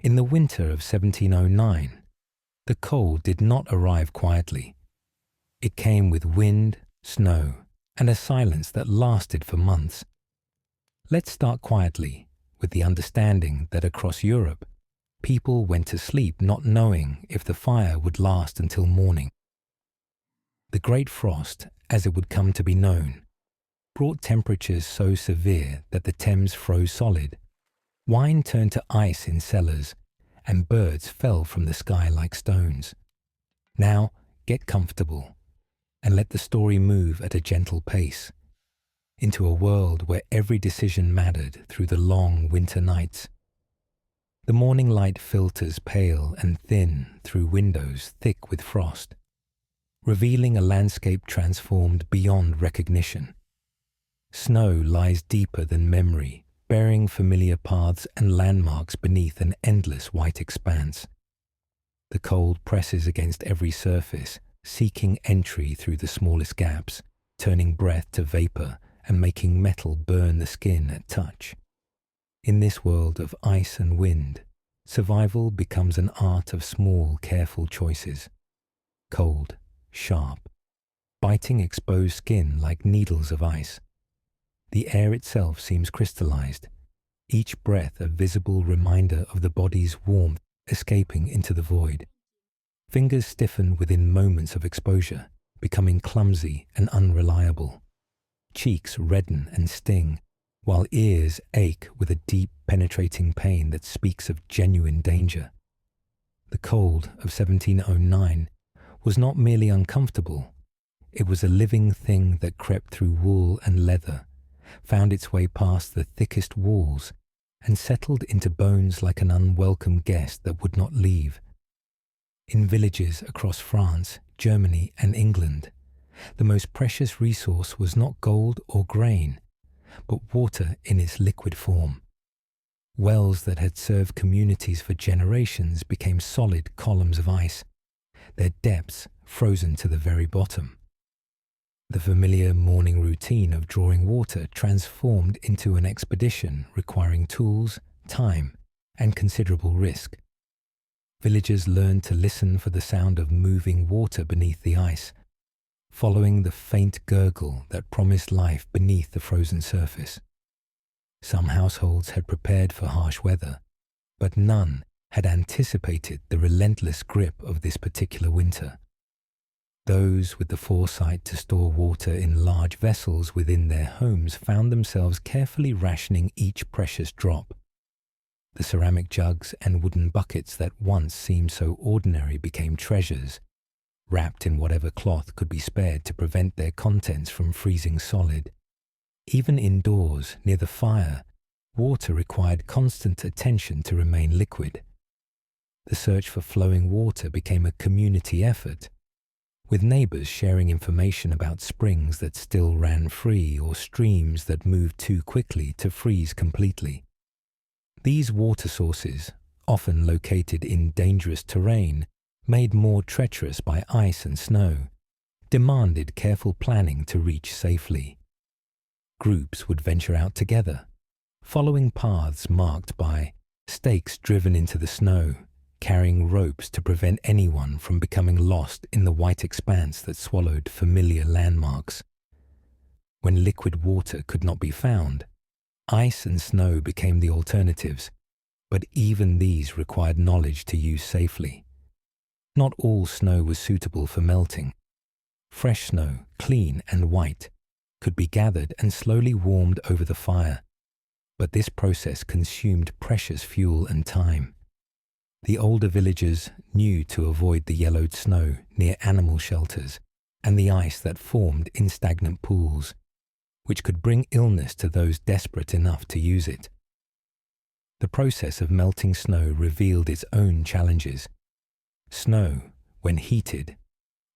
In the winter of 1709, the cold did not arrive quietly. It came with wind, snow, and a silence that lasted for months. Let's start quietly with the understanding that across Europe, people went to sleep not knowing if the fire would last until morning. The Great Frost, as it would come to be known, brought temperatures so severe that the Thames froze solid, wine turned to ice in cellars, and birds fell from the sky like stones. Now, get comfortable and let the story move at a gentle pace into a world where every decision mattered through the long winter nights. The morning light filters pale and thin through windows thick with frost, revealing a landscape transformed beyond recognition. Snow lies deeper than memory, burying familiar paths and landmarks beneath an endless white expanse. The cold presses against every surface, seeking entry through the smallest gaps, turning breath to vapor and making metal burn the skin at touch. In this world of ice and wind, survival becomes an art of small, careful choices. Cold, sharp, biting exposed skin like needles of ice. The air itself seems crystallized, each breath a visible reminder of the body's warmth escaping into the void. Fingers stiffen within moments of exposure, becoming clumsy and unreliable. Cheeks redden and sting, while ears ache with a deep, penetrating pain that speaks of genuine danger. The cold of 1709 was not merely uncomfortable, it was a living thing that crept through wool and leather, found its way past the thickest walls, and settled into bones like an unwelcome guest that would not leave. In villages across France, Germany, and England, the most precious resource was not gold or grain, but water in its liquid form. Wells that had served communities for generations became solid columns of ice, their depths frozen to the very bottom. The familiar morning routine of drawing water transformed into an expedition requiring tools, time, and considerable risk. Villagers learned to listen for the sound of moving water beneath the ice, following the faint gurgle that promised life beneath the frozen surface. Some households had prepared for harsh weather, but none had anticipated the relentless grip of this particular winter. Those with the foresight to store water in large vessels within their homes found themselves carefully rationing each precious drop. The ceramic jugs and wooden buckets that once seemed so ordinary became treasures, wrapped in whatever cloth could be spared to prevent their contents from freezing solid. Even indoors, near the fire, water required constant attention to remain liquid. The search for flowing water became a community effort, with neighbors sharing information about springs that still ran free or streams that moved too quickly to freeze completely. These water sources, often located in dangerous terrain, made more treacherous by ice and snow, demanded careful planning to reach safely. Groups would venture out together, following paths marked by stakes driven into the snow, carrying ropes to prevent anyone from becoming lost in the white expanse that swallowed familiar landmarks. When liquid water could not be found, ice and snow became the alternatives, but even these required knowledge to use safely. Not all snow was suitable for melting. Fresh snow, clean and white, could be gathered and slowly warmed over the fire, but this process consumed precious fuel and time. The older villagers knew to avoid the yellowed snow near animal shelters and the ice that formed in stagnant pools, which could bring illness to those desperate enough to use it. The process of melting snow revealed its own challenges. Snow, when heated,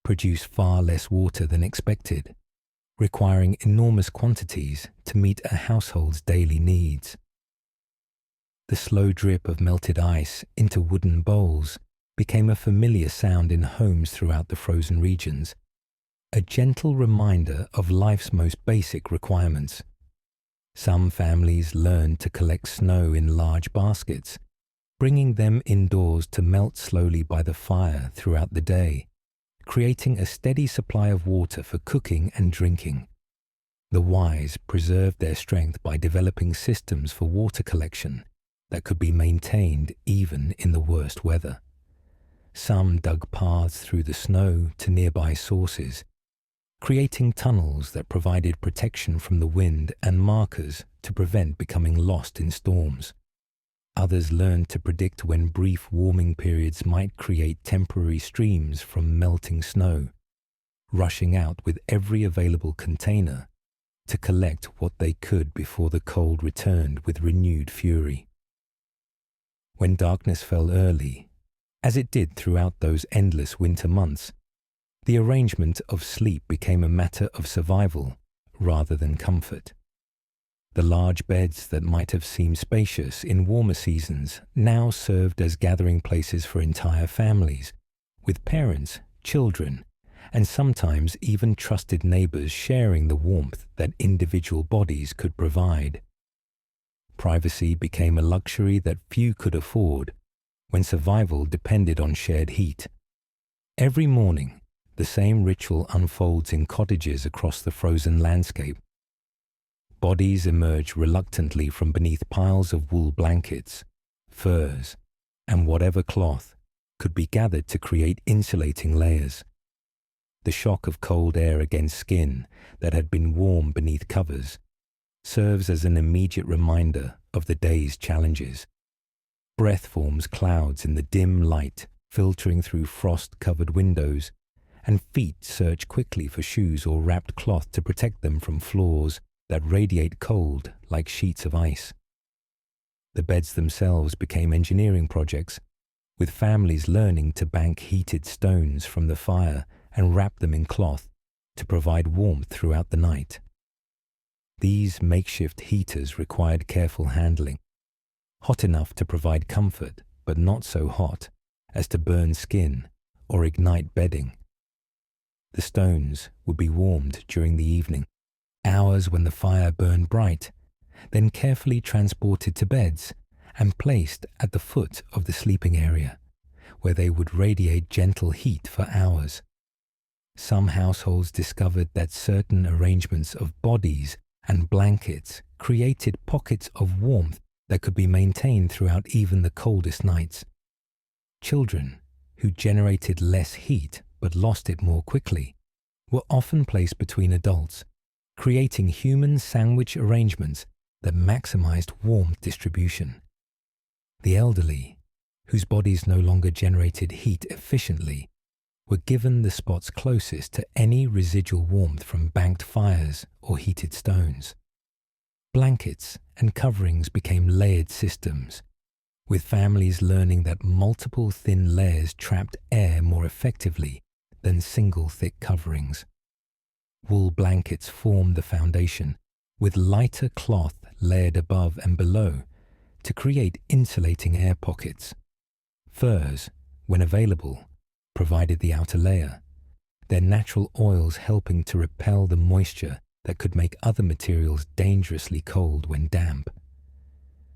produced far less water than expected, requiring enormous quantities to meet a household's daily needs. The slow drip of melted ice into wooden bowls became a familiar sound in homes throughout the frozen regions, a gentle reminder of life's most basic requirements. Some families learned to collect snow in large baskets, bringing them indoors to melt slowly by the fire throughout the day, creating a steady supply of water for cooking and drinking. The wise preserved their strength by developing systems for water collection that could be maintained even in the worst weather. Some dug paths through the snow to nearby sources, creating tunnels that provided protection from the wind and markers to prevent becoming lost in storms. Others learned to predict when brief warming periods might create temporary streams from melting snow, rushing out with every available container to collect what they could before the cold returned with renewed fury. When darkness fell early, as it did throughout those endless winter months, the arrangement of sleep became a matter of survival rather than comfort. The large beds that might have seemed spacious in warmer seasons now served as gathering places for entire families, with parents, children, and sometimes even trusted neighbors sharing the warmth that individual bodies could provide. Privacy became a luxury that few could afford when survival depended on shared heat. Every morning, the same ritual unfolds in cottages across the frozen landscape. Bodies emerge reluctantly from beneath piles of wool blankets, furs, and whatever cloth could be gathered to create insulating layers. The shock of cold air against skin that had been warm beneath covers serves as an immediate reminder of the day's challenges. Breath forms clouds in the dim light filtering through frost-covered windows, and feet search quickly for shoes or wrapped cloth to protect them from floors that radiate cold like sheets of ice. The beds themselves became engineering projects, with families learning to bank heated stones from the fire and wrap them in cloth to provide warmth throughout the night. These makeshift heaters required careful handling, hot enough to provide comfort, but not so hot as to burn skin or ignite bedding. The stones would be warmed during the evening, hours when the fire burned bright, then carefully transported to beds and placed at the foot of the sleeping area, where they would radiate gentle heat for hours. Some households discovered that certain arrangements of bodies and blankets created pockets of warmth that could be maintained throughout even the coldest nights. Children, who generated less heat but lost it more quickly, were often placed between adults, creating human sandwich arrangements that maximized warmth distribution. The elderly, whose bodies no longer generated heat efficiently, were given the spots closest to any residual warmth from banked fires or heated stones. Blankets and coverings became layered systems, with families learning that multiple thin layers trapped air more effectively than single thick coverings. Wool blankets formed the foundation, with lighter cloth layered above and below to create insulating air pockets. Furs, when available, provided the outer layer, their natural oils helping to repel the moisture that could make other materials dangerously cold when damp.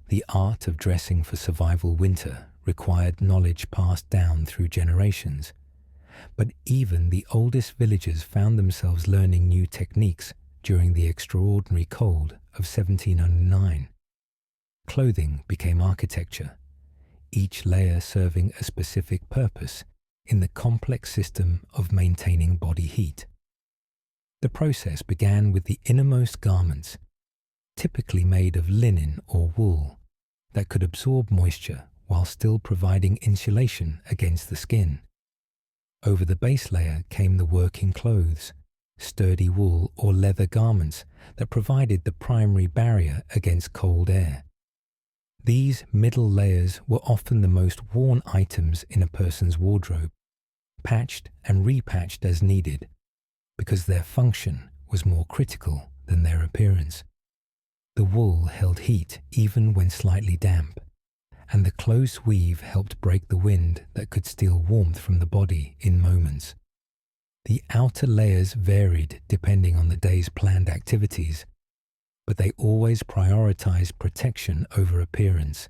The art of dressing for survival winter required knowledge passed down through generations, but even the oldest villagers found themselves learning new techniques during the extraordinary cold of 1709. Clothing became architecture, each layer serving a specific purpose in the complex system of maintaining body heat. The process began with the innermost garments, typically made of linen or wool, that could absorb moisture while still providing insulation against the skin. Over the base layer came the working clothes, sturdy wool or leather garments that provided the primary barrier against cold air. These middle layers were often the most worn items in a person's wardrobe, patched and repatched as needed, because their function was more critical than their appearance. The wool held heat even when slightly damp, and the close weave helped break the wind that could steal warmth from the body in moments. The outer layers varied depending on the day's planned activities, but they always prioritized protection over appearance.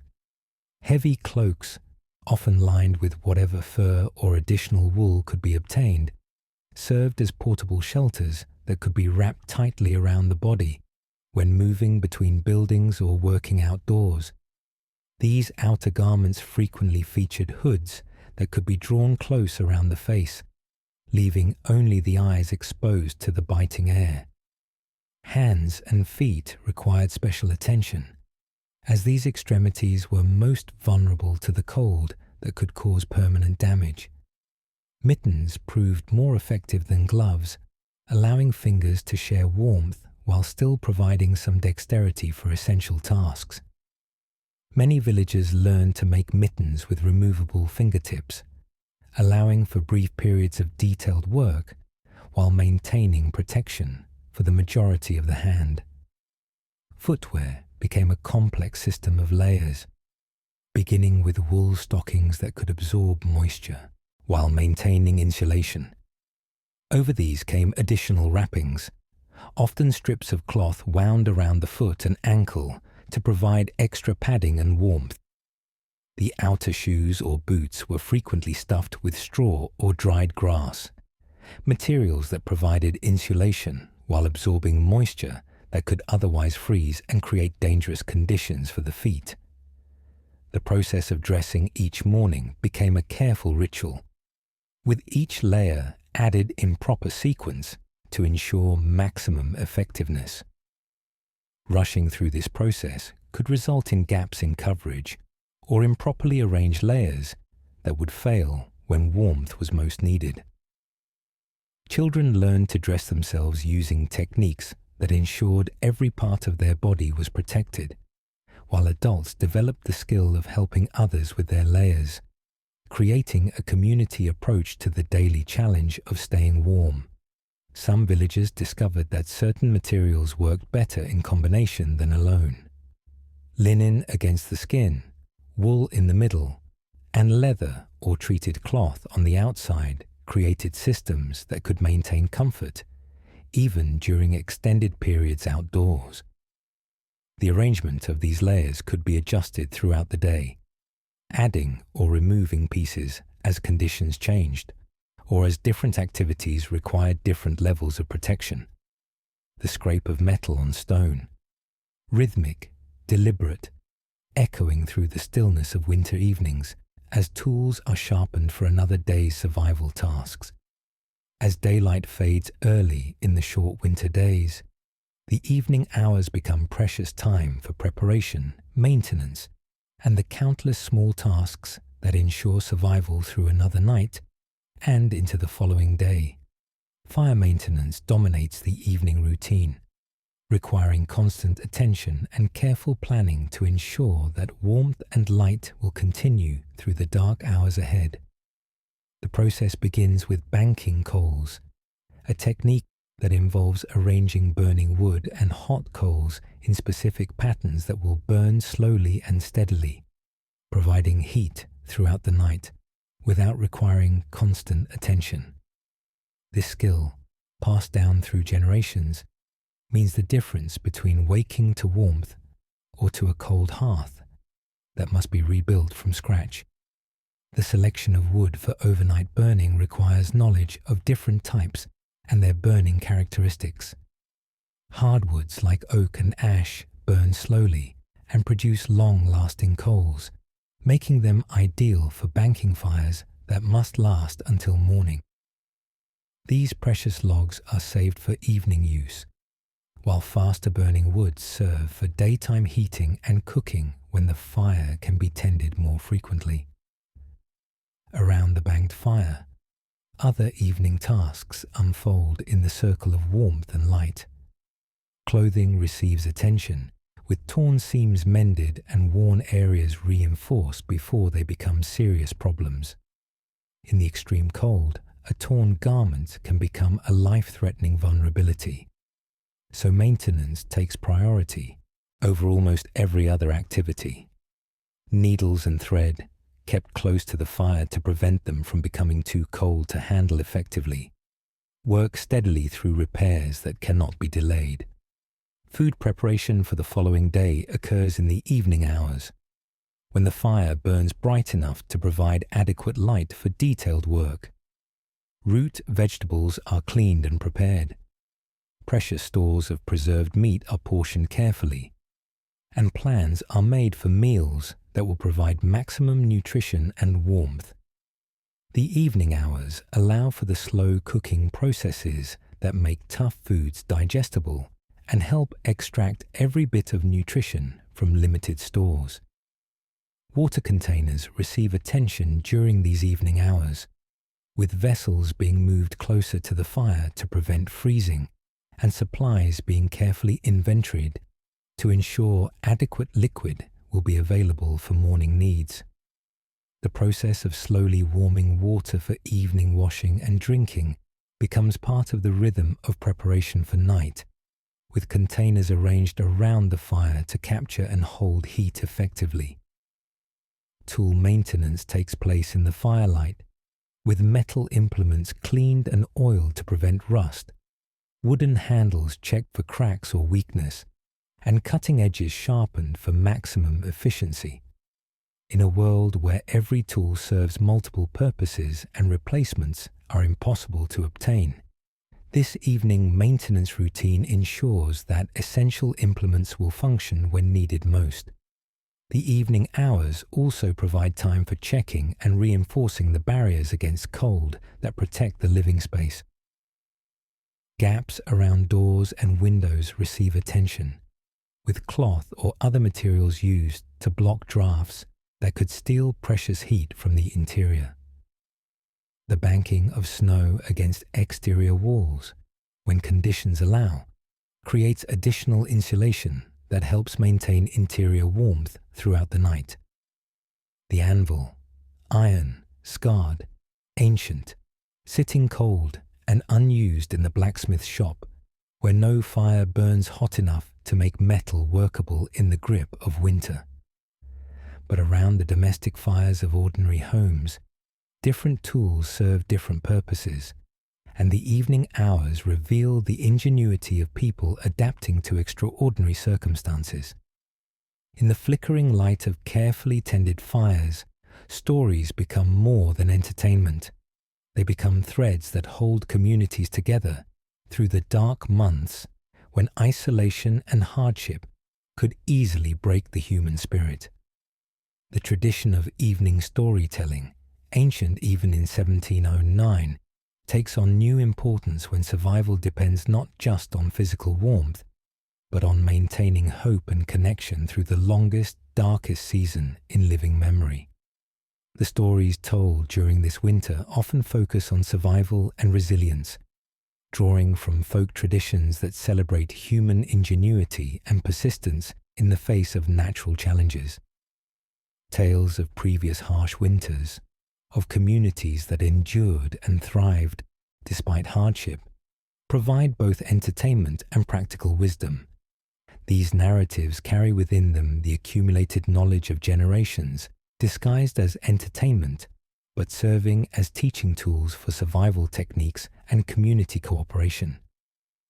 Heavy cloaks, often lined with whatever fur or additional wool could be obtained, served as portable shelters that could be wrapped tightly around the body when moving between buildings or working outdoors. These outer garments frequently featured hoods that could be drawn close around the face, leaving only the eyes exposed to the biting air. Hands and feet required special attention, as these extremities were most vulnerable to the cold that could cause permanent damage. Mittens proved more effective than gloves, allowing fingers to share warmth while still providing some dexterity for essential tasks. Many villagers learned to make mittens with removable fingertips, allowing for brief periods of detailed work while maintaining protection for the majority of the hand. Footwear became a complex system of layers, beginning with wool stockings that could absorb moisture while maintaining insulation. Over these came additional wrappings, often strips of cloth wound around the foot and ankle to provide extra padding and warmth. The outer shoes or boots were frequently stuffed with straw or dried grass, materials that provided insulation while absorbing moisture that could otherwise freeze and create dangerous conditions for the feet. The process of dressing each morning became a careful ritual, with each layer added in proper sequence to ensure maximum effectiveness. Rushing through this process could result in gaps in coverage or improperly arranged layers that would fail when warmth was most needed. Children learned to dress themselves using techniques that ensured every part of their body was protected, while adults developed the skill of helping others with their layers, creating a community approach to the daily challenge of staying warm. Some villagers discovered that certain materials worked better in combination than alone. Linen against the skin, wool in the middle, and leather or treated cloth on the outside created systems that could maintain comfort, even during extended periods outdoors. The arrangement of these layers could be adjusted throughout the day, adding or removing pieces as conditions changed, or as different activities required different levels of protection. The scrape of metal on stone, rhythmic, deliberate, echoing through the stillness of winter evenings as tools are sharpened for another day's survival tasks. As daylight fades early in the short winter days, the evening hours become precious time for preparation, maintenance, and the countless small tasks that ensure survival through another night and into the following day. Fire maintenance dominates the evening routine, requiring constant attention and careful planning to ensure that warmth and light will continue through the dark hours ahead. The process begins with banking coals, a technique that involves arranging burning wood and hot coals in specific patterns that will burn slowly and steadily, providing heat throughout the night without requiring constant attention. This skill, passed down through generations, means the difference between waking to warmth or to a cold hearth that must be rebuilt from scratch. The selection of wood for overnight burning requires knowledge of different types and their burning characteristics. Hardwoods like oak and ash burn slowly and produce long-lasting coals, making them ideal for banking fires that must last until morning. These precious logs are saved for evening use, while faster-burning woods serve for daytime heating and cooking when the fire can be tended more frequently. Around the banked fire, other evening tasks unfold in the circle of warmth and light. Clothing receives attention, with torn seams mended and worn areas reinforced before they become serious problems. In the extreme cold, a torn garment can become a life-threatening vulnerability, so maintenance takes priority over almost every other activity. Needles and thread, kept close to the fire to prevent them from becoming too cold to handle effectively, work steadily through repairs that cannot be delayed. Food preparation for the following day occurs in the evening hours, when the fire burns bright enough to provide adequate light for detailed work. Root vegetables are cleaned and prepared. Precious stores of preserved meat are portioned carefully, and plans are made for meals that will provide maximum nutrition and warmth. The evening hours allow for the slow cooking processes that make tough foods digestible and help extract every bit of nutrition from limited stores. Water containers receive attention during these evening hours, with vessels being moved closer to the fire to prevent freezing and supplies being carefully inventoried to ensure adequate liquid will be available for morning needs. The process of slowly warming water for evening washing and drinking becomes part of the rhythm of preparation for night, with containers arranged around the fire to capture and hold heat effectively. Tool maintenance takes place in the firelight, with metal implements cleaned and oiled to prevent rust, wooden handles checked for cracks or weakness, and cutting edges sharpened for maximum efficiency. In a world where every tool serves multiple purposes and replacements are impossible to obtain, this evening maintenance routine ensures that essential implements will function when needed most. The evening hours also provide time for checking and reinforcing the barriers against cold that protect the living space. Gaps around doors and windows receive attention, with cloth or other materials used to block drafts that could steal precious heat from the interior. The banking of snow against exterior walls, when conditions allow, creates additional insulation that helps maintain interior warmth throughout the night. The anvil, iron, scarred, ancient, sitting cold and unused in the blacksmith shop, where no fire burns hot enough to make metal workable in the grip of winter. But around the domestic fires of ordinary homes, different tools serve different purposes, and the evening hours reveal the ingenuity of people adapting to extraordinary circumstances. In the flickering light of carefully tended fires, stories become more than entertainment. They become threads that hold communities together through the dark months when isolation and hardship could easily break the human spirit. The tradition of evening storytelling, ancient even in 1709, takes on new importance when survival depends not just on physical warmth, but on maintaining hope and connection through the longest, darkest season in living memory. The stories told during this winter often focus on survival and resilience, drawing from folk traditions that celebrate human ingenuity and persistence in the face of natural challenges. Tales of previous harsh winters, of communities that endured and thrived despite hardship, provide both entertainment and practical wisdom. These narratives carry within them the accumulated knowledge of generations, disguised as entertainment, but serving as teaching tools for survival techniques and community cooperation.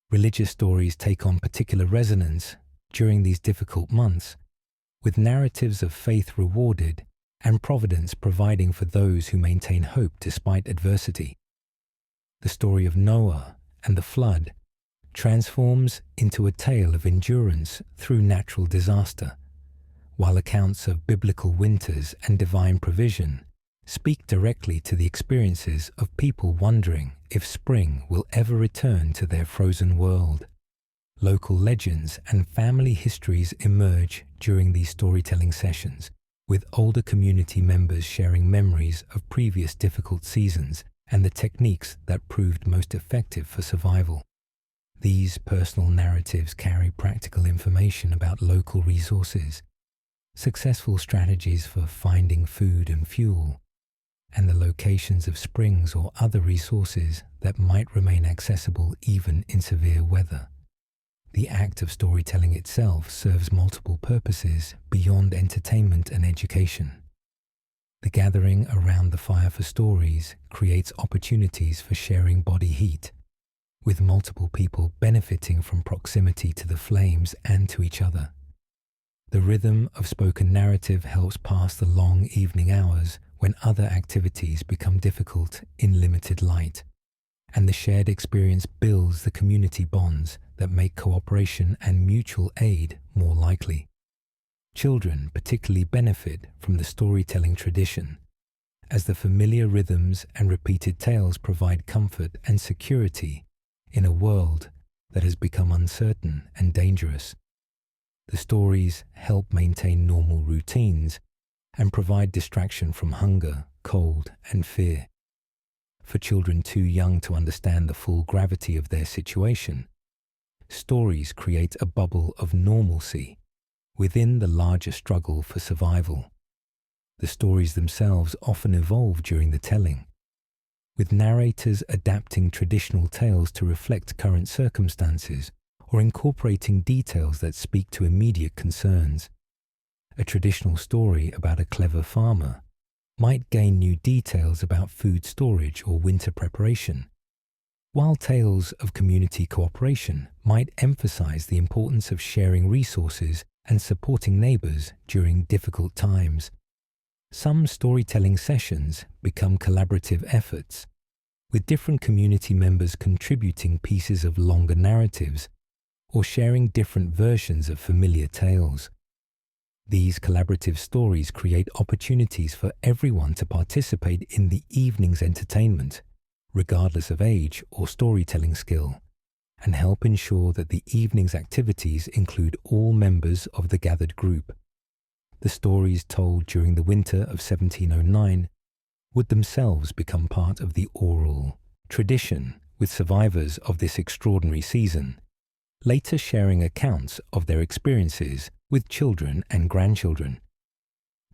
Religious stories take on particular resonance during these difficult months, with narratives of faith rewarded and providence providing for those who maintain hope despite adversity. The story of Noah and the flood transforms into a tale of endurance through natural disaster, while accounts of biblical winters and divine provision speak directly to the experiences of people wondering if spring will ever return to their frozen world. Local legends and family histories emerge during these storytelling sessions, with older community members sharing memories of previous difficult seasons and the techniques that proved most effective for survival. These personal narratives carry practical information about local resources, successful strategies for finding food and fuel, and the locations of springs or other resources that might remain accessible even in severe weather. The act of storytelling itself serves multiple purposes beyond entertainment and education. The gathering around the fire for stories creates opportunities for sharing body heat, with multiple people benefiting from proximity to the flames and to each other. The rhythm of spoken narrative helps pass the long evening hours when other activities become difficult in limited light, and the shared experience builds the community bonds that make cooperation and mutual aid more likely. Children particularly benefit from the storytelling tradition, as the familiar rhythms and repeated tales provide comfort and security in a world that has become uncertain and dangerous. The stories help maintain normal routines and provide distraction from hunger, cold, and fear. For children too young to understand the full gravity of their situation, stories create a bubble of normalcy within the larger struggle for survival. The stories themselves often evolve during the telling, with narrators adapting traditional tales to reflect current circumstances or incorporating details that speak to immediate concerns. A traditional story about a clever farmer might gain new details about food storage or winter preparation, while tales of community cooperation might emphasize the importance of sharing resources and supporting neighbors during difficult times. Some storytelling sessions become collaborative efforts, with different community members contributing pieces of longer narratives or sharing different versions of familiar tales. These collaborative stories create opportunities for everyone to participate in the evening's entertainment, regardless of age or storytelling skill, and help ensure that the evening's activities include all members of the gathered group. The stories told during the winter of 1709 would themselves become part of the oral tradition, with survivors of this extraordinary season later sharing accounts of their experiences with children and grandchildren.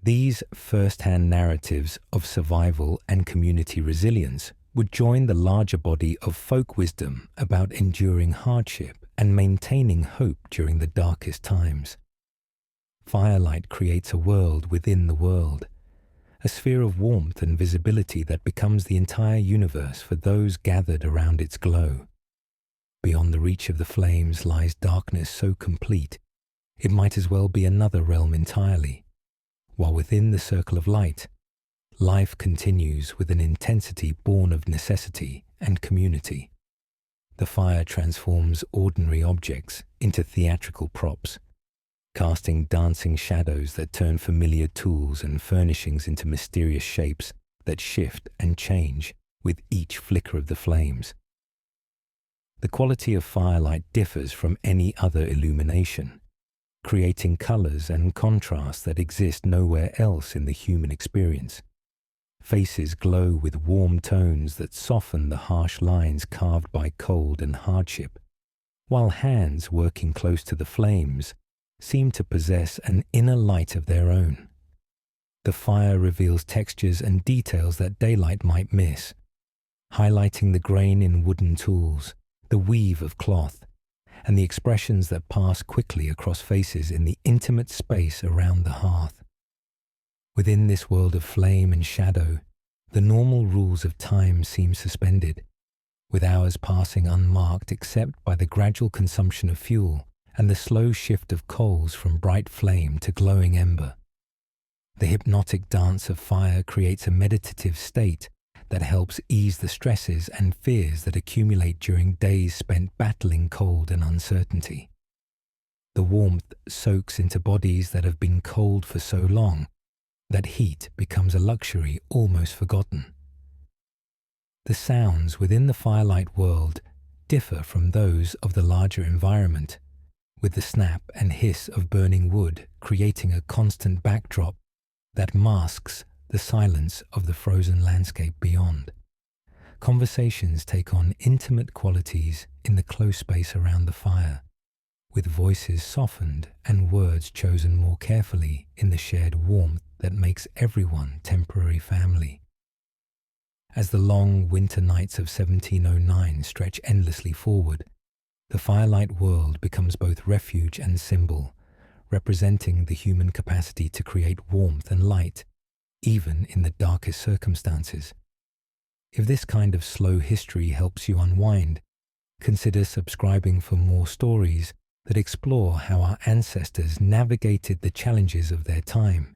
These first-hand narratives of survival and community resilience would join the larger body of folk wisdom about enduring hardship and maintaining hope during the darkest times. Firelight creates a world within the world, a sphere of warmth and visibility that becomes the entire universe for those gathered around its glow. Beyond the reach of the flames lies darkness so complete, it might as well be another realm entirely, while within the circle of light, life continues with an intensity born of necessity and community. The fire transforms ordinary objects into theatrical props, casting dancing shadows that turn familiar tools and furnishings into mysterious shapes that shift and change with each flicker of the flames. The quality of firelight differs from any other illumination, creating colors and contrasts that exist nowhere else in the human experience. Faces glow with warm tones that soften the harsh lines carved by cold and hardship, while hands working close to the flames seem to possess an inner light of their own. The fire reveals textures and details that daylight might miss, highlighting the grain in wooden tools, the weave of cloth, and the expressions that pass quickly across faces in the intimate space around the hearth. Within this world of flame and shadow, the normal rules of time seem suspended, with hours passing unmarked except by the gradual consumption of fuel and the slow shift of coals from bright flame to glowing ember. The hypnotic dance of fire creates a meditative state that helps ease the stresses and fears that accumulate during days spent battling cold and uncertainty. The warmth soaks into bodies that have been cold for so long that heat becomes a luxury almost forgotten. The sounds within the firelight world differ from those of the larger environment, with the snap and hiss of burning wood creating a constant backdrop that masks the silence of the frozen landscape beyond. Conversations take on intimate qualities in the close space around the fire, with voices softened and words chosen more carefully in the shared warmth that makes everyone temporary family. As the long winter nights of 1709 stretch endlessly forward, the firelight world becomes both refuge and symbol, representing the human capacity to create warmth and light, even in the darkest circumstances. If this kind of slow history helps you unwind, consider subscribing for more stories that explore how our ancestors navigated the challenges of their time,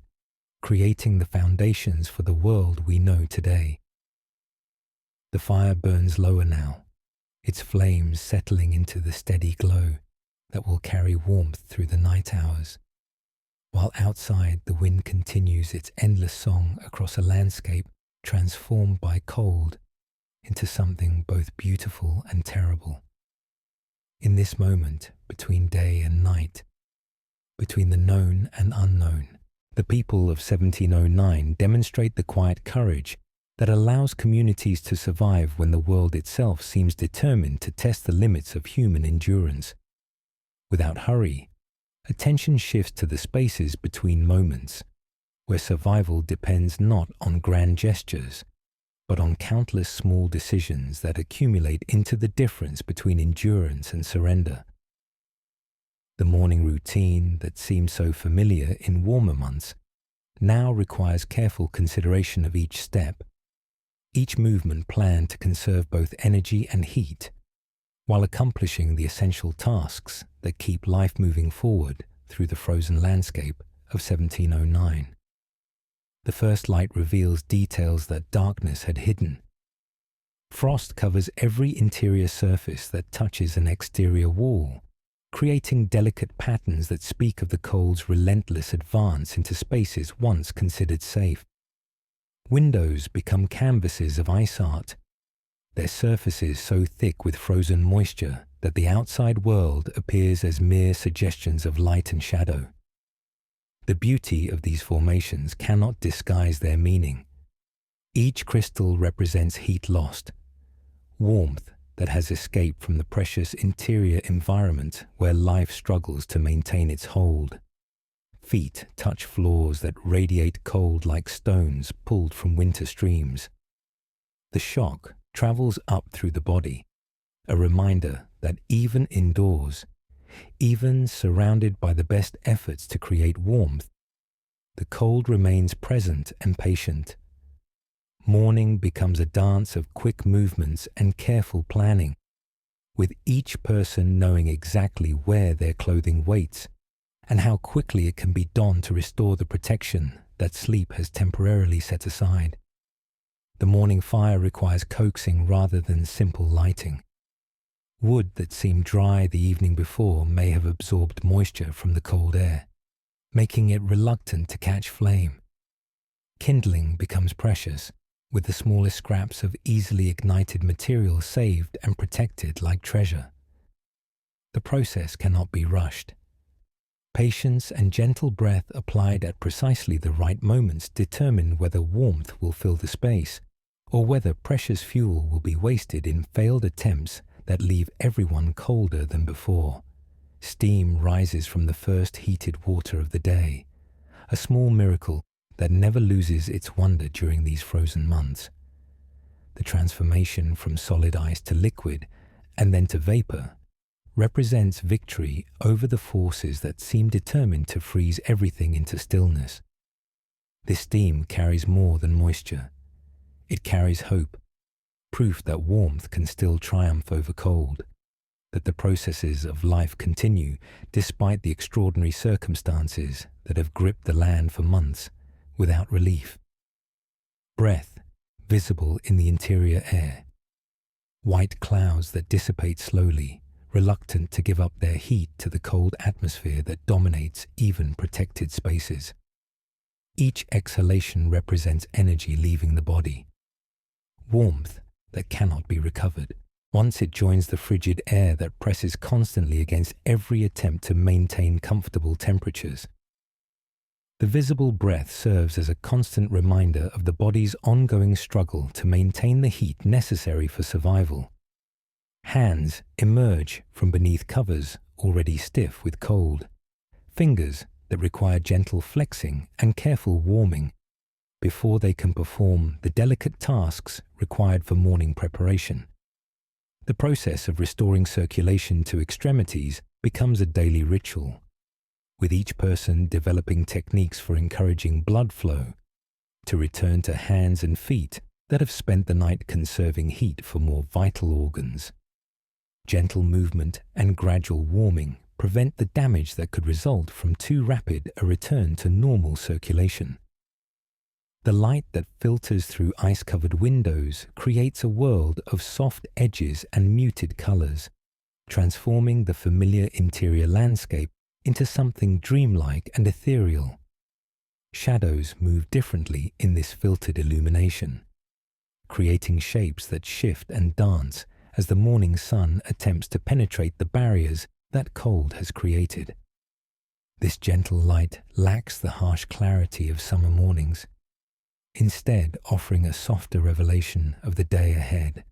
creating the foundations for the world we know today. The fire burns lower now, its flames settling into the steady glow that will carry warmth through the night hours, while outside the wind continues its endless song across a landscape transformed by cold into something both beautiful and terrible. In this moment between day and night, between the known and unknown, the people of 1709 demonstrate the quiet courage that allows communities to survive when the world itself seems determined to test the limits of human endurance. Without hurry, attention shifts to the spaces between moments, where survival depends not on grand gestures, but on countless small decisions that accumulate into the difference between endurance and surrender. The morning routine that seemed so familiar in warmer months now requires careful consideration of each step, each movement planned to conserve both energy and heat, while accomplishing the essential tasks that keep life moving forward through the frozen landscape of 1709. The first light reveals details that darkness had hidden. Frost covers every interior surface that touches an exterior wall, creating delicate patterns that speak of the cold's relentless advance into spaces once considered safe. Windows become canvases of ice art, their surfaces so thick with frozen moisture that the outside world appears as mere suggestions of light and shadow. The beauty of these formations cannot disguise their meaning. Each crystal represents heat lost, warmth that has escaped from the precious interior environment where life struggles to maintain its hold. Feet touch floors that radiate cold like stones pulled from winter streams. The shock travels up through the body, a reminder that even indoors, even surrounded by the best efforts to create warmth, the cold remains present and patient. Morning becomes a dance of quick movements and careful planning, with each person knowing exactly where their clothing waits and how quickly it can be donned to restore the protection that sleep has temporarily set aside. The morning fire requires coaxing rather than simple lighting. Wood that seemed dry the evening before may have absorbed moisture from the cold air, making it reluctant to catch flame. Kindling becomes precious, with the smallest scraps of easily ignited material saved and protected like treasure. The process cannot be rushed. Patience and gentle breath applied at precisely the right moments determine whether warmth will fill the space, or whether precious fuel will be wasted in failed attempts that leave everyone colder than before. Steam rises from the first heated water of the day, a small miracle that never loses its wonder during these frozen months. The transformation from solid ice to liquid and then to vapor represents victory over the forces that seem determined to freeze everything into stillness. This steam carries more than moisture. It carries hope, proof that warmth can still triumph over cold, that the processes of life continue despite the extraordinary circumstances that have gripped the land for months without relief. Breath visible in the interior air. White clouds that dissipate slowly, reluctant to give up their heat to the cold atmosphere that dominates even protected spaces. Each exhalation represents energy leaving the body. Warmth that cannot be recovered once it joins the frigid air that presses constantly against every attempt to maintain comfortable temperatures. The visible breath serves as a constant reminder of the body's ongoing struggle to maintain the heat necessary for survival. Hands emerge from beneath covers already stiff with cold, fingers that require gentle flexing and careful warming before they can perform the delicate tasks required for morning preparation. The process of restoring circulation to extremities becomes a daily ritual, with each person developing techniques for encouraging blood flow to return to hands and feet that have spent the night conserving heat for more vital organs. Gentle movement and gradual warming prevent the damage that could result from too rapid a return to normal circulation. The light that filters through ice-covered windows creates a world of soft edges and muted colors, transforming the familiar interior landscape into something dreamlike and ethereal. Shadows move differently in this filtered illumination, creating shapes that shift and dance as the morning sun attempts to penetrate the barriers that cold has created. This gentle light lacks the harsh clarity of summer mornings, instead offering a softer revelation of the day ahead,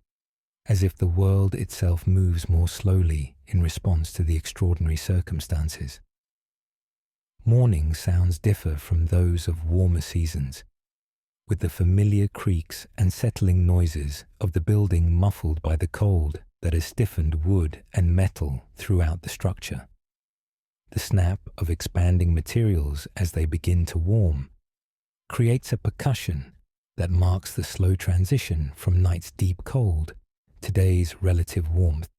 as if the world itself moves more slowly in response to the extraordinary circumstances. Morning sounds differ from those of warmer seasons, with the familiar creaks and settling noises of the building muffled by the cold that has stiffened wood and metal throughout the structure. The snap of expanding materials as they begin to warm creates a percussion that marks the slow transition from night's deep cold to day's relative warmth.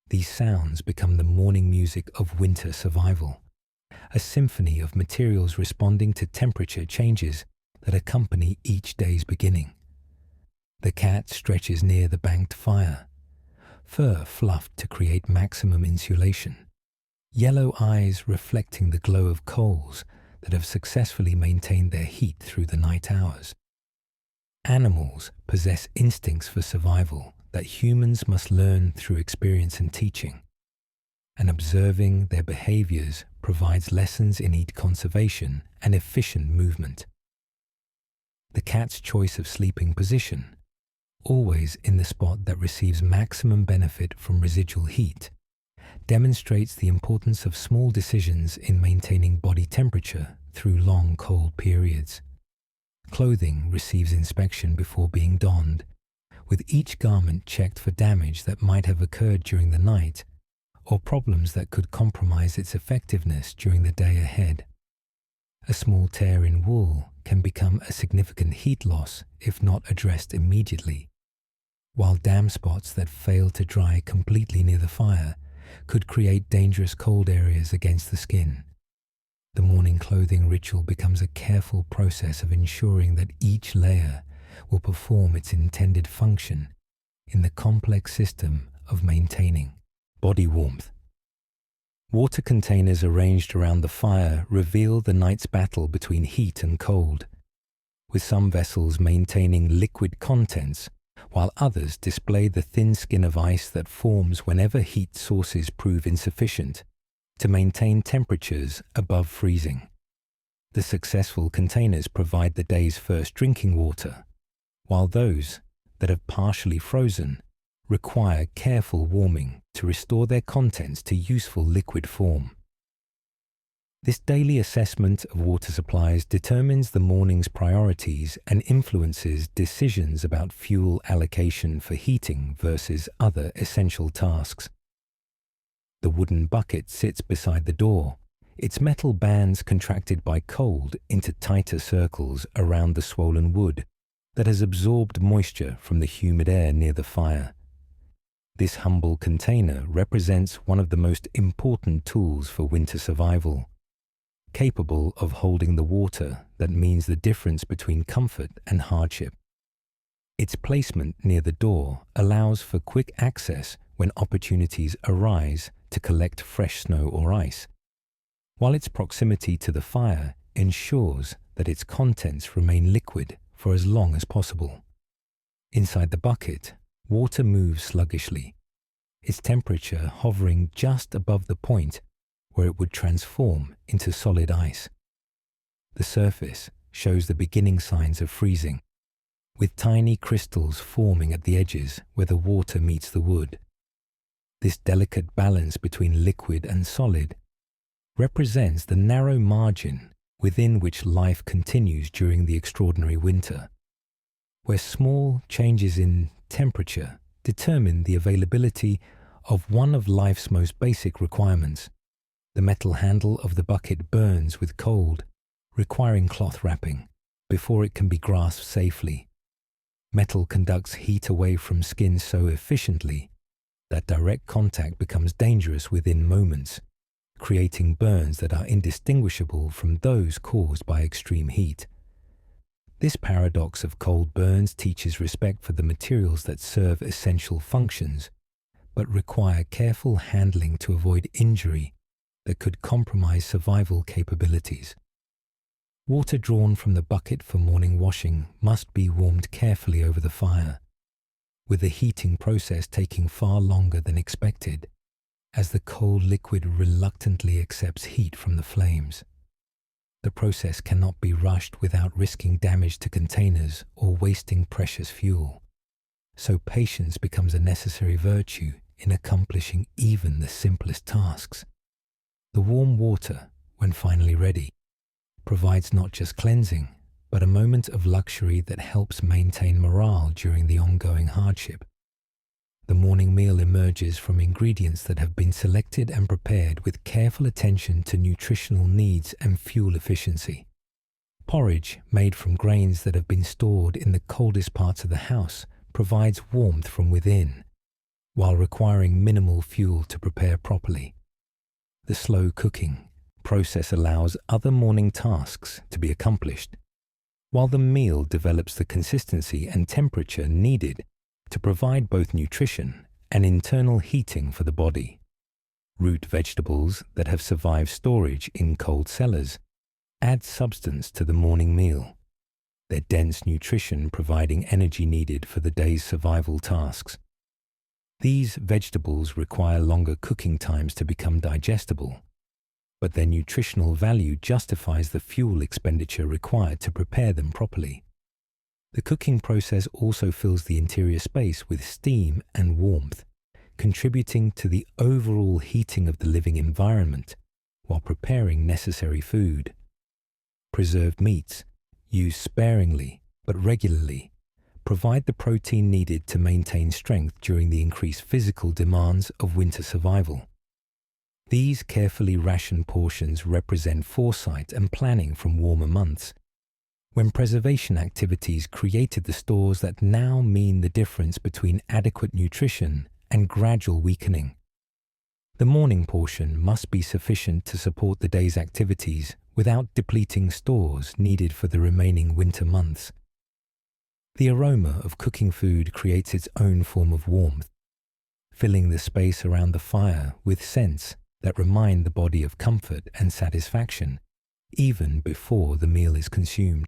These sounds become the morning music of winter survival, a symphony of materials responding to temperature changes that accompany each day's beginning. The cat stretches near the banked fire, fur fluffed to create maximum insulation, yellow eyes reflecting the glow of coals that have successfully maintained their heat through the night hours. Animals possess instincts for survival that humans must learn through experience and teaching, and observing their behaviors provides lessons in each conservation and efficient movement. The cat's choice of sleeping position, always in the spot that receives maximum benefit from residual heat, demonstrates the importance of small decisions in maintaining body temperature through long cold periods. Clothing receives inspection before being donned, with each garment checked for damage that might have occurred during the night or problems that could compromise its effectiveness during the day ahead. A small tear in wool can become a significant heat loss if not addressed immediately, while damp spots that fail to dry completely near the fire could create dangerous cold areas against the skin. The morning clothing ritual becomes a careful process of ensuring that each layer will perform its intended function in the complex system of maintaining body warmth. Water containers arranged around the fire reveal the night's battle between heat and cold, with some vessels maintaining liquid contents, while others display the thin skin of ice that forms whenever heat sources prove insufficient to maintain temperatures above freezing. The successful containers provide the day's first drinking water, while those that have partially frozen require careful warming to restore their contents to useful liquid form. This daily assessment of water supplies determines the morning's priorities and influences decisions about fuel allocation for heating versus other essential tasks. The wooden bucket sits beside the door, its metal bands contracted by cold into tighter circles around the swollen wood that has absorbed moisture from the humid air near the fire. This humble container represents one of the most important tools for winter survival, capable of holding the water that means the difference between comfort and hardship. Its placement near the door allows for quick access when opportunities arise to collect fresh snow or ice, while its proximity to the fire ensures that its contents remain liquid for as long as possible. Inside the bucket, water moves sluggishly, its temperature hovering just above the point where it would transform into solid ice. The surface shows the beginning signs of freezing, with tiny crystals forming at the edges where the water meets the wood. This delicate balance between liquid and solid represents the narrow margin within which life continues during the extraordinary winter, where small changes in temperature determine the availability of one of life's most basic requirements. The metal handle of the bucket burns with cold, requiring cloth wrapping before it can be grasped safely. Metal conducts heat away from skin so efficiently that direct contact becomes dangerous within moments, creating burns that are indistinguishable from those caused by extreme heat. This paradox of cold burns teaches respect for the materials that serve essential functions, but require careful handling to avoid injury that could compromise survival capabilities. Water drawn from the bucket for morning washing must be warmed carefully over the fire, with the heating process taking far longer than expected, as the cold liquid reluctantly accepts heat from the flames. The process cannot be rushed without risking damage to containers or wasting precious fuel, so patience becomes a necessary virtue in accomplishing even the simplest tasks. The warm water, when finally ready, provides not just cleansing, but a moment of luxury that helps maintain morale during the ongoing hardship. The morning meal emerges from ingredients that have been selected and prepared with careful attention to nutritional needs and fuel efficiency. Porridge, made from grains that have been stored in the coldest parts of the house, provides warmth from within, while requiring minimal fuel to prepare properly. The slow cooking process allows other morning tasks to be accomplished, while the meal develops the consistency and temperature needed to provide both nutrition and internal heating for the body. Root vegetables that have survived storage in cold cellars add substance to the morning meal, their dense nutrition providing energy needed for the day's survival tasks. These vegetables require longer cooking times to become digestible, but their nutritional value justifies the fuel expenditure required to prepare them properly. The cooking process also fills the interior space with steam and warmth, contributing to the overall heating of the living environment while preparing necessary food. Preserved meats, used sparingly but regularly, provide the protein needed to maintain strength during the increased physical demands of winter survival. These carefully rationed portions represent foresight and planning from warmer months, when preservation activities created the stores that now mean the difference between adequate nutrition and gradual weakening. The morning portion must be sufficient to support the day's activities without depleting stores needed for the remaining winter months. The aroma of cooking food creates its own form of warmth, filling the space around the fire with scents that remind the body of comfort and satisfaction, even before the meal is consumed.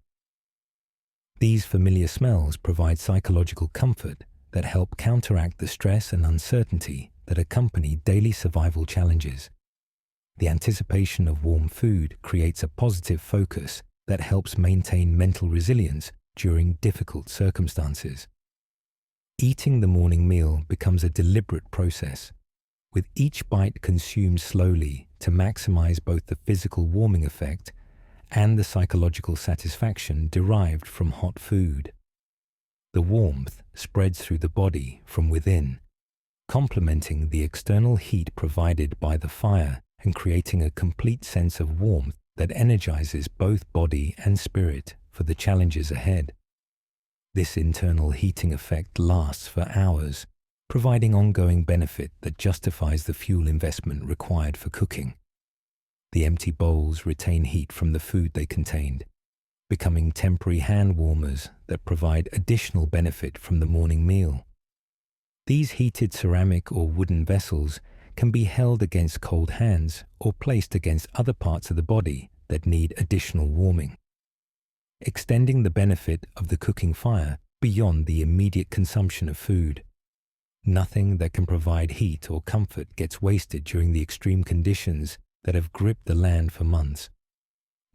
These familiar smells provide psychological comfort that help counteract the stress and uncertainty that accompany daily survival challenges. The anticipation of warm food creates a positive focus that helps maintain mental resilience during difficult circumstances. Eating the morning meal becomes a deliberate process, with each bite consumed slowly to maximize both the physical warming effect and the psychological satisfaction derived from hot food. The warmth spreads through the body from within, complementing the external heat provided by the fire and creating a complete sense of warmth that energizes both body and spirit for the challenges ahead. This internal heating effect lasts for hours, providing ongoing benefit that justifies the fuel investment required for cooking. The empty bowls retain heat from the food they contained, becoming temporary hand warmers that provide additional benefit from the morning meal. These heated ceramic or wooden vessels can be held against cold hands or placed against other parts of the body that need additional warming, extending the benefit of the cooking fire beyond the immediate consumption of food. Nothing that can provide heat or comfort gets wasted during the extreme conditions that have gripped the land for months.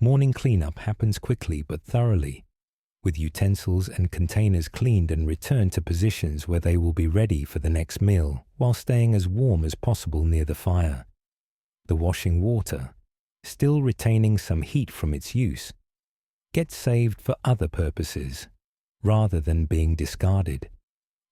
Morning cleanup happens quickly but thoroughly, with utensils and containers cleaned and returned to positions where they will be ready for the next meal while staying as warm as possible near the fire. The washing water, still retaining some heat from its use, gets saved for other purposes rather than being discarded.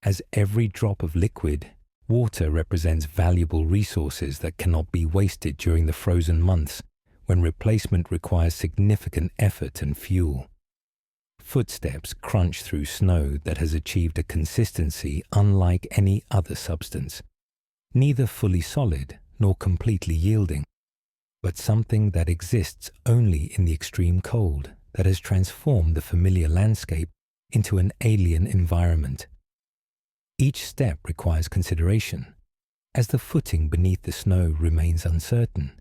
As every drop of liquid, water represents valuable resources that cannot be wasted during the frozen months when replacement requires significant effort and fuel. Footsteps crunch through snow that has achieved a consistency unlike any other substance, neither fully solid nor completely yielding. but something that exists only in the extreme cold that has transformed the familiar landscape into an alien environment. Each step requires consideration, as the footing beneath the snow remains uncertain,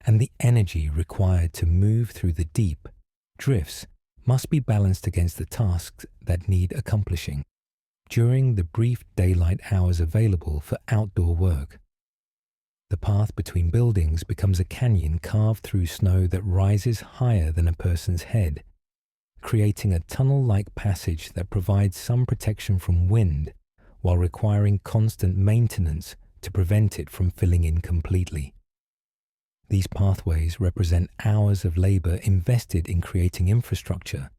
and the energy required to move through the deep drifts must be balanced against the tasks that need accomplishing during the brief daylight hours available for outdoor work. The path between buildings becomes a canyon carved through snow that rises higher than a person's head, creating a tunnel-like passage that provides some protection from wind while requiring constant maintenance to prevent it from filling in completely. These pathways represent hours of labor invested in creating infrastructure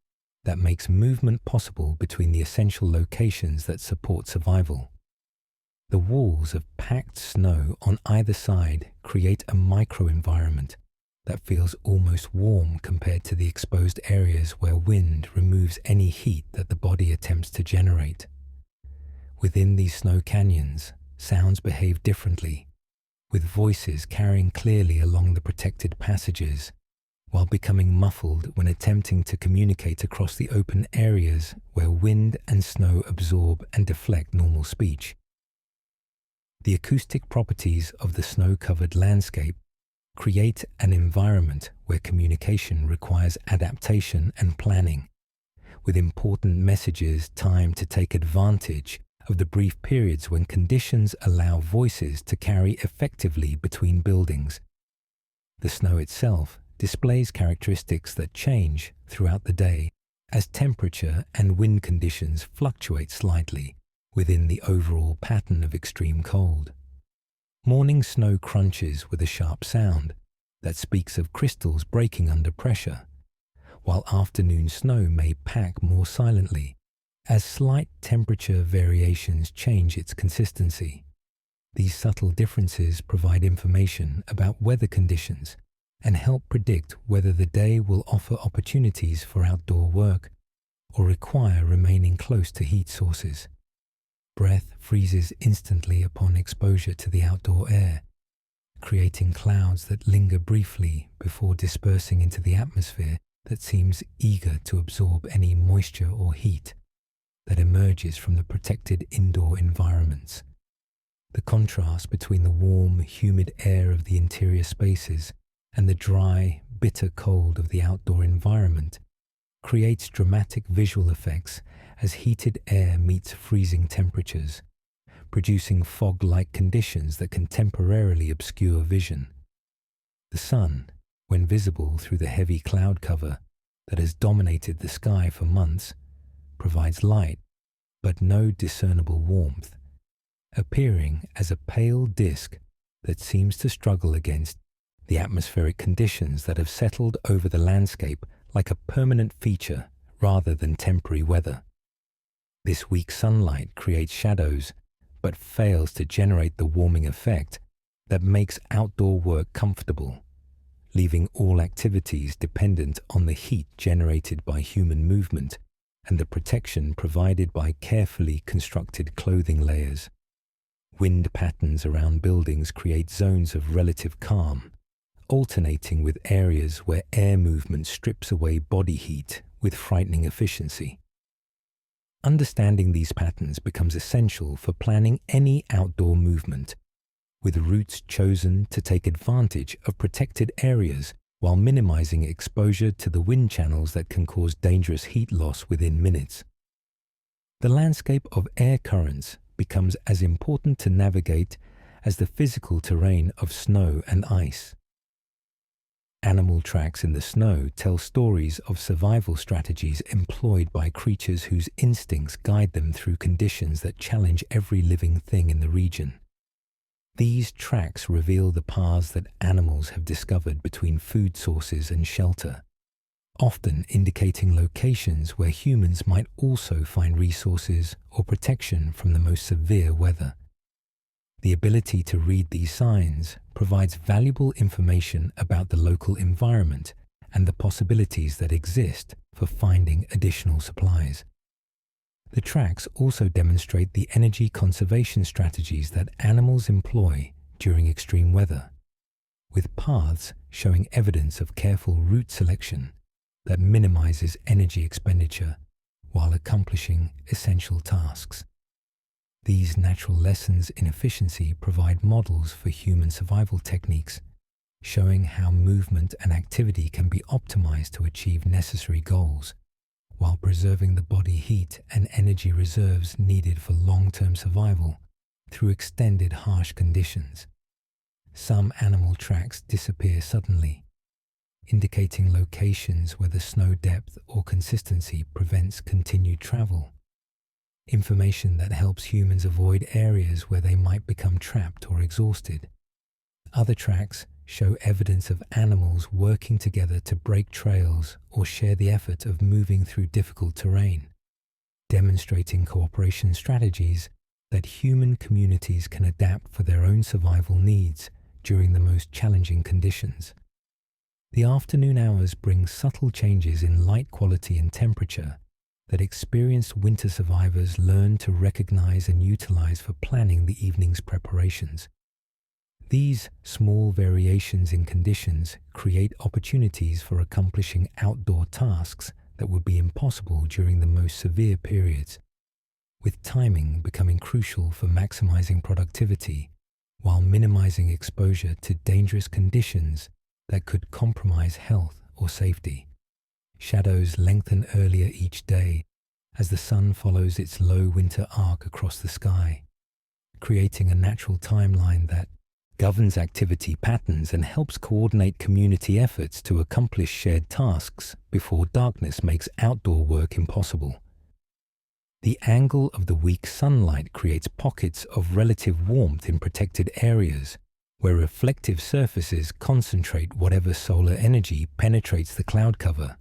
that makes movement possible between the essential locations that support survival. The walls of packed snow on either side create a microenvironment that feels almost warm compared to the exposed areas where wind removes any heat that the body attempts to generate. Within these snow canyons, sounds behave differently, with voices carrying clearly along the protected passages, while becoming muffled when attempting to communicate across the open areas where wind and snow absorb and deflect normal speech. The acoustic properties of the snow-covered landscape create an environment where communication requires adaptation and planning, with important messages timed to take advantage of the brief periods when conditions allow voices to carry effectively between buildings. The snow itself displays characteristics that change throughout the day as temperature and wind conditions fluctuate slightly within the overall pattern of extreme cold. Morning snow crunches with a sharp sound that speaks of crystals breaking under pressure, while afternoon snow may pack more silently as slight temperature variations change its consistency. These subtle differences provide information about weather conditions and help predict whether the day will offer opportunities for outdoor work or require remaining close to heat sources. Breath freezes instantly upon exposure to the outdoor air, creating clouds that linger briefly before dispersing into the atmosphere that seems eager to absorb any moisture or heat that emerges from the protected indoor environments. The contrast between the warm, humid air of the interior spaces and the dry, bitter cold of the outdoor environment creates dramatic visual effects as heated air meets freezing temperatures, producing fog-like conditions that can temporarily obscure vision. The sun, when visible through the heavy cloud cover that has dominated the sky for months, provides light, but no discernible warmth, appearing as a pale disk that seems to struggle against the atmospheric conditions that have settled over the landscape like a permanent feature rather than temporary weather. This weak sunlight creates shadows, but fails to generate the warming effect that makes outdoor work comfortable, leaving all activities dependent on the heat generated by human movement and the protection provided by carefully constructed clothing layers. Wind patterns around buildings create zones of relative calm, alternating with areas where air movement strips away body heat with frightening efficiency. Understanding these patterns becomes essential for planning any outdoor movement, with routes chosen to take advantage of protected areas while minimizing exposure to the wind channels that can cause dangerous heat loss within minutes. The landscape of air currents becomes as important to navigate as the physical terrain of snow and ice. Animal tracks in the snow tell stories of survival strategies employed by creatures whose instincts guide them through conditions that challenge every living thing in the region. These tracks reveal the paths that animals have discovered between food sources and shelter, often indicating locations where humans might also find resources or protection from the most severe weather. The ability to read these signs provides valuable information about the local environment and the possibilities that exist for finding additional supplies. The tracks also demonstrate the energy conservation strategies that animals employ during extreme weather. with paths showing evidence of careful route selection that minimizes energy expenditure while accomplishing essential tasks. These natural lessons in efficiency provide models for human survival techniques, showing how movement and activity can be optimized to achieve necessary goals, while preserving the body heat and energy reserves needed for long-term survival through extended harsh conditions. Some animal tracks disappear suddenly, indicating locations where the snow depth or consistency prevents continued travel. Information that helps humans avoid areas where they might become trapped or exhausted. Other tracks show evidence of animals working together to break trails or share the effort of moving through difficult terrain, demonstrating cooperation strategies that human communities can adapt for their own survival needs during the most challenging conditions. The afternoon hours bring subtle changes in light quality and temperature that experienced winter survivors learn to recognize and utilize for planning the evening's preparations. These small variations in conditions create opportunities for accomplishing outdoor tasks that would be impossible during the most severe periods, with timing becoming crucial for maximizing productivity while minimizing exposure to dangerous conditions that could compromise health or safety. Shadows lengthen earlier each day as the sun follows its low winter arc across the sky, creating a natural timeline that governs activity patterns and helps coordinate community efforts to accomplish shared tasks before darkness makes outdoor work impossible. The angle of the weak sunlight creates pockets of relative warmth in protected areas, where reflective surfaces concentrate whatever solar energy penetrates the cloud cover.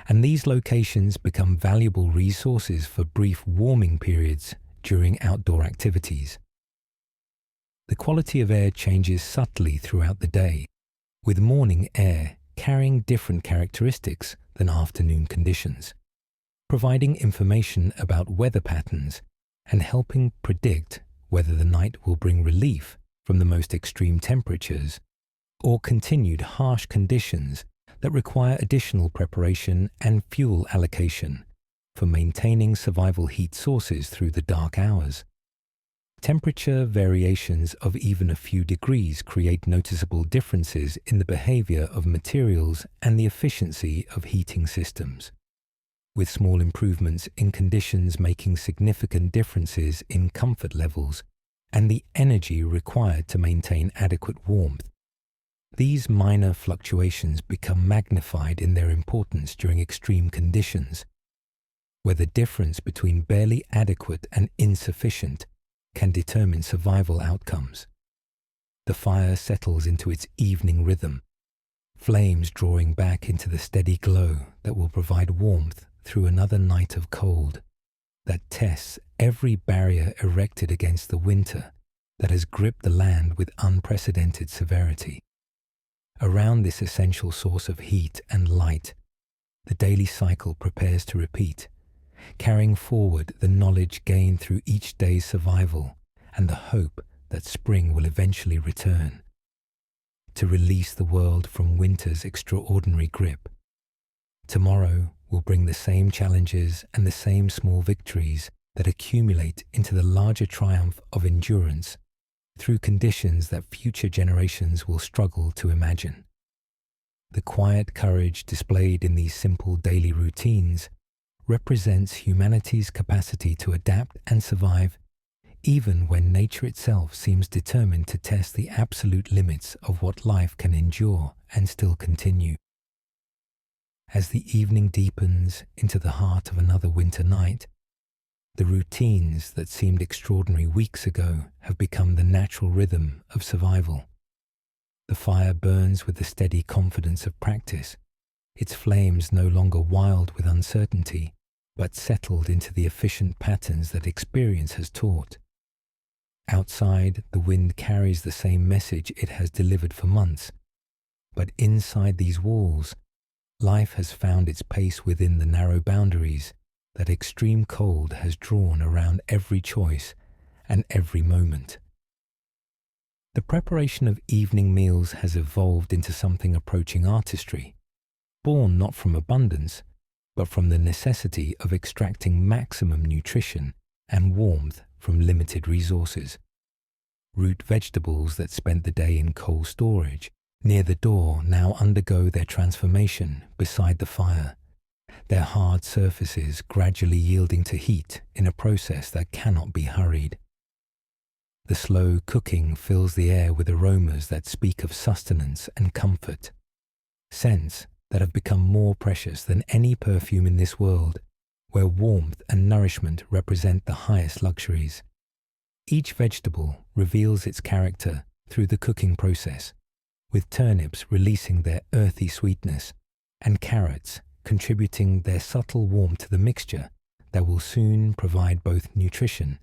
And these locations become valuable resources for brief warming periods during outdoor activities. The quality of air changes subtly throughout the day, with morning air carrying different characteristics than afternoon conditions, providing information about weather patterns and helping predict whether the night will bring relief from the most extreme temperatures or continued harsh conditions that require additional preparation and fuel allocation for maintaining survival heat sources through the dark hours. Temperature variations of even a few degrees create noticeable differences in the behavior of materials and the efficiency of heating systems, with small improvements in conditions making significant differences in comfort levels and the energy required to maintain adequate warmth. These minor fluctuations become magnified in their importance during extreme conditions, where the difference between barely adequate and insufficient can determine survival outcomes. The fire settles into its evening rhythm, flames drawing back into the steady glow that will provide warmth through another night of cold that tests every barrier erected against the winter that has gripped the land with unprecedented severity. Around this essential source of heat and light, the daily cycle prepares to repeat, carrying forward the knowledge gained through each day's survival and the hope that spring will eventually return, to release the world from winter's extraordinary grip. Tomorrow will bring the same challenges and the same small victories that accumulate into the larger triumph of endurance through conditions that future generations will struggle to imagine. The quiet courage displayed in these simple daily routines represents humanity's capacity to adapt and survive even when nature itself seems determined to test the absolute limits of what life can endure and still continue. As the evening deepens into the heart of another winter night, the routines that seemed extraordinary weeks ago have become the natural rhythm of survival. The fire burns with the steady confidence of practice, its flames no longer wild with uncertainty, but settled into the efficient patterns that experience has taught. Outside, the wind carries the same message it has delivered for months, but inside these walls, life has found its pace within the narrow boundaries that extreme cold has drawn around every choice and every moment. The preparation of evening meals has evolved into something approaching artistry, born not from abundance, but from the necessity of extracting maximum nutrition and warmth from limited resources. Root vegetables that spent the day in cold storage near the door now undergo their transformation beside the fire, their hard surfaces gradually yielding to heat in a process that cannot be hurried. The slow cooking fills the air with aromas that speak of sustenance and comfort, scents that have become more precious than any perfume in this world, where warmth and nourishment represent the highest luxuries. Each vegetable reveals its character through the cooking process, with turnips releasing their earthy sweetness and carrots contributing their subtle warmth to the mixture that will soon provide both nutrition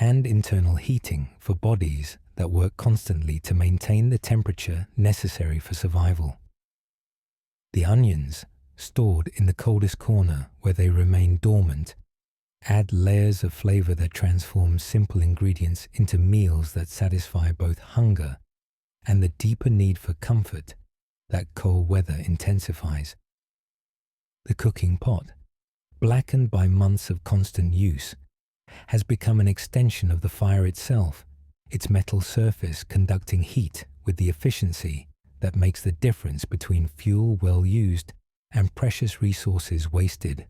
and internal heating for bodies that work constantly to maintain the temperature necessary for survival. The onions, stored in the coldest corner where they remain dormant, add layers of flavor that transform simple ingredients into meals that satisfy both hunger and the deeper need for comfort that cold weather intensifies. The cooking pot, blackened by months of constant use, has become an extension of the fire itself, its metal surface conducting heat with the efficiency that makes the difference between fuel well used and precious resources wasted.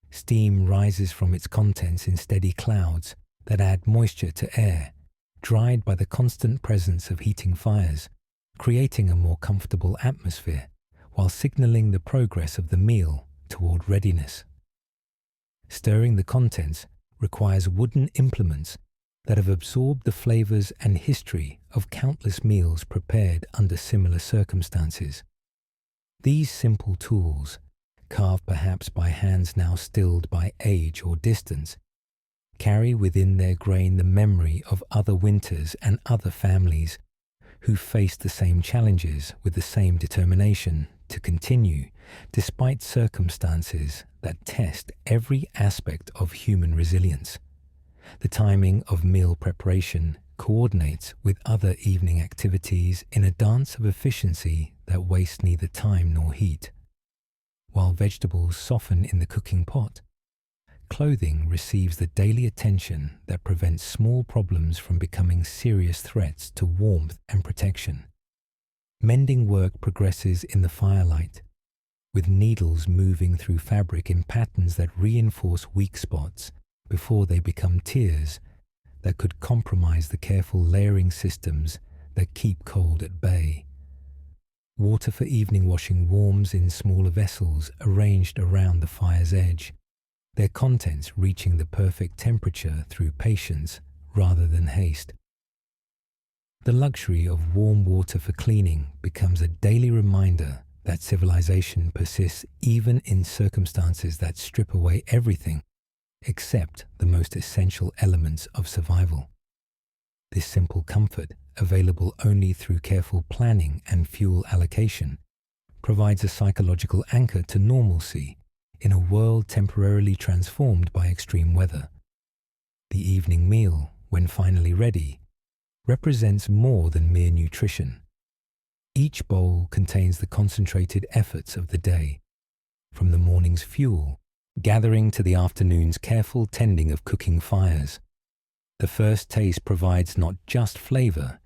Steam rises from its contents in steady clouds that add moisture to air, dried by the constant presence of heating fires, creating a more comfortable atmosphere while signaling the progress of the meal toward readiness. Stirring the contents requires wooden implements that have absorbed the flavors and history of countless meals prepared under similar circumstances. These simple tools, carved perhaps by hands now stilled by age or distance, carry within their grain the memory of other winters and other families who faced the same challenges with the same determination to continue despite circumstances that test every aspect of human resilience. The timing of meal preparation coordinates with other evening activities in a dance of efficiency that wastes neither time nor heat. While vegetables soften in the cooking pot, clothing receives the daily attention that prevents small problems from becoming serious threats to warmth and protection. Mending work progresses in the firelight, with needles moving through fabric in patterns that reinforce weak spots before they become tears that could compromise the careful layering systems that keep cold at bay. Water for evening washing warms in smaller vessels arranged around the fire's edge, their contents reaching the perfect temperature through patience rather than haste. The luxury of warm water for cleaning becomes a daily reminder that civilization persists even in circumstances that strip away everything except the most essential elements of survival. This simple comfort, available only through careful planning and fuel allocation, provides a psychological anchor to normalcy in a world temporarily transformed by extreme weather. The evening meal, when finally ready, represents more than mere nutrition. Each bowl contains the concentrated efforts of the day, from the morning's fuel, gathering to the afternoon's careful tending of cooking fires. The first taste provides not just flavor,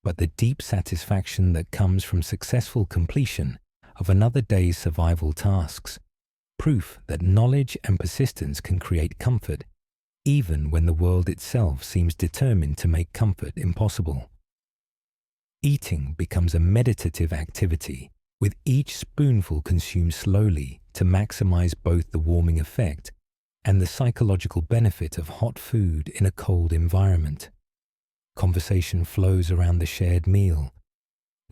but the deep satisfaction that comes from successful completion of another day's survival tasks, proof that knowledge and persistence can create comfort, even when the world itself seems determined to make comfort impossible. Eating becomes a meditative activity, with each spoonful consumed slowly to maximize both the warming effect and the psychological benefit of hot food in a cold environment. Conversation flows around the shared meal,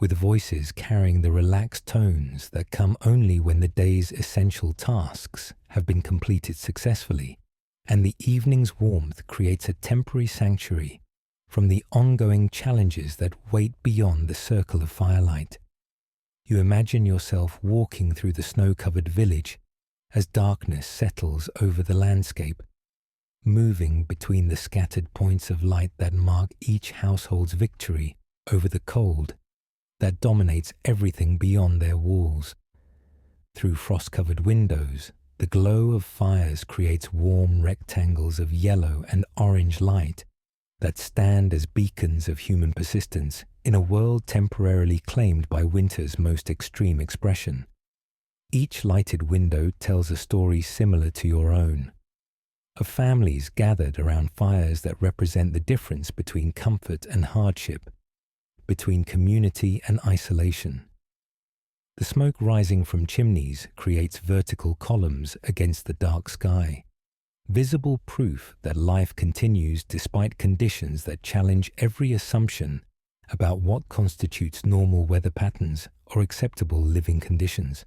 with voices carrying the relaxed tones that come only when the day's essential tasks have been completed successfully, and the evening's warmth creates a temporary sanctuary from the ongoing challenges that wait beyond the circle of firelight. You imagine yourself walking through the snow-covered village as darkness settles over the landscape, moving between the scattered points of light that mark each household's victory over the cold that dominates everything beyond their walls. Through frost-covered windows, the glow of fires creates warm rectangles of yellow and orange light that stand as beacons of human persistence in a world temporarily claimed by winter's most extreme expression. Each lighted window tells a story similar to your own, of families gathered around fires that represent the difference between comfort and hardship, between community and isolation. The smoke rising from chimneys creates vertical columns against the dark sky, visible proof that life continues despite conditions that challenge every assumption about what constitutes normal weather patterns or acceptable living conditions.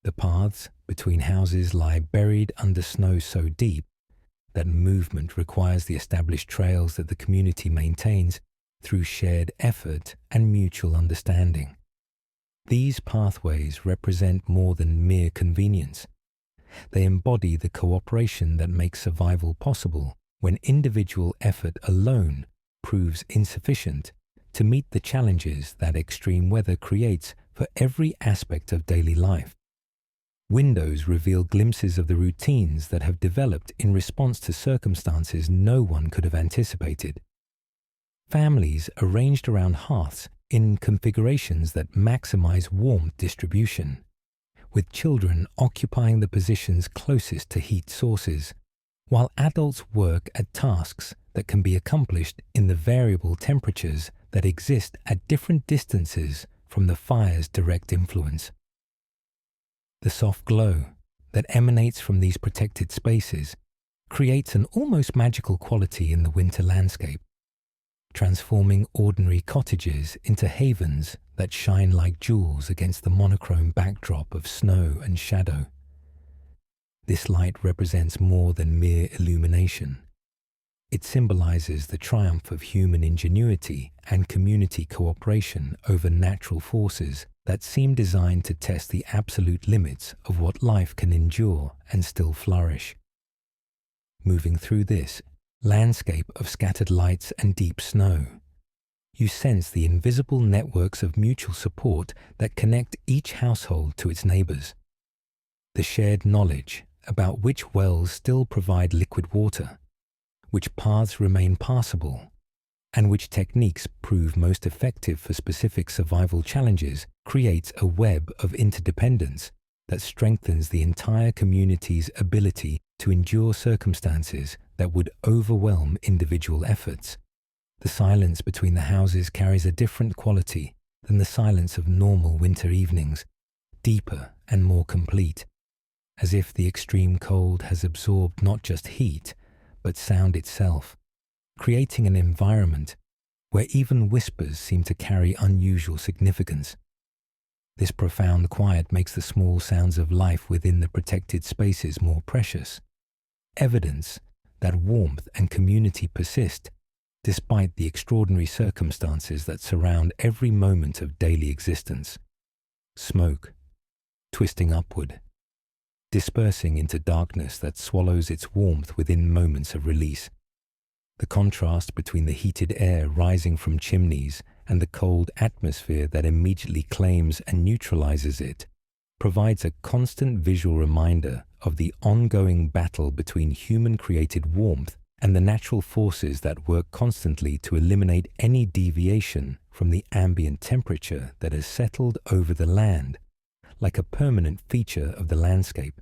The paths between houses lie buried under snow so deep that movement requires the established trails that the community maintains through shared effort and mutual understanding. These pathways represent more than mere convenience. They embody the cooperation that makes survival possible when individual effort alone proves insufficient to meet the challenges that extreme weather creates for every aspect of daily life. Windows reveal glimpses of the routines that have developed in response to circumstances no one could have anticipated. Families arranged around hearths in configurations that maximize warmth distribution, with children occupying the positions closest to heat sources, while adults work at tasks that can be accomplished in the variable temperatures that exist at different distances from the fire's direct influence. The soft glow that emanates from these protected spaces creates an almost magical quality in the winter landscape, transforming ordinary cottages into havens that shine like jewels against the monochrome backdrop of snow and shadow. This light represents more than mere illumination. It symbolizes the triumph of human ingenuity and community cooperation over natural forces that seem designed to test the absolute limits of what life can endure and still flourish. Moving through this landscape of scattered lights and deep snow, you sense the invisible networks of mutual support that connect each household to its neighbors. The shared knowledge about which wells still provide liquid water, which paths remain passable, and which techniques prove most effective for specific survival challenges creates a web of interdependence that strengthens the entire community's ability to endure circumstances that would overwhelm individual efforts. The silence between the houses carries a different quality than the silence of normal winter evenings, deeper and more complete, as if the extreme cold has absorbed not just heat, but sound itself, creating an environment where even whispers seem to carry unusual significance. This profound quiet makes the small sounds of life within the protected spaces more precious, evidence that warmth and community persist despite the extraordinary circumstances that surround every moment of daily existence. Smoke, twisting upward, dispersing into darkness that swallows its warmth within moments of release. The contrast between the heated air rising from chimneys and the cold atmosphere that immediately claims and neutralizes it provides a constant visual reminder of the ongoing battle between human-created warmth and the natural forces that work constantly to eliminate any deviation from the ambient temperature that has settled over the land, like a permanent feature of the landscape.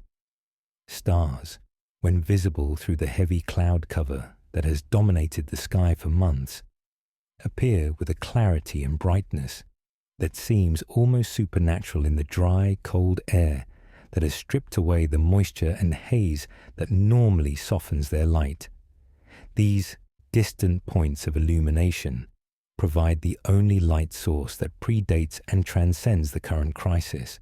Stars, when visible through the heavy cloud cover that has dominated the sky for months, appear with a clarity and brightness that seems almost supernatural in the dry, cold air that has stripped away the moisture and haze that normally softens their light. These distant points of illumination provide the only light source that predates and transcends the current crisis,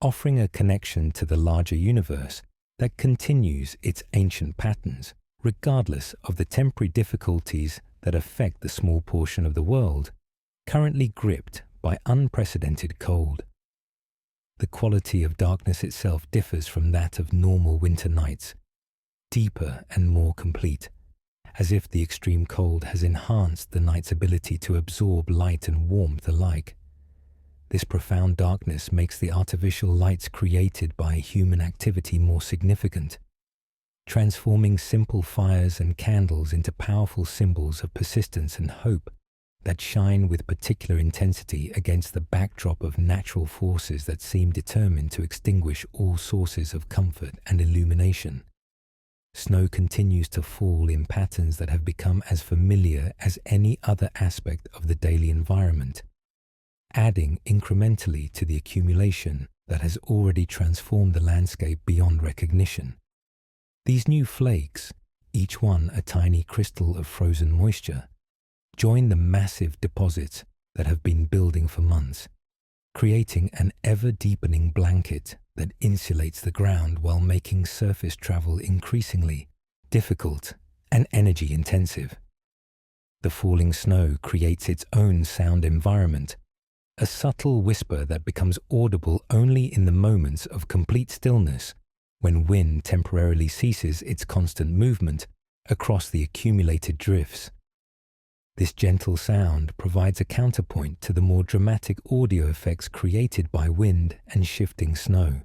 offering a connection to the larger universe that continues its ancient patterns, regardless of the temporary difficulties that affect the small portion of the world currently gripped by unprecedented cold. The quality of darkness itself differs from that of normal winter nights, deeper and more complete, as if the extreme cold has enhanced the night's ability to absorb light and warmth alike. This profound darkness makes the artificial lights created by human activity more significant, transforming simple fires and candles into powerful symbols of persistence and hope that shine with particular intensity against the backdrop of natural forces that seem determined to extinguish all sources of comfort and illumination. Snow continues to fall in patterns that have become as familiar as any other aspect of the daily environment, adding incrementally to the accumulation that has already transformed the landscape beyond recognition. These new flakes, each one a tiny crystal of frozen moisture, join the massive deposits that have been building for months, creating an ever-deepening blanket that insulates the ground while making surface travel increasingly difficult and energy-intensive. The falling snow creates its own sound environment, a subtle whisper that becomes audible only in the moments of complete stillness, when wind temporarily ceases its constant movement across the accumulated drifts. This gentle sound provides a counterpoint to the more dramatic audio effects created by wind and shifting snow,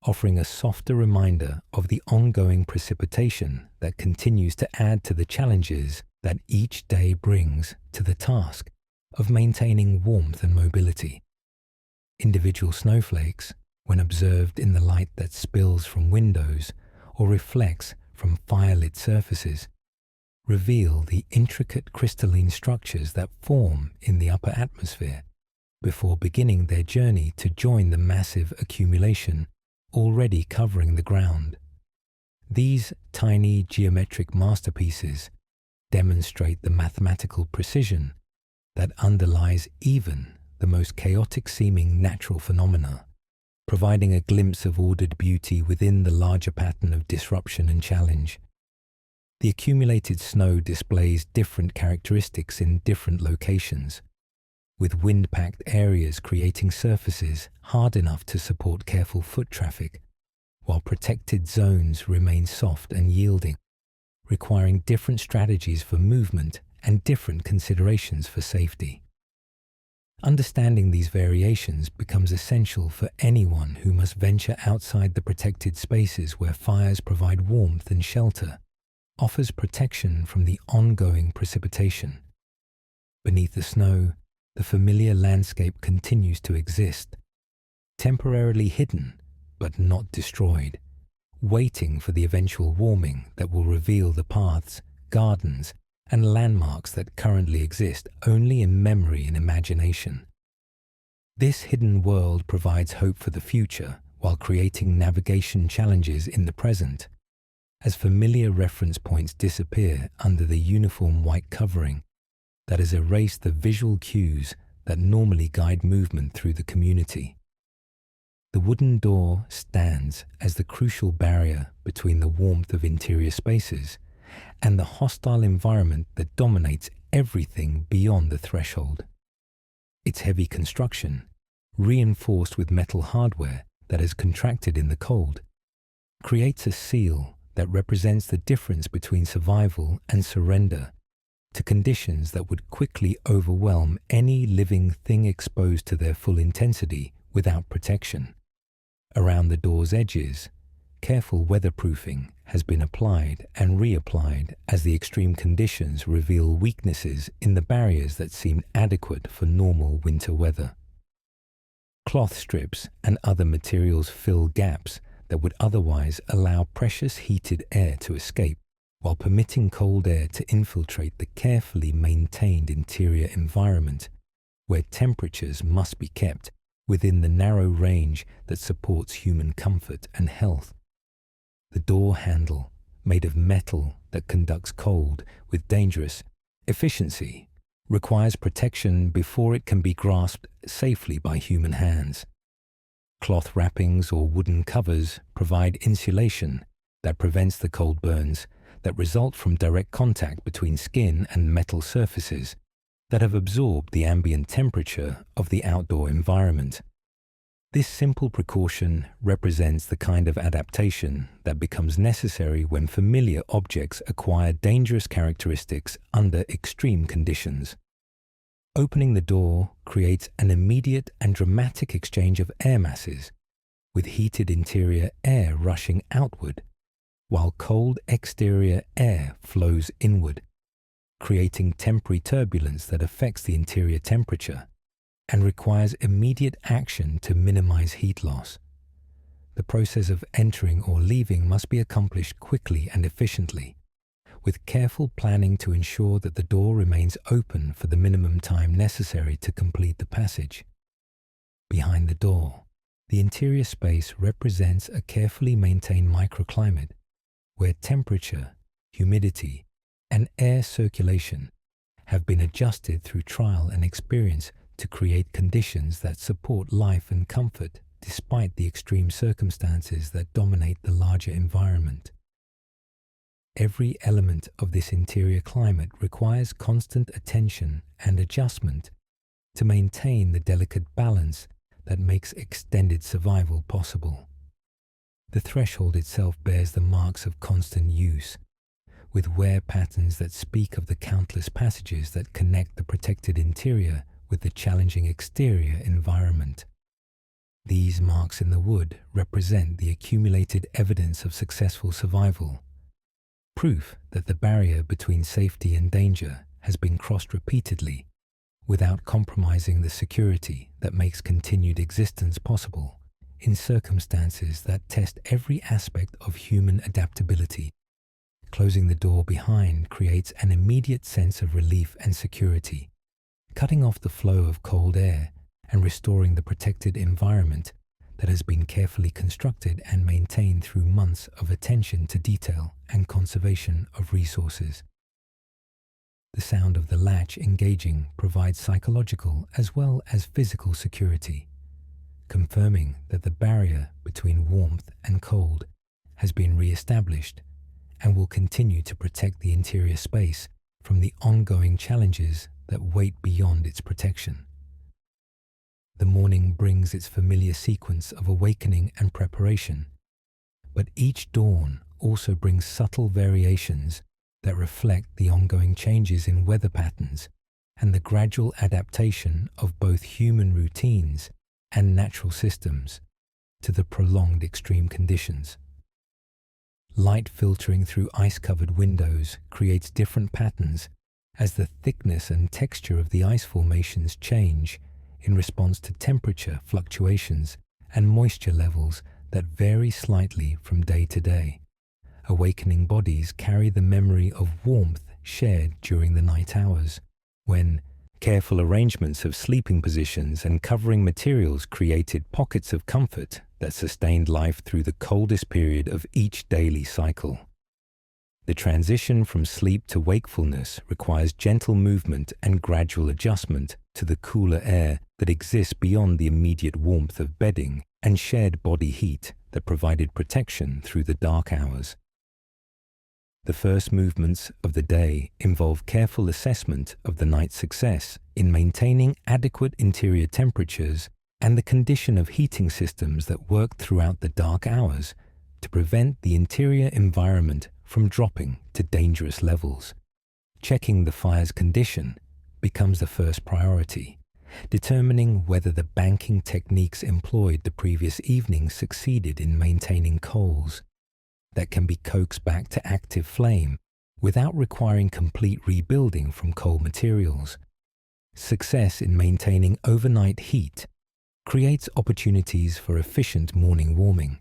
offering a softer reminder of the ongoing precipitation that continues to add to the challenges that each day brings to the task of maintaining warmth and mobility. Individual snowflakes, when observed in the light that spills from windows or reflects from firelit surfaces, reveal the intricate crystalline structures that form in the upper atmosphere before beginning their journey to join the massive accumulation already covering the ground. These tiny geometric masterpieces demonstrate the mathematical precision that underlies even the most chaotic-seeming natural phenomena, providing a glimpse of ordered beauty within the larger pattern of disruption and challenge. The accumulated snow displays different characteristics in different locations, with wind-packed areas creating surfaces hard enough to support careful foot traffic, while protected zones remain soft and yielding, requiring different strategies for movement and different considerations for safety. Understanding these variations becomes essential for anyone who must venture outside the protected spaces where fires provide warmth and shelter, offers protection from the ongoing precipitation. Beneath the snow, the familiar landscape continues to exist, temporarily hidden but not destroyed, waiting for the eventual warming that will reveal the paths, gardens, and landmarks that currently exist only in memory and imagination. This hidden world provides hope for the future while creating navigation challenges in the present, as familiar reference points disappear under the uniform white covering that has erased the visual cues that normally guide movement through the community. The wooden door stands as the crucial barrier between the warmth of interior spaces and the hostile environment that dominates everything beyond the threshold. Its heavy construction, reinforced with metal hardware that has contracted in the cold, creates a seal that represents the difference between survival and surrender to conditions that would quickly overwhelm any living thing exposed to their full intensity without protection. Around the door's edges, careful weatherproofing has been applied and reapplied as the extreme conditions reveal weaknesses in the barriers that seemed adequate for normal winter weather. Cloth strips and other materials fill gaps that would otherwise allow precious heated air to escape, while permitting cold air to infiltrate the carefully maintained interior environment, where temperatures must be kept within the narrow range that supports human comfort and health. The door handle, made of metal that conducts cold with dangerous efficiency, requires protection before it can be grasped safely by human hands. Cloth wrappings or wooden covers provide insulation that prevents the cold burns that result from direct contact between skin and metal surfaces that have absorbed the ambient temperature of the outdoor environment. This simple precaution represents the kind of adaptation that becomes necessary when familiar objects acquire dangerous characteristics under extreme conditions. Opening the door creates an immediate and dramatic exchange of air masses, with heated interior air rushing outward, while cold exterior air flows inward, creating temporary turbulence that affects the interior temperature and requires immediate action to minimize heat loss. The process of entering or leaving must be accomplished quickly and efficiently, with careful planning to ensure that the door remains open for the minimum time necessary to complete the passage. Behind the door, the interior space represents a carefully maintained microclimate where temperature, humidity, and air circulation have been adjusted through trial and experience to create conditions that support life and comfort despite the extreme circumstances that dominate the larger environment. Every element of this interior climate requires constant attention and adjustment to maintain the delicate balance that makes extended survival possible. The threshold itself bears the marks of constant use, with wear patterns that speak of the countless passages that connect the protected interior with the challenging exterior environment. These marks in the wood represent the accumulated evidence of successful survival, proof that the barrier between safety and danger has been crossed repeatedly without compromising the security that makes continued existence possible in circumstances that test every aspect of human adaptability. Closing the door behind creates an immediate sense of relief and security, cutting off the flow of cold air and restoring the protected environment that has been carefully constructed and maintained through months of attention to detail and conservation of resources. The sound of the latch engaging provides psychological as well as physical security, confirming that the barrier between warmth and cold has been re-established and will continue to protect the interior space from the ongoing challenges that wait beyond its protection. The morning brings its familiar sequence of awakening and preparation, but each dawn also brings subtle variations that reflect the ongoing changes in weather patterns and the gradual adaptation of both human routines and natural systems to the prolonged extreme conditions. Light filtering through ice-covered windows creates different patterns as the thickness and texture of the ice formations change in response to temperature fluctuations and moisture levels that vary slightly from day to day. Awakening bodies carry the memory of warmth shared during the night hours, when careful arrangements of sleeping positions and covering materials created pockets of comfort that sustained life through the coldest period of each daily cycle. The transition from sleep to wakefulness requires gentle movement and gradual adjustment to the cooler air that exists beyond the immediate warmth of bedding and shared body heat that provided protection through the dark hours. The first movements of the day involve careful assessment of the night's success in maintaining adequate interior temperatures and the condition of heating systems that work throughout the dark hours to prevent the interior environment from dropping to dangerous levels. Checking the fire's condition becomes the first priority, determining whether the banking techniques employed the previous evening succeeded in maintaining coals that can be coaxed back to active flame without requiring complete rebuilding from cold materials. Success in maintaining overnight heat creates opportunities for efficient morning warming,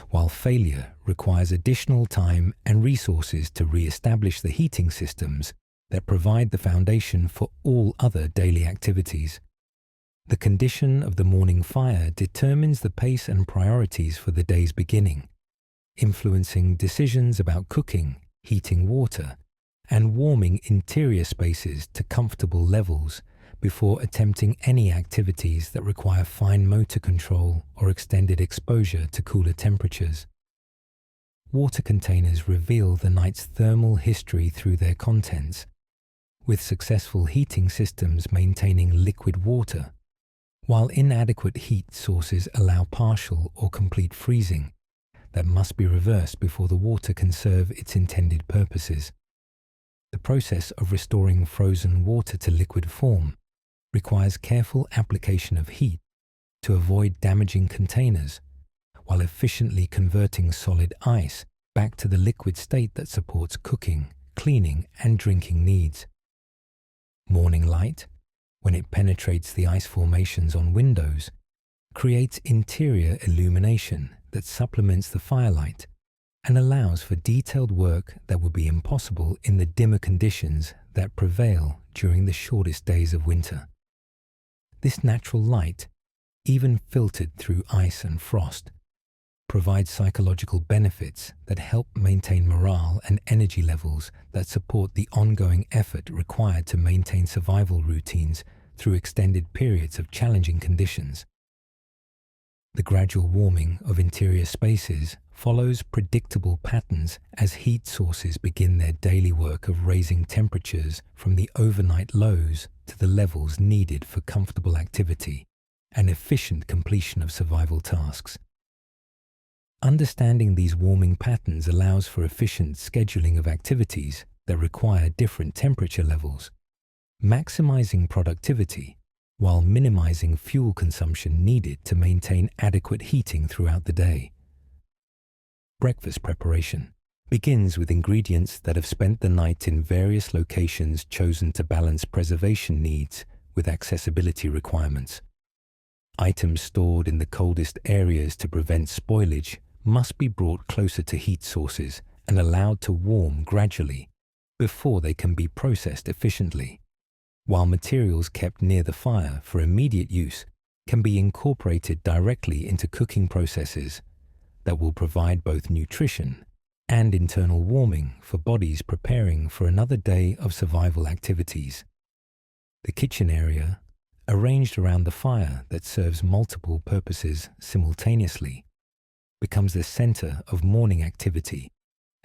while failure requires additional time and resources to re-establish the heating systems that provide the foundation for all other daily activities. The condition of the morning fire determines the pace and priorities for the day's beginning, influencing decisions about cooking, heating water, and warming interior spaces to comfortable levels before attempting any activities that require fine motor control or extended exposure to cooler temperatures. Water containers reveal the night's thermal history through their contents, with successful heating systems maintaining liquid water, While inadequate heat sources allow partial or complete freezing, that must be reversed before the water can serve its intended purposes. The process of restoring frozen water to liquid form requires careful application of heat to avoid damaging containers, while efficiently converting solid ice back to the liquid state that supports cooking, cleaning, and drinking needs. Morning light, when it penetrates the ice formations on windows, creates interior illumination that supplements the firelight and allows for detailed work that would be impossible in the dimmer conditions that prevail during the shortest days of winter. This natural light, even filtered through ice and frost, provides psychological benefits that help maintain morale and energy levels that support the ongoing effort required to maintain survival routines through extended periods of challenging conditions. The gradual warming of interior spaces follows predictable patterns as heat sources begin their daily work of raising temperatures from the overnight lows to the levels needed for comfortable activity and efficient completion of survival tasks. Understanding these warming patterns allows for efficient scheduling of activities that require different temperature levels, maximizing productivity while minimizing fuel consumption needed to maintain adequate heating throughout the day. Breakfast preparation begins with ingredients that have spent the night in various locations chosen to balance preservation needs with accessibility requirements. Items stored in the coldest areas to prevent spoilage must be brought closer to heat sources and allowed to warm gradually before they can be processed efficiently, while materials kept near the fire for immediate use can be incorporated directly into cooking processes that will provide both nutrition and internal warming for bodies preparing for another day of survival activities. The kitchen area, arranged around the fire that serves multiple purposes simultaneously, becomes the center of morning activity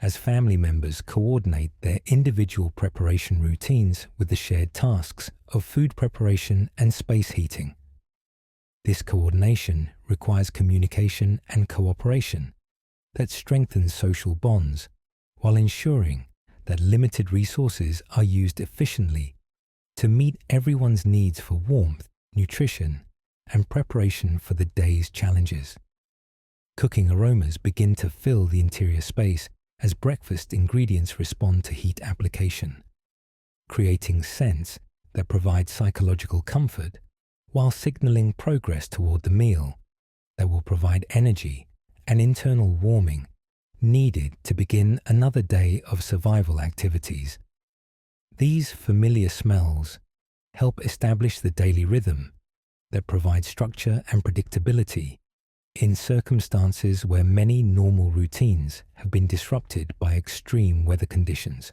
as family members coordinate their individual preparation routines with the shared tasks of food preparation and space heating. This coordination requires communication and cooperation that strengthens social bonds while ensuring that limited resources are used efficiently to meet everyone's needs for warmth, nutrition, and preparation for the day's challenges. Cooking aromas begin to fill the interior space as breakfast ingredients respond to heat application, creating scents that provide psychological comfort while signaling progress toward the meal that will provide energy and internal warming needed to begin another day of survival activities. These familiar smells help establish the daily rhythm that provides structure and predictability in circumstances where many normal routines have been disrupted by extreme weather conditions.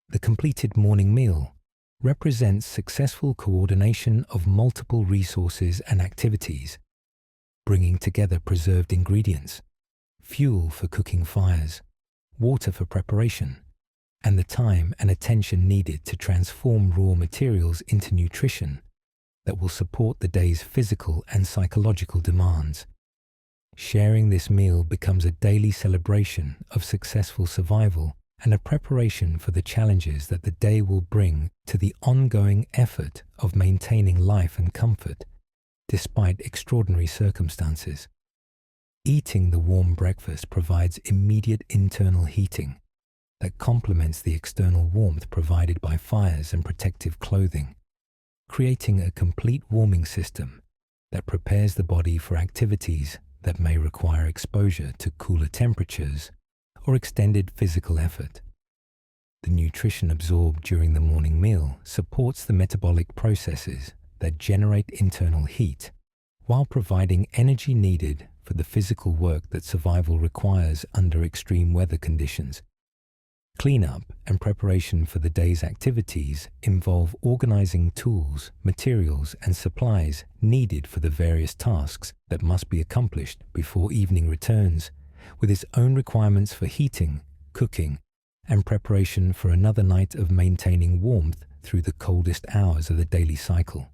The completed morning meal represents successful coordination of multiple resources and activities, bringing together preserved ingredients, fuel for cooking fires, water for preparation, and the time and attention needed to transform raw materials into nutrition that will support the day's physical and psychological demands. Sharing this meal becomes a daily celebration of successful survival and a preparation for the challenges that the day will bring to the ongoing effort of maintaining life and comfort, despite extraordinary circumstances. Eating the warm breakfast provides immediate internal heating that complements the external warmth provided by fires and protective clothing, creating a complete warming system that prepares the body for activities that may require exposure to cooler temperatures or extended physical effort. The nutrition absorbed during the morning meal supports the metabolic processes that generate internal heat while providing energy needed for the physical work that survival requires under extreme weather conditions. Cleanup and preparation for the day's activities involve organizing tools, materials, and supplies needed for the various tasks that must be accomplished before evening returns, with its own requirements for heating, cooking, and preparation for another night of maintaining warmth through the coldest hours of the daily cycle.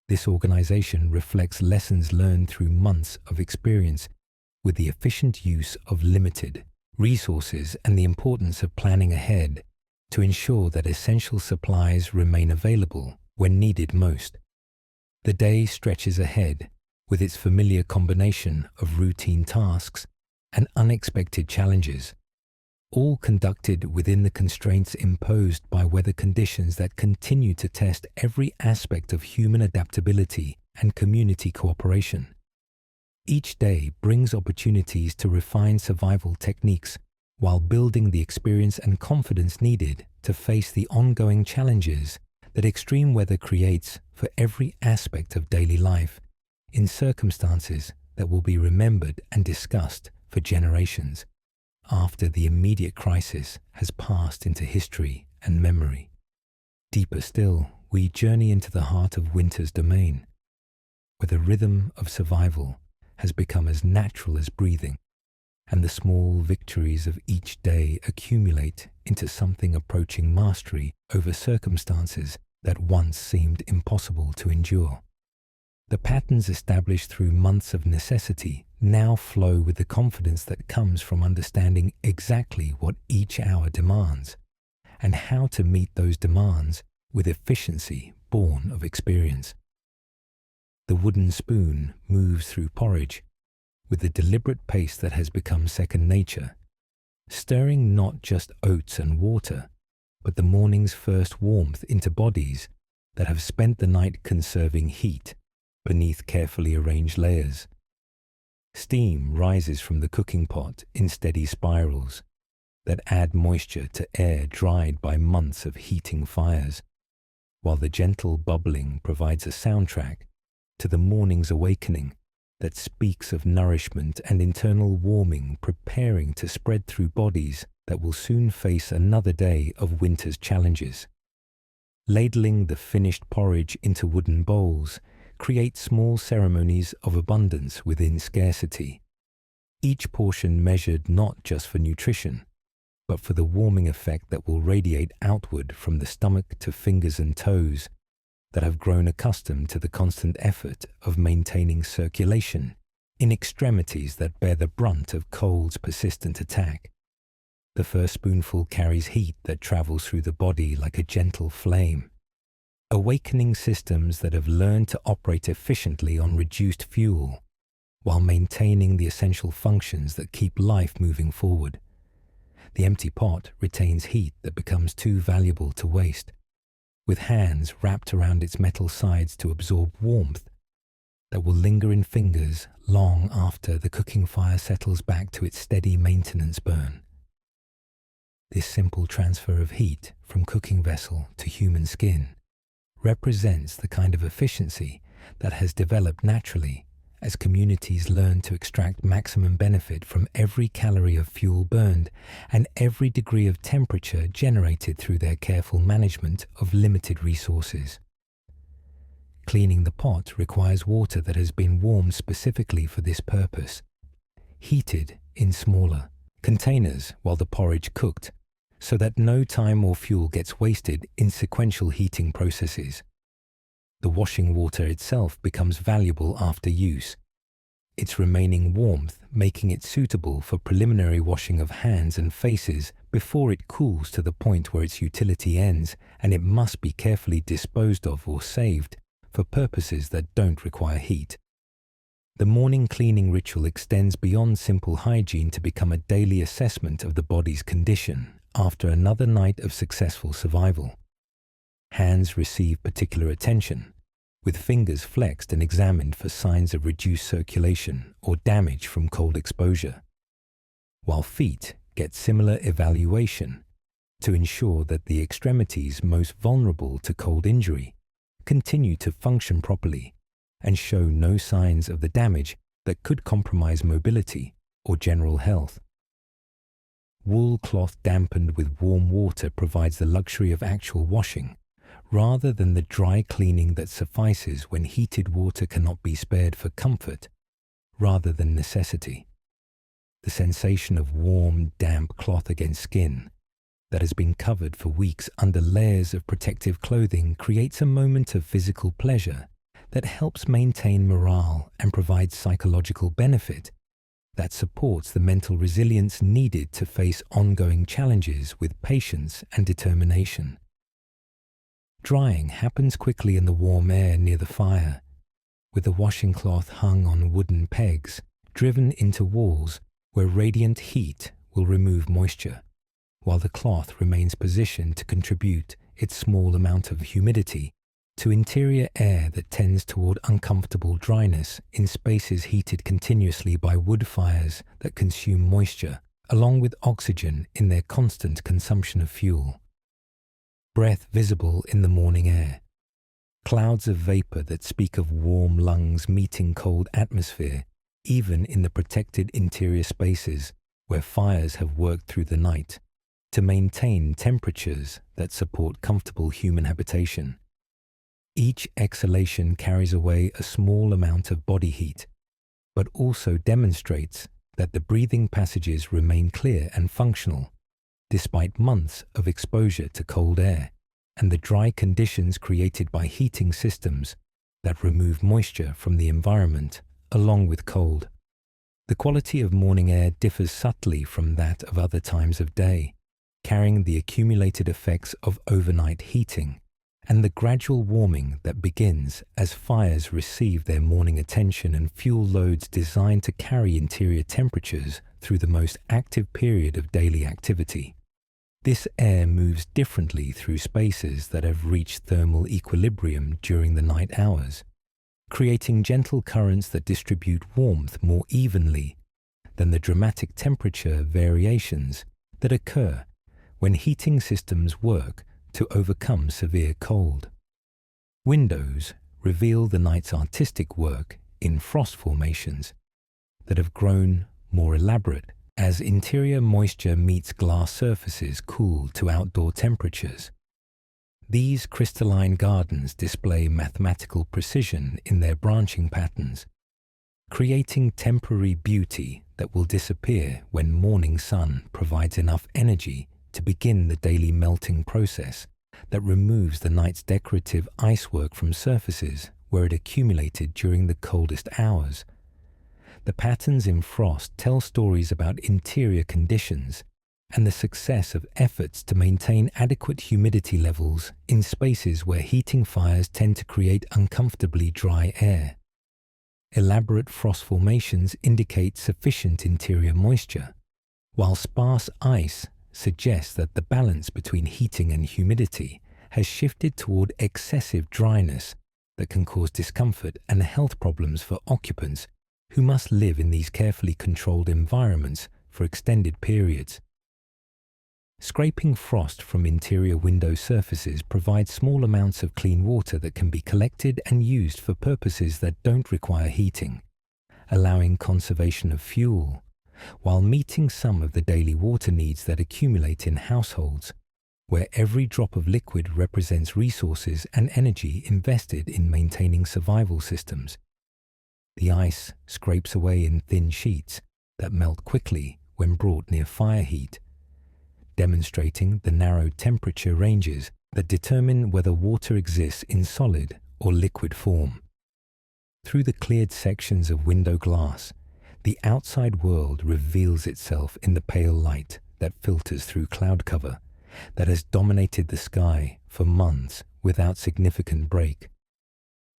This organization reflects lessons learned through months of experience with the efficient use of limited resources and the importance of planning ahead to ensure that essential supplies remain available when needed most. The day stretches ahead with its familiar combination of routine tasks and unexpected challenges, all conducted within the constraints imposed by weather conditions that continue to test every aspect of human adaptability and community cooperation. Each day brings opportunities to refine survival techniques while building the experience and confidence needed to face the ongoing challenges that extreme weather creates for every aspect of daily life in circumstances that will be remembered and discussed for generations after the immediate crisis has passed into history and memory. Deeper still, we journey into the heart of winter's domain, where the rhythm of survival has become as natural as breathing, and the small victories of each day accumulate into something approaching mastery over circumstances that once seemed impossible to endure. The patterns established through months of necessity now flow with the confidence that comes from understanding exactly what each hour demands, and how to meet those demands with efficiency born of experience. The wooden spoon moves through porridge with the deliberate pace that has become second nature, stirring not just oats and water, but the morning's first warmth into bodies that have spent the night conserving heat beneath carefully arranged layers. Steam rises from the cooking pot in steady spirals that add moisture to air dried by months of heating fires, while the gentle bubbling provides a soundtrack to the morning's awakening that speaks of nourishment and internal warming preparing to spread through bodies that will soon face another day of winter's challenges. Ladling the finished porridge into wooden bowls creates small ceremonies of abundance within scarcity, each portion measured not just for nutrition, but for the warming effect that will radiate outward from the stomach to fingers and toes that have grown accustomed to the constant effort of maintaining circulation in extremities that bear the brunt of cold's persistent attack. The first spoonful carries heat that travels through the body like a gentle flame, awakening systems that have learned to operate efficiently on reduced fuel while maintaining the essential functions that keep life moving forward. The empty pot retains heat that becomes too valuable to waste, with hands wrapped around its metal sides to absorb warmth that will linger in fingers long after the cooking fire settles back to its steady maintenance burn. This simple transfer of heat from cooking vessel to human skin represents the kind of efficiency that has developed naturally as communities learn to extract maximum benefit from every calorie of fuel burned and every degree of temperature generated through their careful management of limited resources. Cleaning the pot requires water that has been warmed specifically for this purpose, heated in smaller containers while the porridge cooked, so that no time or fuel gets wasted in sequential heating processes. The washing water itself becomes valuable after use, its remaining warmth making it suitable for preliminary washing of hands and faces before it cools to the point where its utility ends and it must be carefully disposed of or saved for purposes that don't require heat. The morning cleaning ritual extends beyond simple hygiene to become a daily assessment of the body's condition after another night of successful survival. Hands receive particular attention, with fingers flexed and examined for signs of reduced circulation or damage from cold exposure, while feet get similar evaluation to ensure that the extremities most vulnerable to cold injury continue to function properly and show no signs of the damage that could compromise mobility or general health. Wool cloth dampened with warm water provides the luxury of actual washing, rather than the dry cleaning that suffices when heated water cannot be spared for comfort, rather than necessity. The sensation of warm, damp cloth against skin that has been covered for weeks under layers of protective clothing creates a moment of physical pleasure that helps maintain morale and provides psychological benefit that supports the mental resilience needed to face ongoing challenges with patience and determination. Drying happens quickly in the warm air near the fire, with the washing cloth hung on wooden pegs driven into walls where radiant heat will remove moisture, while the cloth remains positioned to contribute its small amount of humidity to interior air that tends toward uncomfortable dryness in spaces heated continuously by wood fires that consume moisture, along with oxygen in their constant consumption of fuel. Breath visible in the morning air. Clouds of vapor that speak of warm lungs meeting cold atmosphere, even in the protected interior spaces where fires have worked through the night to maintain temperatures that support comfortable human habitation. Each exhalation carries away a small amount of body heat, but also demonstrates that the breathing passages remain clear and functional, despite months of exposure to cold air and the dry conditions created by heating systems that remove moisture from the environment along with cold. The quality of morning air differs subtly from that of other times of day, carrying the accumulated effects of overnight heating and the gradual warming that begins as fires receive their morning attention and fuel loads designed to carry interior temperatures through the most active period of daily activity. This air moves differently through spaces that have reached thermal equilibrium during the night hours, creating gentle currents that distribute warmth more evenly than the dramatic temperature variations that occur when heating systems work to overcome severe cold. Windows reveal the night's artistic work in frost formations that have grown more elaborate as interior moisture meets glass surfaces cooled to outdoor temperatures. These crystalline gardens display mathematical precision in their branching patterns, creating temporary beauty that will disappear when morning sun provides enough energy to begin the daily melting process that removes the night's decorative icework from surfaces where it accumulated during the coldest hours. The patterns in frost tell stories about interior conditions and the success of efforts to maintain adequate humidity levels in spaces where heating fires tend to create uncomfortably dry air. Elaborate frost formations indicate sufficient interior moisture, while sparse ice suggests that the balance between heating and humidity has shifted toward excessive dryness that can cause discomfort and health problems for occupants who must live in these carefully controlled environments for extended periods. Scraping frost from interior window surfaces provides small amounts of clean water that can be collected and used for purposes that don't require heating, allowing conservation of fuel, while meeting some of the daily water needs that accumulate in households, where every drop of liquid represents resources and energy invested in maintaining survival systems. The ice scrapes away in thin sheets that melt quickly when brought near fire heat, demonstrating the narrow temperature ranges that determine whether water exists in solid or liquid form. Through the cleared sections of window glass, the outside world reveals itself in the pale light that filters through cloud cover that has dominated the sky for months without significant break.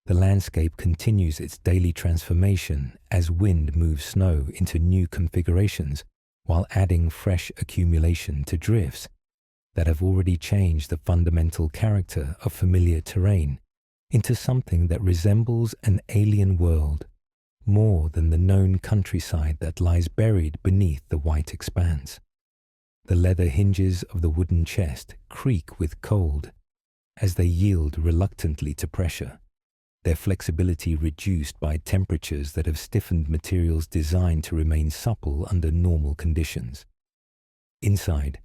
The landscape continues its daily transformation as wind moves snow into new configurations while adding fresh accumulation to drifts that have already changed the fundamental character of familiar terrain into something that resembles an alien world more than the known countryside that lies buried beneath the white expanse. The leather hinges of the wooden chest creak with cold as they yield reluctantly to pressure, their flexibility reduced by temperatures that have stiffened materials designed to remain supple under normal conditions. Inside,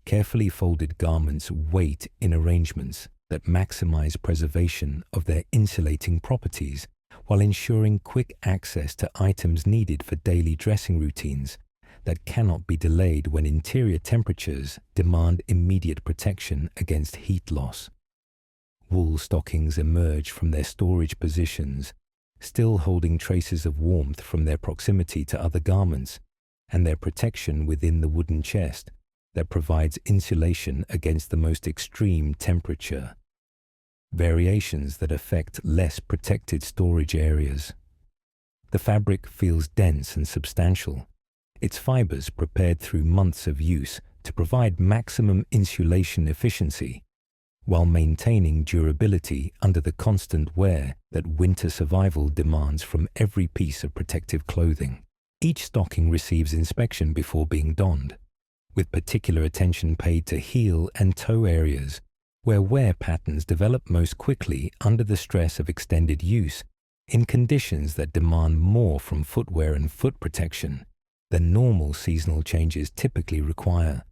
carefully folded garments wait in arrangements that maximize preservation of their insulating properties while ensuring quick access to items needed for daily dressing routines that cannot be delayed when interior temperatures demand immediate protection against heat loss. Wool stockings emerge from their storage positions, still holding traces of warmth from their proximity to other garments and their protection within the wooden chest that provides insulation against the most extreme temperature. Variations that affect less protected storage areas. The fabric feels dense and substantial, its fibers prepared through months of use to provide maximum insulation efficiency, while maintaining durability under the constant wear that winter survival demands from every piece of protective clothing. Each stocking receives inspection before being donned, with particular attention paid to heel and toe areas, where wear patterns develop most quickly under the stress of extended use in conditions that demand more from footwear and foot protection than normal seasonal changes typically require.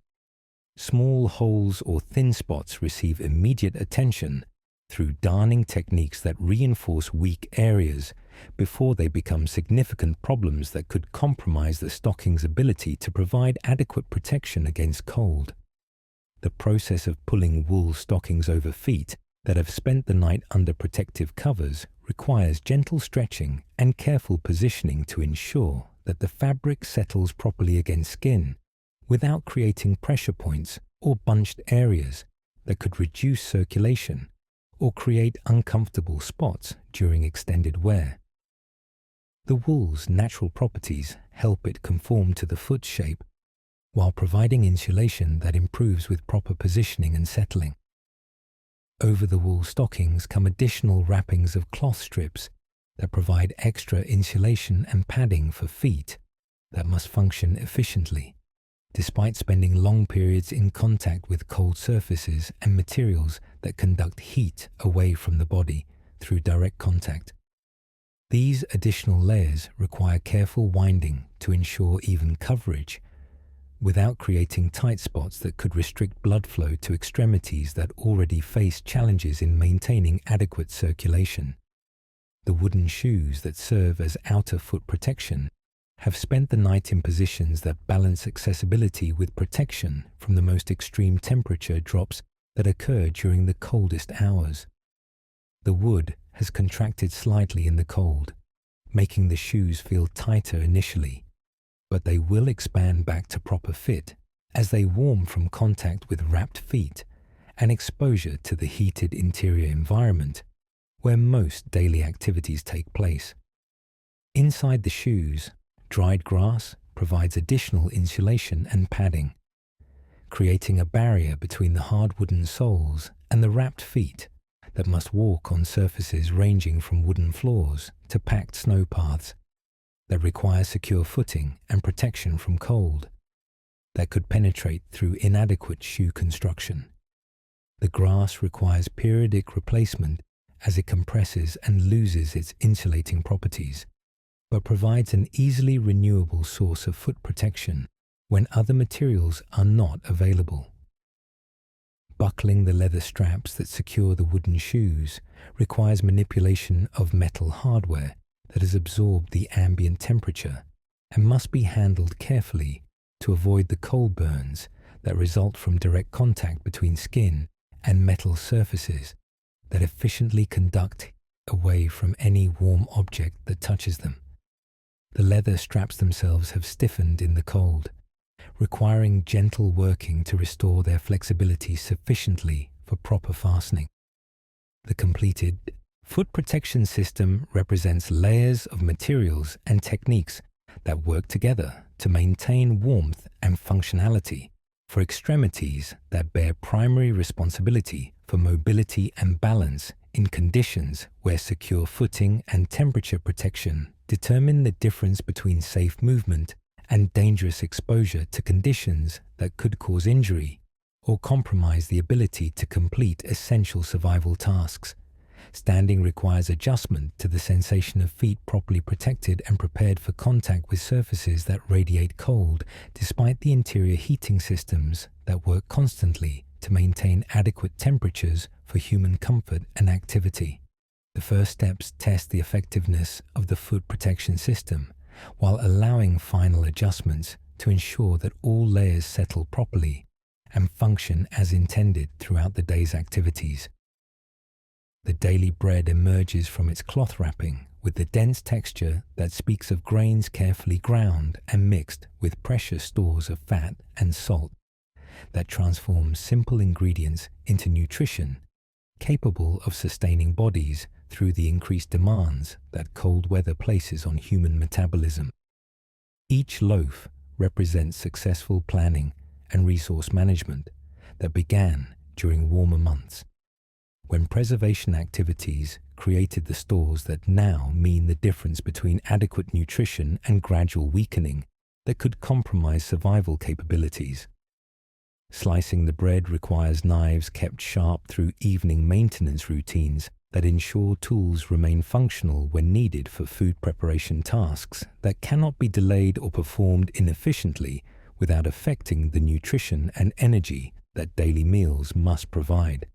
Small holes or thin spots receive immediate attention through darning techniques that reinforce weak areas before they become significant problems that could compromise the stocking's ability to provide adequate protection against cold. The process of pulling wool stockings over feet that have spent the night under protective covers requires gentle stretching and careful positioning to ensure that the fabric settles properly against skin without creating pressure points or bunched areas that could reduce circulation or create uncomfortable spots during extended wear. The wool's natural properties help it conform to the foot shape while providing insulation that improves with proper positioning and settling. Over the wool stockings come additional wrappings of cloth strips that provide extra insulation and padding for feet that must function efficiently, despite spending long periods in contact with cold surfaces and materials that conduct heat away from the body through direct contact. These additional layers require careful winding to ensure even coverage, without creating tight spots that could restrict blood flow to extremities that already face challenges in maintaining adequate circulation. The wooden shoes that serve as outer foot protection have spent the night in positions that balance accessibility with protection from the most extreme temperature drops that occur during the coldest hours. The wood has contracted slightly in the cold, making the shoes feel tighter initially, but they will expand back to proper fit as they warm from contact with wrapped feet and exposure to the heated interior environment where most daily activities take place. Inside the shoes, dried grass provides additional insulation and padding, creating a barrier between the hard wooden soles and the wrapped feet that must walk on surfaces ranging from wooden floors to packed snow paths that require secure footing and protection from cold that could penetrate through inadequate shoe construction. The grass requires periodic replacement as it compresses and loses its insulating properties, but provides an easily renewable source of foot protection when other materials are not available. Buckling the leather straps that secure the wooden shoes requires manipulation of metal hardware that has absorbed the ambient temperature and must be handled carefully to avoid the cold burns that result from direct contact between skin and metal surfaces that efficiently conduct away from any warm object that touches them. The leather straps themselves have stiffened in the cold, requiring gentle working to restore their flexibility sufficiently for proper fastening. The completed foot protection system represents layers of materials and techniques that work together to maintain warmth and functionality for extremities that bear primary responsibility for mobility and balance in conditions where secure footing and temperature protection determine the difference between safe movement and dangerous exposure to conditions that could cause injury or compromise the ability to complete essential survival tasks. Standing requires adjustment to the sensation of feet properly protected and prepared for contact with surfaces that radiate cold, despite the interior heating systems that work constantly to maintain adequate temperatures for human comfort and activity. The first steps test the effectiveness of the foot protection system, while allowing final adjustments to ensure that all layers settle properly and function as intended throughout the day's activities. The daily bread emerges from its cloth wrapping with the dense texture that speaks of grains carefully ground and mixed with precious stores of fat and salt that transforms simple ingredients into nutrition capable of sustaining bodies through the increased demands that cold weather places on human metabolism. Each loaf represents successful planning and resource management that began during warmer months, when preservation activities created the stores that now mean the difference between adequate nutrition and gradual weakening that could compromise survival capabilities. Slicing the bread requires knives kept sharp through evening maintenance routines that ensure tools remain functional when needed for food preparation tasks that cannot be delayed or performed inefficiently without affecting the nutrition and energy that daily meals must provide.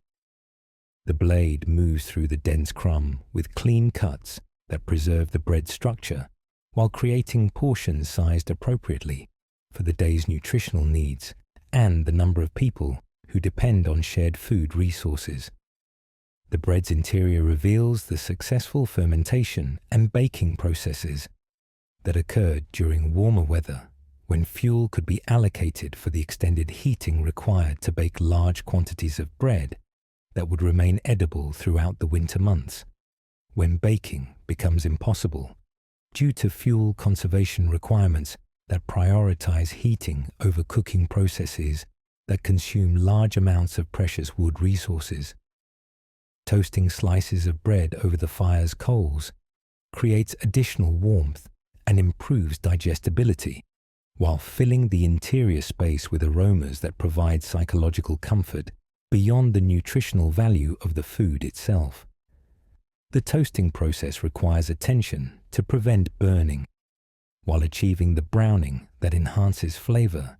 The blade moves through the dense crumb with clean cuts that preserve the bread's structure while creating portions sized appropriately for the day's nutritional needs and the number of people who depend on shared food resources. The bread's interior reveals the successful fermentation and baking processes that occurred during warmer weather when fuel could be allocated for the extended heating required to bake large quantities of bread that would remain edible throughout the winter months, when baking becomes impossible due to fuel conservation requirements that prioritize heating over cooking processes that consume large amounts of precious wood resources. Toasting slices of bread over the fire's coals creates additional warmth and improves digestibility, while filling the interior space with aromas that provide psychological comfort beyond the nutritional value of the food itself. The toasting process requires attention to prevent burning, while achieving the browning that enhances flavor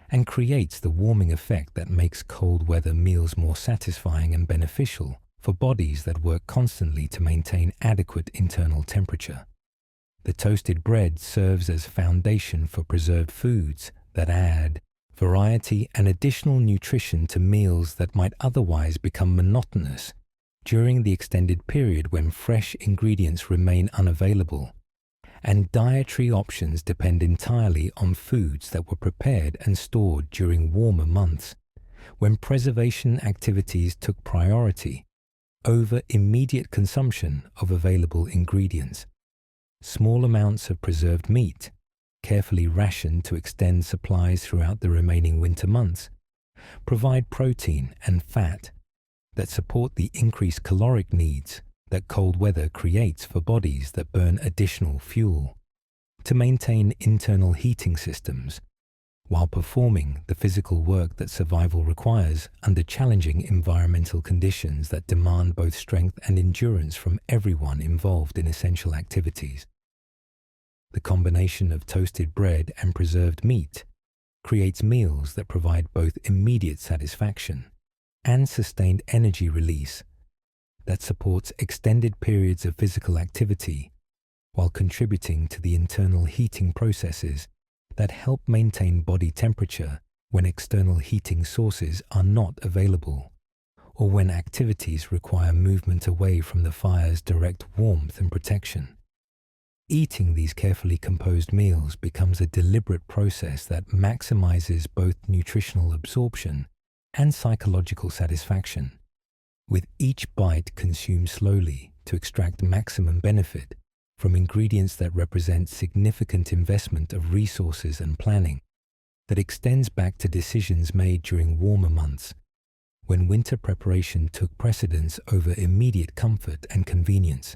and creates the warming effect that makes cold weather meals more satisfying and beneficial for bodies that work constantly to maintain adequate internal temperature. The toasted bread serves as foundation for preserved foods that add variety and additional nutrition to meals that might otherwise become monotonous during the extended period when fresh ingredients remain unavailable, and dietary options depend entirely on foods that were prepared and stored during warmer months, when preservation activities took priority over immediate consumption of available ingredients. Small amounts of preserved meat, carefully rationed to extend supplies throughout the remaining winter months, provide protein and fat that support the increased caloric needs that cold weather creates for bodies that burn additional fuel to maintain internal heating systems while performing the physical work that survival requires under challenging environmental conditions that demand both strength and endurance from everyone involved in essential activities. The combination of toasted bread and preserved meat creates meals that provide both immediate satisfaction and sustained energy release that supports extended periods of physical activity while contributing to the internal heating processes that help maintain body temperature when external heating sources are not available, or when activities require movement away from the fire's direct warmth and protection. Eating these carefully composed meals becomes a deliberate process that maximizes both nutritional absorption and psychological satisfaction, with each bite consumed slowly to extract maximum benefit from ingredients that represent significant investment of resources and planning that extends back to decisions made during warmer months, when winter preparation took precedence over immediate comfort and convenience.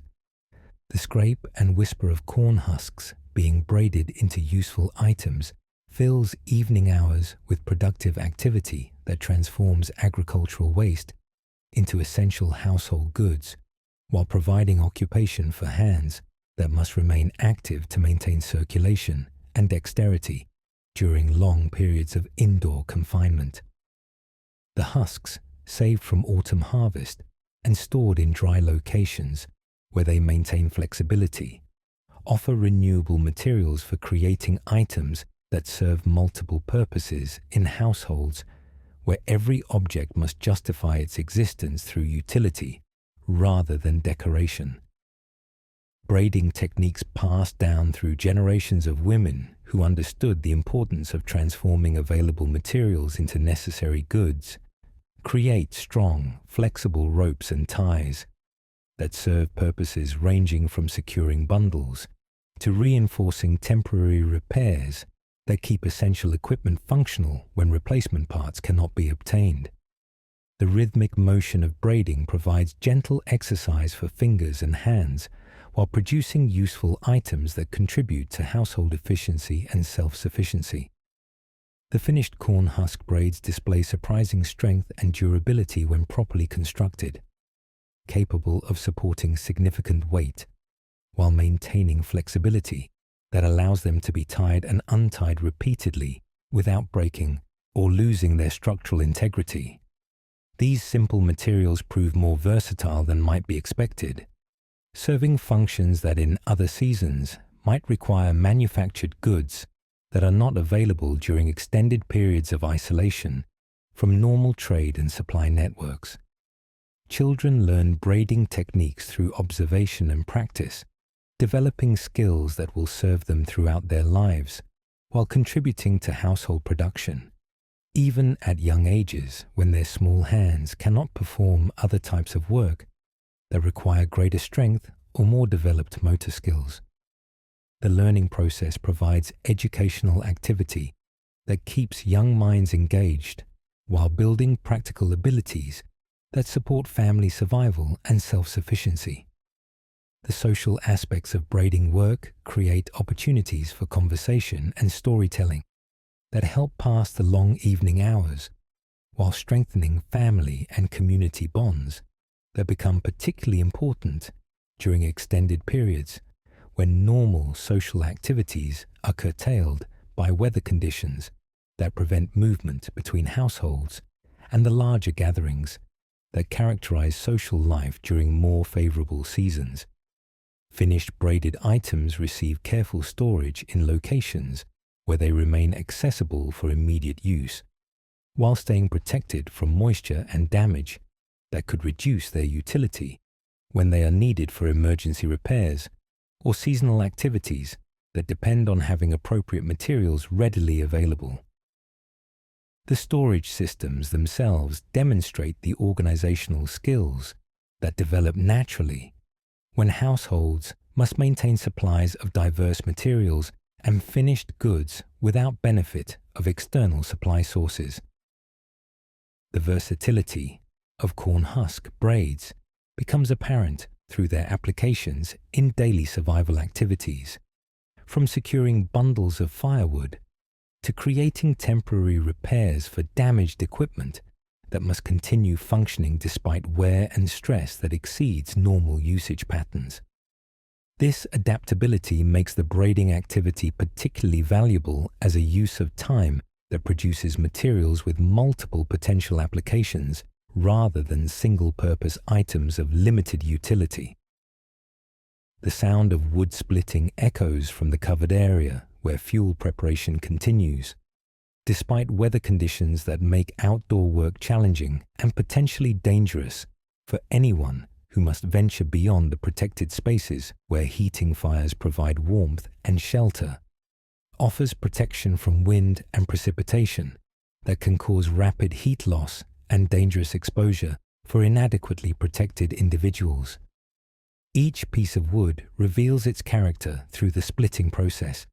The scrape and whisper of corn husks being braided into useful items fills evening hours with productive activity that transforms agricultural waste into essential household goods, while providing occupation for hands that must remain active to maintain circulation and dexterity during long periods of indoor confinement. The husks, saved from autumn harvest and stored in dry locations where they maintain flexibility, offer renewable materials for creating items that serve multiple purposes in households where every object must justify its existence through utility rather than decoration. Braiding techniques passed down through generations of women who understood the importance of transforming available materials into necessary goods create strong, flexible ropes and ties that serve purposes ranging from securing bundles to reinforcing temporary repairs that keep essential equipment functional when replacement parts cannot be obtained. The rhythmic motion of braiding provides gentle exercise for fingers and hands while producing useful items that contribute to household efficiency and self-sufficiency. The finished corn husk braids display surprising strength and durability when properly constructed, capable of supporting significant weight while maintaining flexibility that allows them to be tied and untied repeatedly without breaking or losing their structural integrity. These simple materials prove more versatile than might be expected, serving functions that in other seasons might require manufactured goods that are not available during extended periods of isolation from normal trade and supply networks. Children learn braiding techniques through observation and practice, developing skills that will serve them throughout their lives while contributing to household production, even at young ages when their small hands cannot perform other types of work that require greater strength or more developed motor skills. The learning process provides educational activity that keeps young minds engaged while building practical abilities that support family survival and self-sufficiency. The social aspects of braiding work create opportunities for conversation and storytelling that help pass the long evening hours while strengthening family and community bonds that become particularly important during extended periods when normal social activities are curtailed by weather conditions that prevent movement between households and the larger gatherings that characterize social life during more favorable seasons. Finished braided items receive careful storage in locations where they remain accessible for immediate use, while staying protected from moisture and damage that could reduce their utility when they are needed for emergency repairs or seasonal activities that depend on having appropriate materials readily available. The storage systems themselves demonstrate the organizational skills that develop naturally when households must maintain supplies of diverse materials and finished goods without benefit of external supply sources. The versatility of corn husk braids becomes apparent through their applications in daily survival activities, from securing bundles of firewood to creating temporary repairs for damaged equipment that must continue functioning despite wear and stress that exceeds normal usage patterns. This adaptability makes the braiding activity particularly valuable as a use of time that produces materials with multiple potential applications rather than single-purpose items of limited utility. The sound of wood splitting echoes from the covered area where fuel preparation continues, despite weather conditions that make outdoor work challenging and potentially dangerous for anyone who must venture beyond the protected spaces where heating fires provide warmth and shelter, offers protection from wind and precipitation that can cause rapid heat loss and dangerous exposure for inadequately protected individuals. Each piece of wood reveals its character through the splitting process,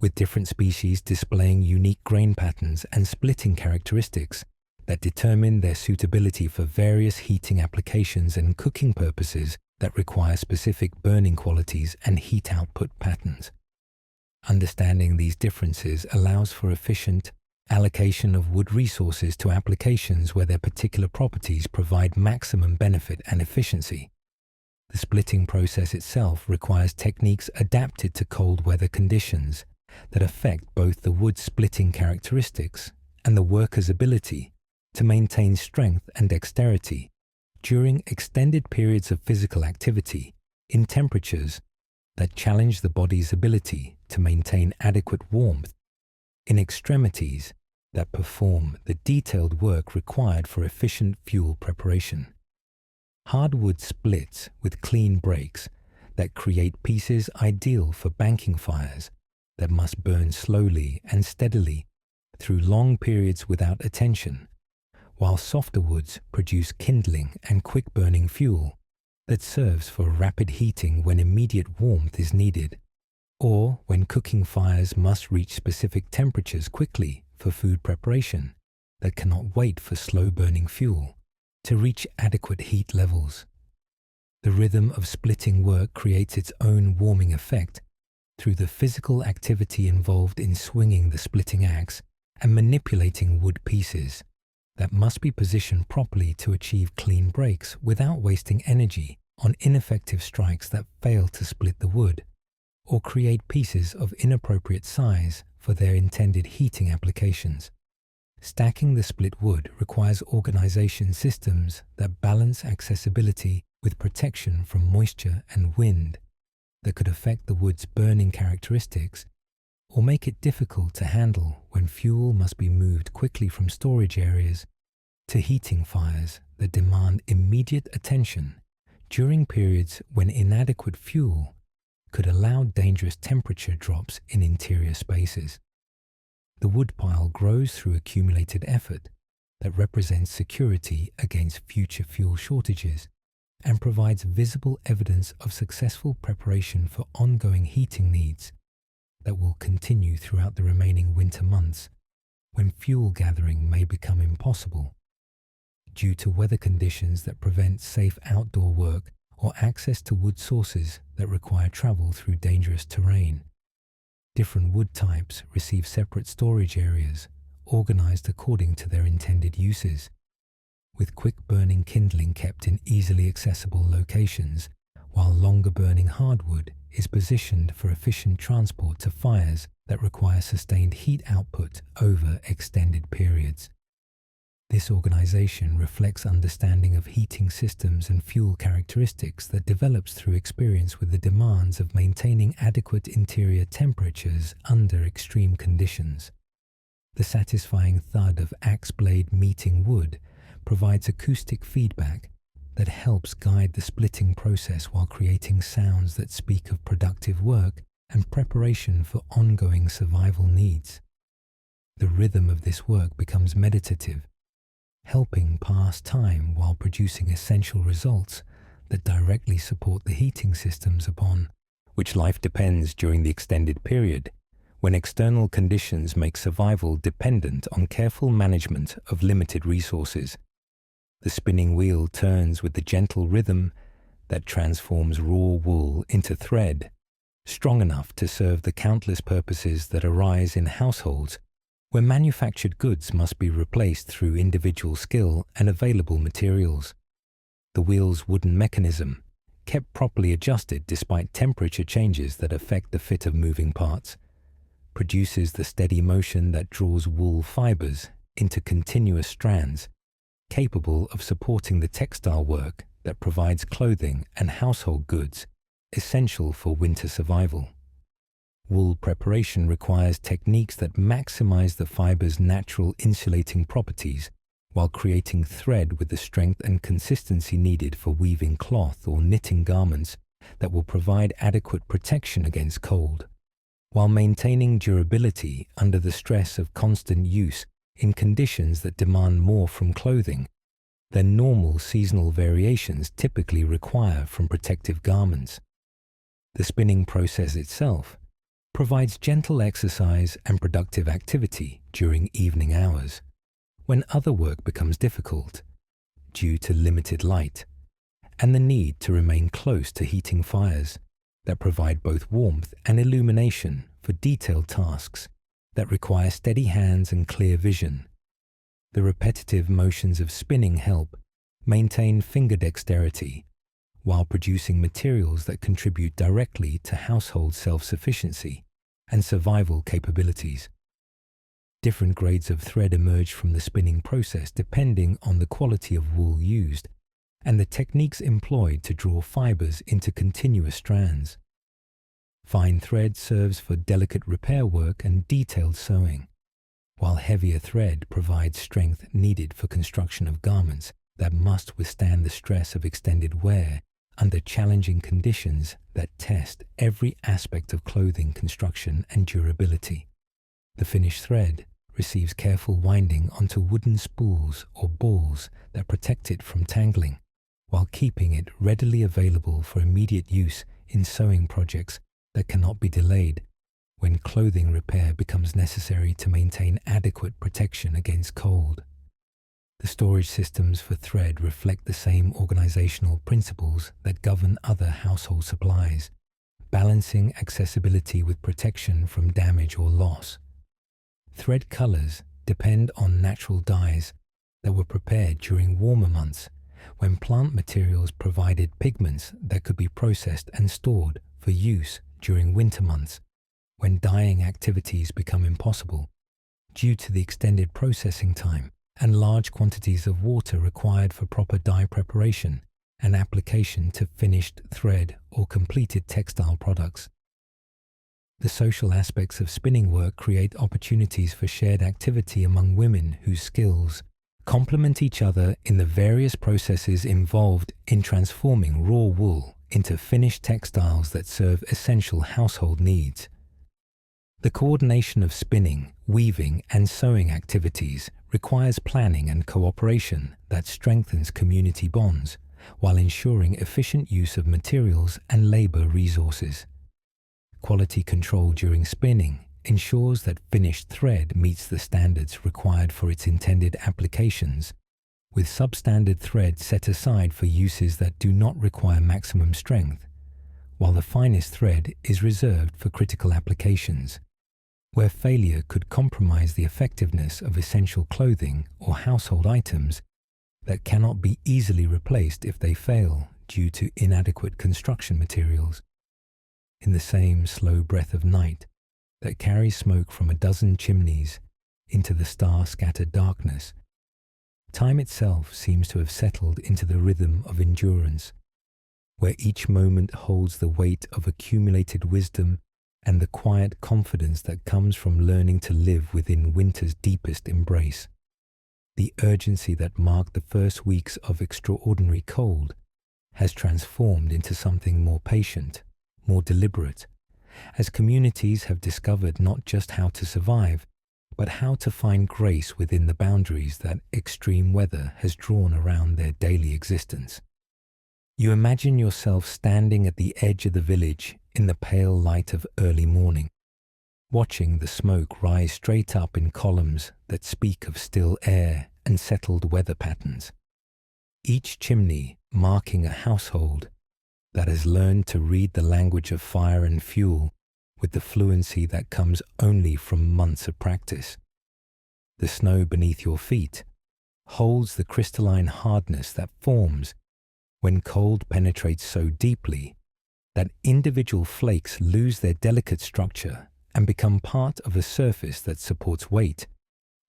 with different species displaying unique grain patterns and splitting characteristics that determine their suitability for various heating applications and cooking purposes that require specific burning qualities and heat output patterns. Understanding these differences allows for efficient allocation of wood resources to applications where their particular properties provide maximum benefit and efficiency. The splitting process itself requires techniques adapted to cold weather conditions that affect both the wood splitting characteristics and the worker's ability to maintain strength and dexterity during extended periods of physical activity in temperatures that challenge the body's ability to maintain adequate warmth in extremities that perform the detailed work required for efficient fuel preparation. Hardwood splits with clean breaks that create pieces ideal for banking fires that must burn slowly and steadily through long periods without attention, while softer woods produce kindling and quick-burning fuel that serves for rapid heating when immediate warmth is needed, or when cooking fires must reach specific temperatures quickly for food preparation that cannot wait for slow-burning fuel to reach adequate heat levels. The rhythm of splitting work creates its own warming effect through the physical activity involved in swinging the splitting axe and manipulating wood pieces that must be positioned properly to achieve clean breaks without wasting energy on ineffective strikes that fail to split the wood or create pieces of inappropriate size for their intended heating applications. Stacking the split wood requires organization systems that balance accessibility with protection from moisture and wind that could affect the wood's burning characteristics or make it difficult to handle when fuel must be moved quickly from storage areas to heating fires that demand immediate attention during periods when inadequate fuel could allow dangerous temperature drops in interior spaces. The woodpile grows through accumulated effort that represents security against future fuel shortages and provides visible evidence of successful preparation for ongoing heating needs that will continue throughout the remaining winter months when fuel gathering may become impossible due to weather conditions that prevent safe outdoor work or access to wood sources that require travel through dangerous terrain. Different wood types receive separate storage areas organized according to their intended uses, with quick-burning kindling kept in easily accessible locations, while longer-burning hardwood is positioned for efficient transport to fires that require sustained heat output over extended periods. This organization reflects understanding of heating systems and fuel characteristics that develops through experience with the demands of maintaining adequate interior temperatures under extreme conditions. The satisfying thud of axe blade meeting wood provides acoustic feedback that helps guide the splitting process while creating sounds that speak of productive work and preparation for ongoing survival needs. The rhythm of this work becomes meditative, helping pass time while producing essential results that directly support the heating systems upon which life depends during the extended period, when external conditions make survival dependent on careful management of limited resources. The spinning wheel turns with the gentle rhythm that transforms raw wool into thread, strong enough to serve the countless purposes that arise in households where manufactured goods must be replaced through individual skill and available materials. The wheel's wooden mechanism, kept properly adjusted despite temperature changes that affect the fit of moving parts, produces the steady motion that draws wool fibers into continuous strands, capable of supporting the textile work that provides clothing and household goods essential for winter survival. Wool preparation requires techniques that maximize the fiber's natural insulating properties while creating thread with the strength and consistency needed for weaving cloth or knitting garments that will provide adequate protection against cold, while maintaining durability under the stress of constant use in conditions that demand more from clothing than normal seasonal variations typically require from protective garments. The spinning process itself provides gentle exercise and productive activity during evening hours, when other work becomes difficult due to limited light and the need to remain close to heating fires that provide both warmth and illumination for detailed tasks that require steady hands and clear vision. The repetitive motions of spinning help maintain finger dexterity while producing materials that contribute directly to household self-sufficiency and survival capabilities. Different grades of thread emerge from the spinning process depending on the quality of wool used and the techniques employed to draw fibers into continuous strands. Fine thread serves for delicate repair work and detailed sewing, while heavier thread provides strength needed for construction of garments that must withstand the stress of extended wear under challenging conditions that test every aspect of clothing construction and durability. The finished thread receives careful winding onto wooden spools or balls that protect it from tangling, while keeping it readily available for immediate use in sewing projects that cannot be delayed when clothing repair becomes necessary to maintain adequate protection against cold. The storage systems for thread reflect the same organizational principles that govern other household supplies, balancing accessibility with protection from damage or loss. Thread colors depend on natural dyes that were prepared during warmer months, when plant materials provided pigments that could be processed and stored for use during winter months, when dyeing activities become impossible due to the extended processing time and large quantities of water required for proper dye preparation and application to finished thread or completed textile products. The social aspects of spinning work create opportunities for shared activity among women whose skills complement each other in the various processes involved in transforming raw wool into finished textiles that serve essential household needs. The coordination of spinning, weaving, and sewing activities requires planning and cooperation that strengthens community bonds while ensuring efficient use of materials and labor resources. Quality control during spinning ensures that finished thread meets the standards required for its intended applications, with substandard thread set aside for uses that do not require maximum strength, while the finest thread is reserved for critical applications, where failure could compromise the effectiveness of essential clothing or household items that cannot be easily replaced if they fail due to inadequate construction materials. In the same slow breath of night that carries smoke from a dozen chimneys into the star-scattered darkness, time itself seems to have settled into the rhythm of endurance, where each moment holds the weight of accumulated wisdom and the quiet confidence that comes from learning to live within winter's deepest embrace. The urgency that marked the first weeks of extraordinary cold has transformed into something more patient, more deliberate, as communities have discovered not just how to survive, but how to find grace within the boundaries that extreme weather has drawn around their daily existence. You imagine yourself standing at the edge of the village in the pale light of early morning, watching the smoke rise straight up in columns that speak of still air and settled weather patterns. Each chimney marking a household that has learned to read the language of fire and fuel with the fluency that comes only from months of practice. The snow beneath your feet holds the crystalline hardness that forms when cold penetrates so deeply that individual flakes lose their delicate structure and become part of a surface that supports weight,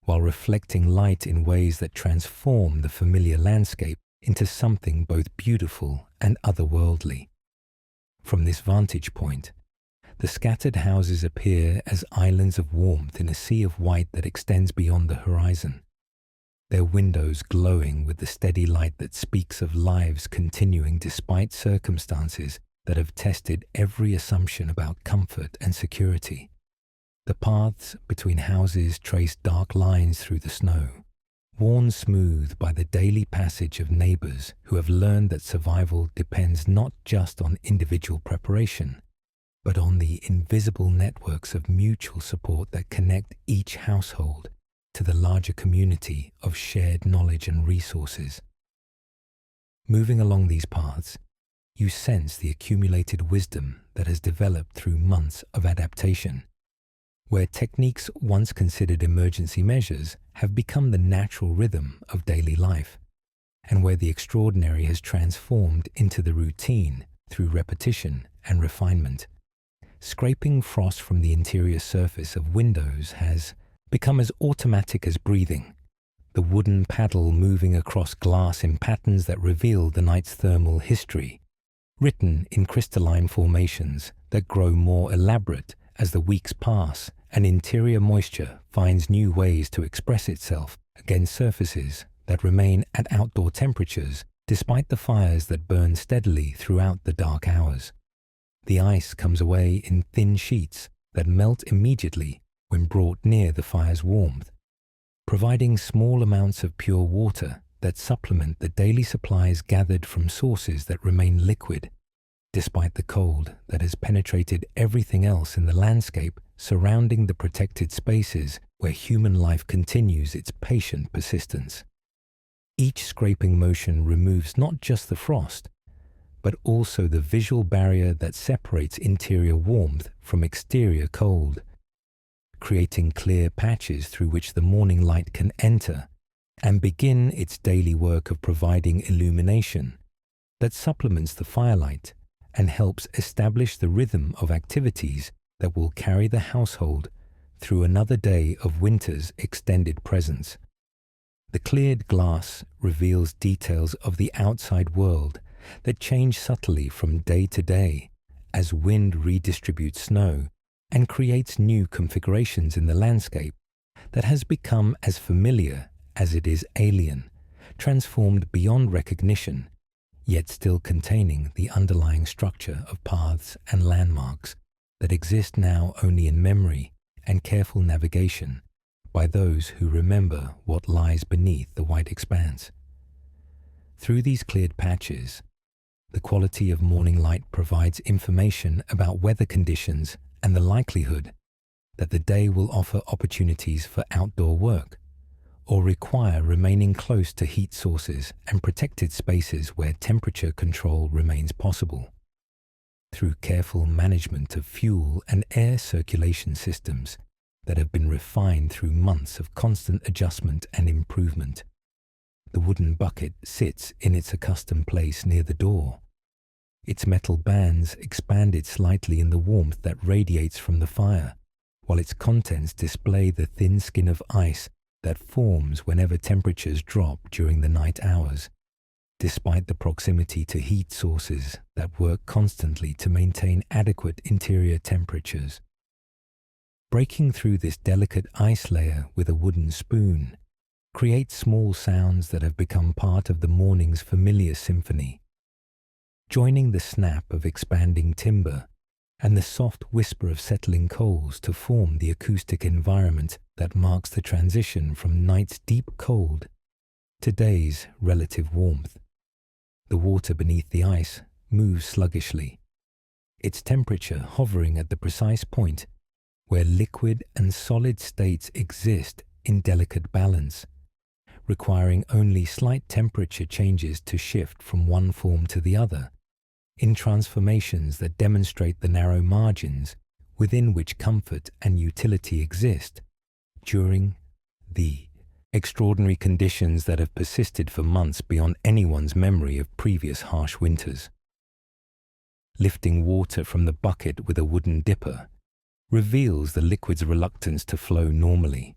while reflecting light in ways that transform the familiar landscape into something both beautiful and otherworldly. From this vantage point, the scattered houses appear as islands of warmth in a sea of white that extends beyond the horizon, their windows glowing with the steady light that speaks of lives continuing despite circumstances that have tested every assumption about comfort and security. The paths between houses trace dark lines through the snow, worn smooth by the daily passage of neighbors who have learned that survival depends not just on individual preparation, but on the invisible networks of mutual support that connect each household to the larger community of shared knowledge and resources. Moving along these paths, you sense the accumulated wisdom that has developed through months of adaptation, where techniques once considered emergency measures have become the natural rhythm of daily life, and where the extraordinary has transformed into the routine through repetition and refinement. Scraping frost from the interior surface of windows has become as automatic as breathing, the wooden paddle moving across glass in patterns that reveal the night's thermal history, written in crystalline formations that grow more elaborate as the weeks pass and interior moisture finds new ways to express itself against surfaces that remain at outdoor temperatures despite the fires that burn steadily throughout the dark hours. The ice comes away in thin sheets that melt immediately when brought near the fire's warmth, providing small amounts of pure water that supplement the daily supplies gathered from sources that remain liquid, despite the cold that has penetrated everything else in the landscape surrounding the protected spaces where human life continues its patient persistence. Each scraping motion removes not just the frost, but also the visual barrier that separates interior warmth from exterior cold, creating clear patches through which the morning light can enter and begin its daily work of providing illumination that supplements the firelight and helps establish the rhythm of activities that will carry the household through another day of winter's extended presence. The cleared glass reveals details of the outside world that change subtly from day to day as wind redistributes snow and creates new configurations in the landscape that has become as familiar as it is alien, transformed beyond recognition, yet still containing the underlying structure of paths and landmarks that exist now only in memory and careful navigation by those who remember what lies beneath the white expanse. Through these cleared patches, the quality of morning light provides information about weather conditions and the likelihood that the day will offer opportunities for outdoor work or require remaining close to heat sources and protected spaces where temperature control remains possible. Through careful management of fuel and air circulation systems that have been refined through months of constant adjustment and improvement, the wooden bucket sits in its accustomed place near the door, its metal bands expanded slightly in the warmth that radiates from the fire, while its contents display the thin skin of ice that forms whenever temperatures drop during the night hours, despite the proximity to heat sources that work constantly to maintain adequate interior temperatures. Breaking through this delicate ice layer with a wooden spoon creates small sounds that have become part of the morning's familiar symphony, joining the snap of expanding timber and the soft whisper of settling coals to form the acoustic environment that marks the transition from night's deep cold to day's relative warmth. The water beneath the ice moves sluggishly, its temperature hovering at the precise point where liquid and solid states exist in delicate balance, requiring only slight temperature changes to shift from one form to the other, in transformations that demonstrate the narrow margins within which comfort and utility exist during the extraordinary conditions that have persisted for months beyond anyone's memory of previous harsh winters. Lifting water from the bucket with a wooden dipper reveals the liquid's reluctance to flow normally,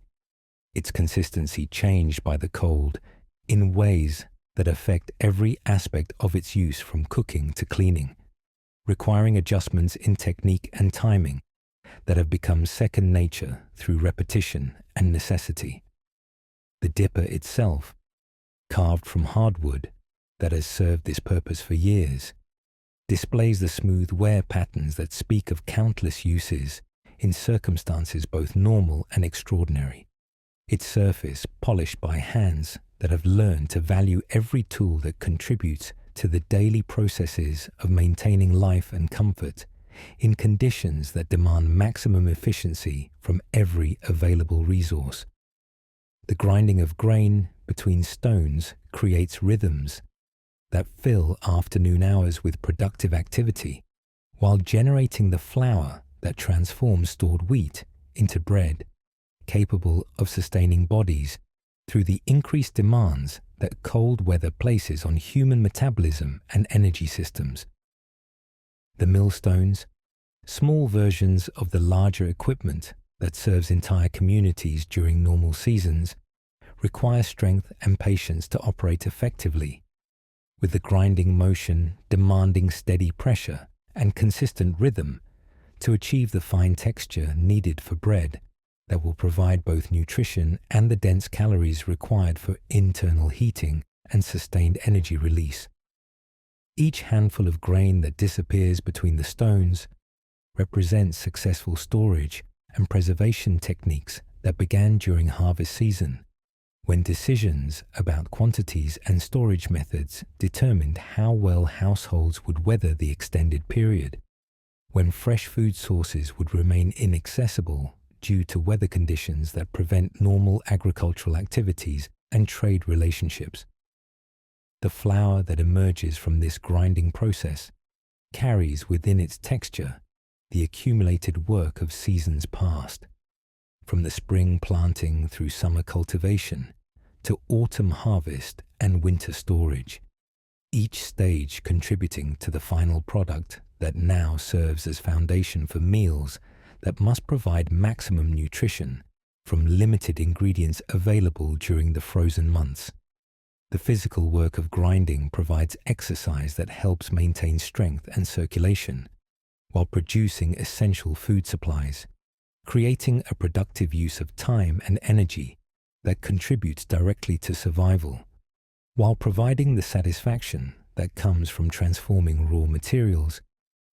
its consistency changed by the cold in ways that affect every aspect of its use from cooking to cleaning, requiring adjustments in technique and timing that have become second nature through repetition and necessity. The dipper itself, carved from hardwood that has served this purpose for years, displays the smooth wear patterns that speak of countless uses in circumstances both normal and extraordinary. Its surface polished by hands that have learned to value every tool that contributes to the daily processes of maintaining life and comfort in conditions that demand maximum efficiency from every available resource. The grinding of grain between stones creates rhythms that fill afternoon hours with productive activity, while generating the flour that transforms stored wheat into bread, capable of sustaining bodies through the increased demands that cold weather places on human metabolism and energy systems. The millstones, small versions of the larger equipment that serves entire communities during normal seasons, require strength and patience to operate effectively, with the grinding motion demanding steady pressure and consistent rhythm to achieve the fine texture needed for bread that will provide both nutrition and the dense calories required for internal heating and sustained energy release. Each handful of grain that disappears between the stones represents successful storage and preservation techniques that began during harvest season, when decisions about quantities and storage methods determined how well households would weather the extended period, when fresh food sources would remain inaccessible due to weather conditions that prevent normal agricultural activities and trade relationships. The flour that emerges from this grinding process carries within its texture the accumulated work of seasons past, from the spring planting through summer cultivation to autumn harvest and winter storage, each stage contributing to the final product that now serves as foundation for meals that must provide maximum nutrition from limited ingredients available during the frozen months. The physical work of grinding provides exercise that helps maintain strength and circulation, while producing essential food supplies, creating a productive use of time and energy that contributes directly to survival, while providing the satisfaction that comes from transforming raw materials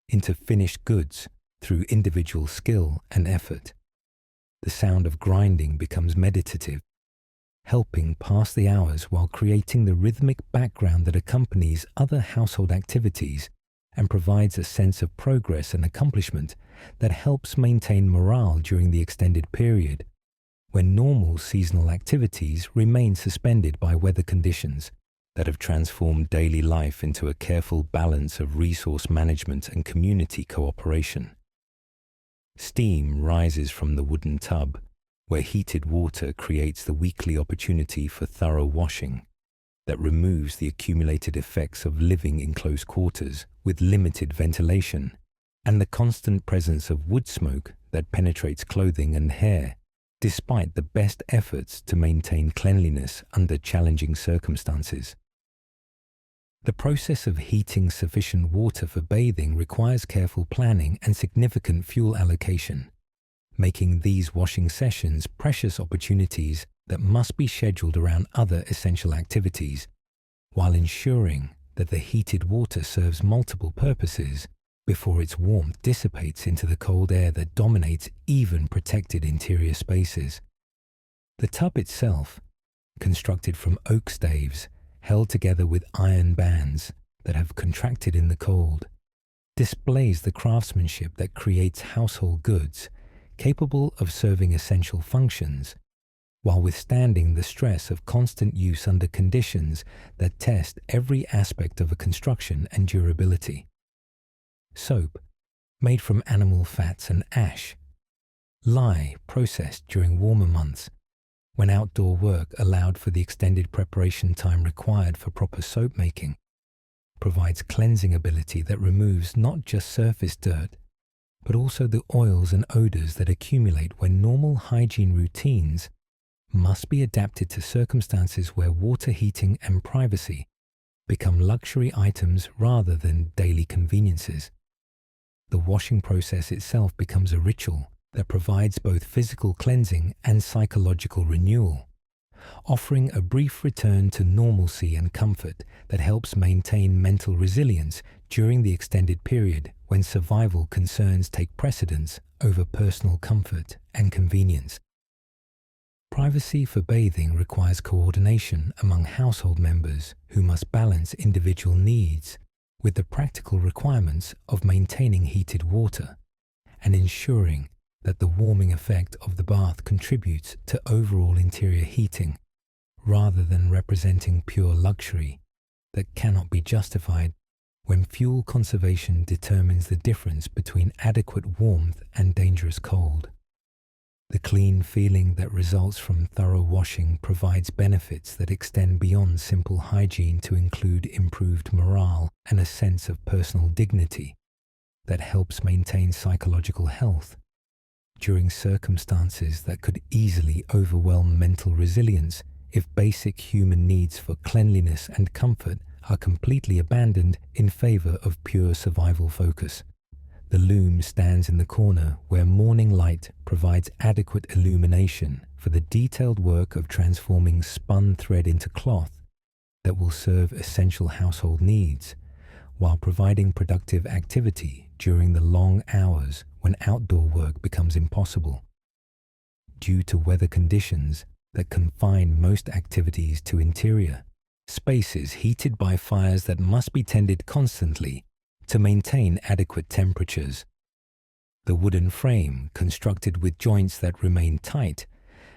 into finished goods through individual skill and effort. The sound of grinding becomes meditative, helping pass the hours while creating the rhythmic background that accompanies other household activities and provides a sense of progress and accomplishment that helps maintain morale during the extended period, when normal seasonal activities remain suspended by weather conditions that have transformed daily life into a careful balance of resource management and community cooperation. Steam rises from the wooden tub, where heated water creates the weekly opportunity for thorough washing that removes the accumulated effects of living in close quarters with limited ventilation and the constant presence of wood smoke that penetrates clothing and hair, despite the best efforts to maintain cleanliness under challenging circumstances. The process of heating sufficient water for bathing requires careful planning and significant fuel allocation, making these washing sessions precious opportunities that must be scheduled around other essential activities, while ensuring that the heated water serves multiple purposes before its warmth dissipates into the cold air that dominates even protected interior spaces. The tub itself, constructed from oak staves held together with iron bands that have contracted in the cold, displays the craftsmanship that creates household goods capable of serving essential functions while withstanding the stress of constant use under conditions that test every aspect of a construction and durability. Soap, made from animal fats and ash, lye processed during warmer months, when outdoor work allowed for the extended preparation time required for proper soap making, provides cleansing ability that removes not just surface dirt, but also the oils and odors that accumulate when normal hygiene routines must be adapted to circumstances where water heating and privacy become luxury items rather than daily conveniences. The washing process itself becomes a ritual that provides both physical cleansing and psychological renewal, offering a brief return to normalcy and comfort that helps maintain mental resilience during the extended period when survival concerns take precedence over personal comfort and convenience. Privacy for bathing requires coordination among household members who must balance individual needs with the practical requirements of maintaining heated water and ensuring that the warming effect of the bath contributes to overall interior heating, rather than representing pure luxury that cannot be justified when fuel conservation determines the difference between adequate warmth and dangerous cold. The clean feeling that results from thorough washing provides benefits that extend beyond simple hygiene to include improved morale and a sense of personal dignity that helps maintain psychological health during circumstances that could easily overwhelm mental resilience if basic human needs for cleanliness and comfort are completely abandoned in favor of pure survival focus. The loom stands in the corner where morning light provides adequate illumination for the detailed work of transforming spun thread into cloth that will serve essential household needs, while providing productive activity during the long hours when outdoor work becomes impossible. Due to weather conditions that confine most activities to interior spaces heated by fires that must be tended constantly to maintain adequate temperatures, the wooden frame, constructed with joints that remain tight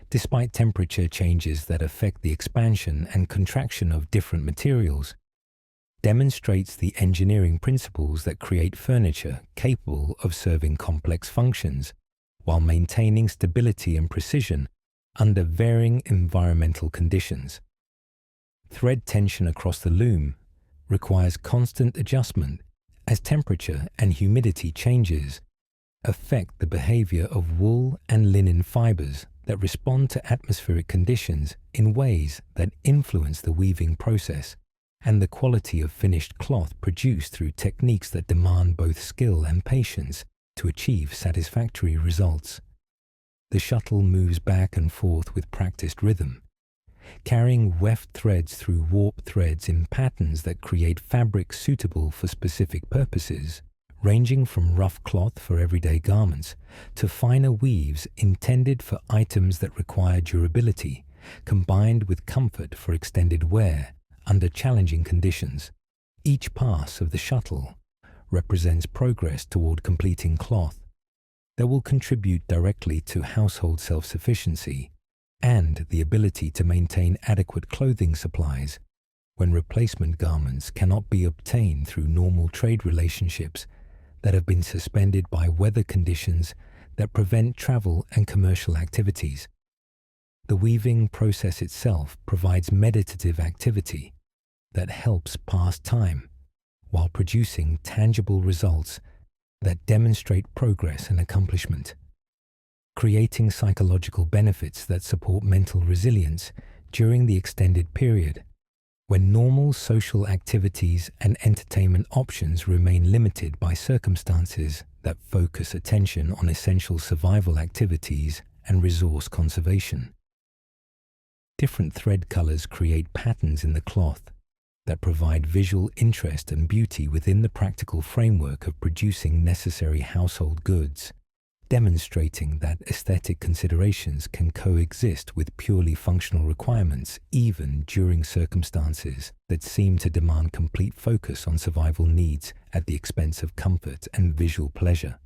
despite temperature changes that affect the expansion and contraction of different materials, demonstrates the engineering principles that create furniture capable of serving complex functions while maintaining stability and precision under varying environmental conditions. Thread tension across the loom requires constant adjustment as temperature and humidity changes affect the behavior of wool and linen fibers that respond to atmospheric conditions in ways that influence the weaving process and the quality of finished cloth produced through techniques that demand both skill and patience to achieve satisfactory results. The shuttle moves back and forth with practiced rhythm, carrying weft threads through warp threads in patterns that create fabric suitable for specific purposes, ranging from rough cloth for everyday garments to finer weaves intended for items that require durability, combined with comfort for extended wear under challenging conditions. Each pass of the shuttle represents progress toward completing cloth that will contribute directly to household self-sufficiency and the ability to maintain adequate clothing supplies when replacement garments cannot be obtained through normal trade relationships that have been suspended by weather conditions that prevent travel and commercial activities. The weaving process itself provides meditative activity that helps pass time while producing tangible results that demonstrate progress and accomplishment, creating psychological benefits that support mental resilience during the extended period when normal social activities and entertainment options remain limited by circumstances that focus attention on essential survival activities and resource conservation. Different thread colors create patterns in the cloth that provide visual interest and beauty within the practical framework of producing necessary household goods, demonstrating that aesthetic considerations can coexist with purely functional requirements even during circumstances that seem to demand complete focus on survival needs at the expense of comfort and visual pleasure.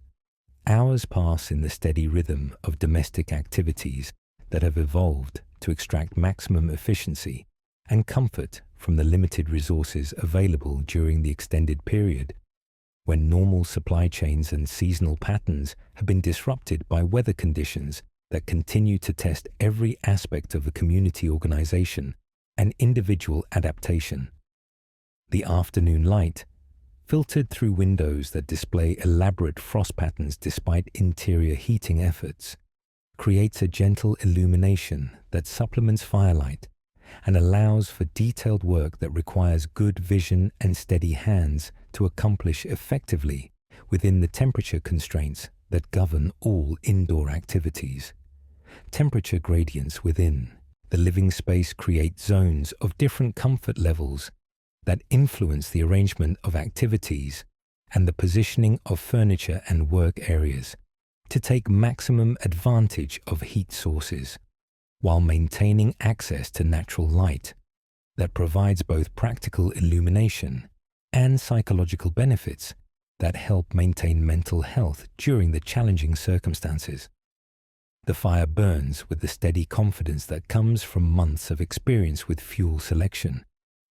Hours pass in the steady rhythm of domestic activities that have evolved to extract maximum efficiency and comfort from the limited resources available during the extended period, when normal supply chains and seasonal patterns have been disrupted by weather conditions that continue to test every aspect of a community organization and individual adaptation. The afternoon light, filtered through windows that display elaborate frost patterns despite interior heating efforts, creates a gentle illumination that supplements firelight and allows for detailed work that requires good vision and steady hands to accomplish effectively within the temperature constraints that govern all indoor activities. Temperature gradients within the living space create zones of different comfort levels that influence the arrangement of activities and the positioning of furniture and work areas to take maximum advantage of heat sources, while maintaining access to natural light that provides both practical illumination and psychological benefits that help maintain mental health during the challenging circumstances. The fire burns with the steady confidence that comes from months of experience with fuel selection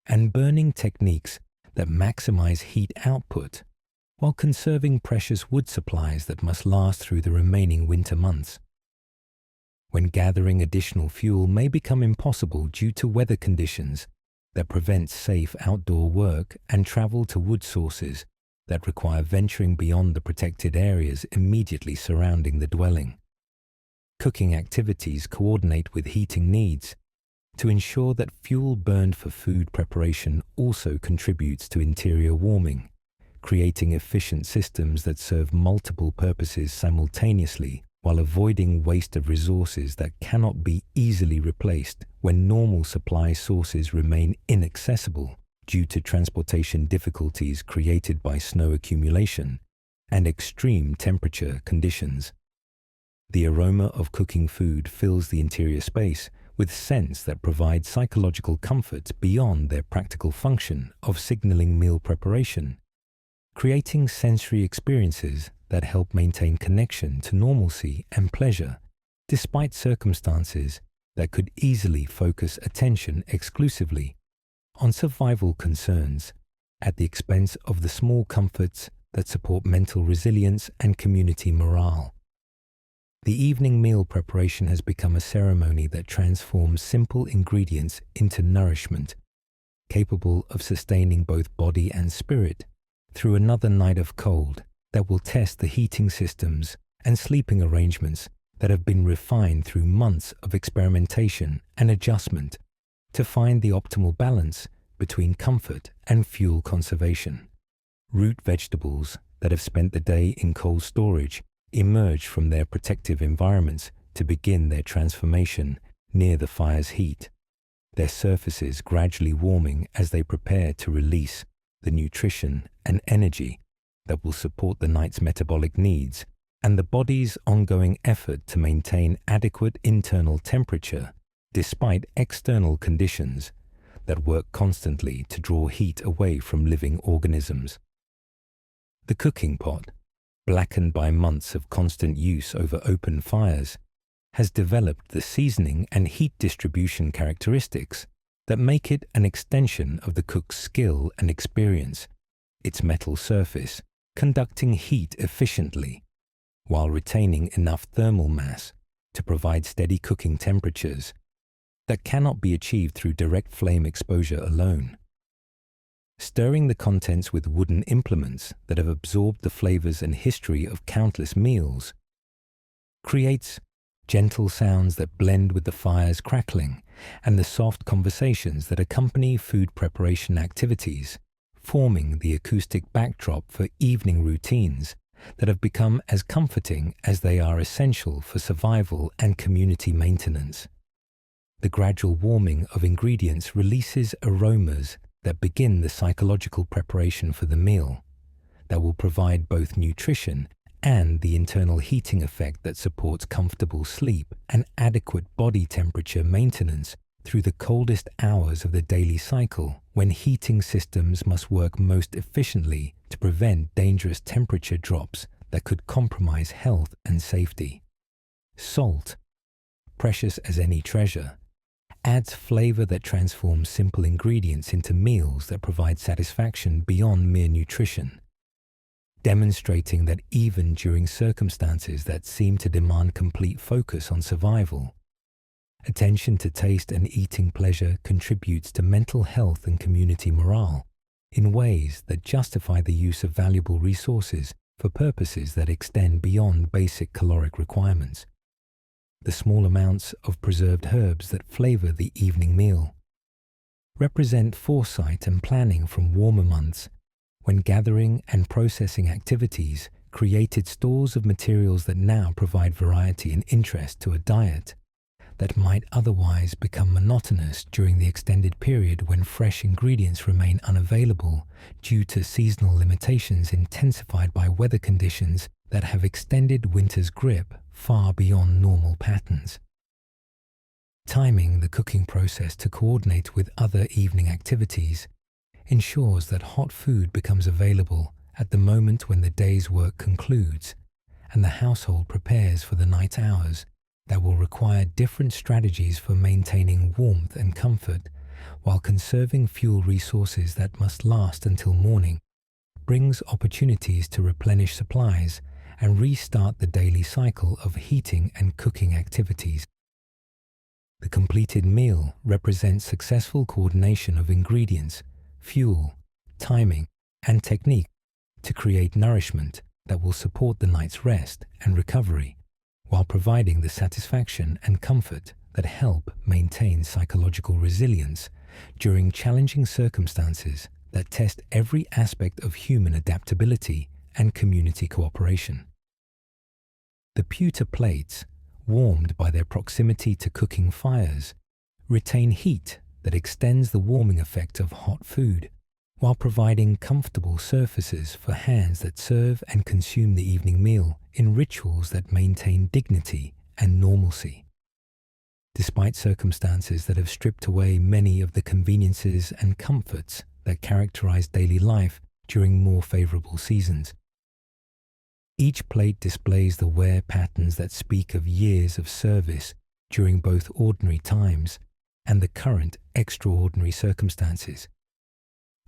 and burning techniques that maximize heat output while conserving precious wood supplies that must last through the remaining winter months. When gathering additional fuel may become impossible due to weather conditions that prevent safe outdoor work and travel to wood sources that require venturing beyond the protected areas immediately surrounding the dwelling. Cooking activities coordinate with heating needs to ensure that fuel burned for food preparation also contributes to interior warming, creating efficient systems that serve multiple purposes simultaneously while avoiding waste of resources that cannot be easily replaced when normal supply sources remain inaccessible due to transportation difficulties created by snow accumulation and extreme temperature conditions. The aroma of cooking food fills the interior space with scents that provide psychological comfort beyond their practical function of signaling meal preparation, creating sensory experiences that help maintain connection to normalcy and pleasure, despite circumstances that could easily focus attention exclusively on survival concerns at the expense of the small comforts that support mental resilience and community morale. The evening meal preparation has become a ceremony that transforms simple ingredients into nourishment, capable of sustaining both body and spirit through another night of cold that will test the heating systems and sleeping arrangements that have been refined through months of experimentation and adjustment to find the optimal balance between comfort and fuel conservation. Root vegetables that have spent the day in cold storage emerge from their protective environments to begin their transformation near the fire's heat, their surfaces gradually warming as they prepare to release the nutrition and energy that will support the night's metabolic needs and the body's ongoing effort to maintain adequate internal temperature despite external conditions that work constantly to draw heat away from living organisms. The cooking pot, blackened by months of constant use over open fires, has developed the seasoning and heat distribution characteristics that make it an extension of the cook's skill and experience, its metal surface conducting heat efficiently, while retaining enough thermal mass to provide steady cooking temperatures that cannot be achieved through direct flame exposure alone. Stirring the contents with wooden implements that have absorbed the flavors and history of countless meals creates gentle sounds that blend with the fire's crackling and the soft conversations that accompany food preparation activities, forming the acoustic backdrop for evening routines that have become as comforting as they are essential for survival and community maintenance. The gradual warming of ingredients releases aromas that begin the psychological preparation for the meal, that will provide both nutrition and the internal heating effect that supports comfortable sleep and adequate body temperature maintenance through the coldest hours of the daily cycle when heating systems must work most efficiently to prevent dangerous temperature drops that could compromise health and safety. Salt, precious as any treasure, adds flavor that transforms simple ingredients into meals that provide satisfaction beyond mere nutrition, demonstrating that even during circumstances that seem to demand complete focus on survival, attention to taste and eating pleasure contributes to mental health and community morale in ways that justify the use of valuable resources for purposes that extend beyond basic caloric requirements. The small amounts of preserved herbs that flavor the evening meal represent foresight and planning from warmer months when gathering and processing activities created stores of materials that now provide variety and interest to a diet that might otherwise become monotonous during the extended period when fresh ingredients remain unavailable due to seasonal limitations intensified by weather conditions that have extended winter's grip far beyond normal patterns. Timing the cooking process to coordinate with other evening activities ensures that hot food becomes available at the moment when the day's work concludes and the household prepares for the night hours that will require different strategies for maintaining warmth and comfort while conserving fuel resources that must last until morning, brings opportunities to replenish supplies and restart the daily cycle of heating and cooking activities. The completed meal represents successful coordination of ingredients, fuel, timing, and technique to create nourishment that will support the night's rest and recovery, while providing the satisfaction and comfort that help maintain psychological resilience during challenging circumstances that test every aspect of human adaptability and community cooperation. The pewter plates, warmed by their proximity to cooking fires, retain heat that extends the warming effect of hot food, while providing comfortable surfaces for hands that serve and consume the evening meal in rituals that maintain dignity and normalcy. Despite circumstances that have stripped away many of the conveniences and comforts that characterize daily life during more favorable seasons, each plate displays the wear patterns that speak of years of service during both ordinary times and the current extraordinary circumstances.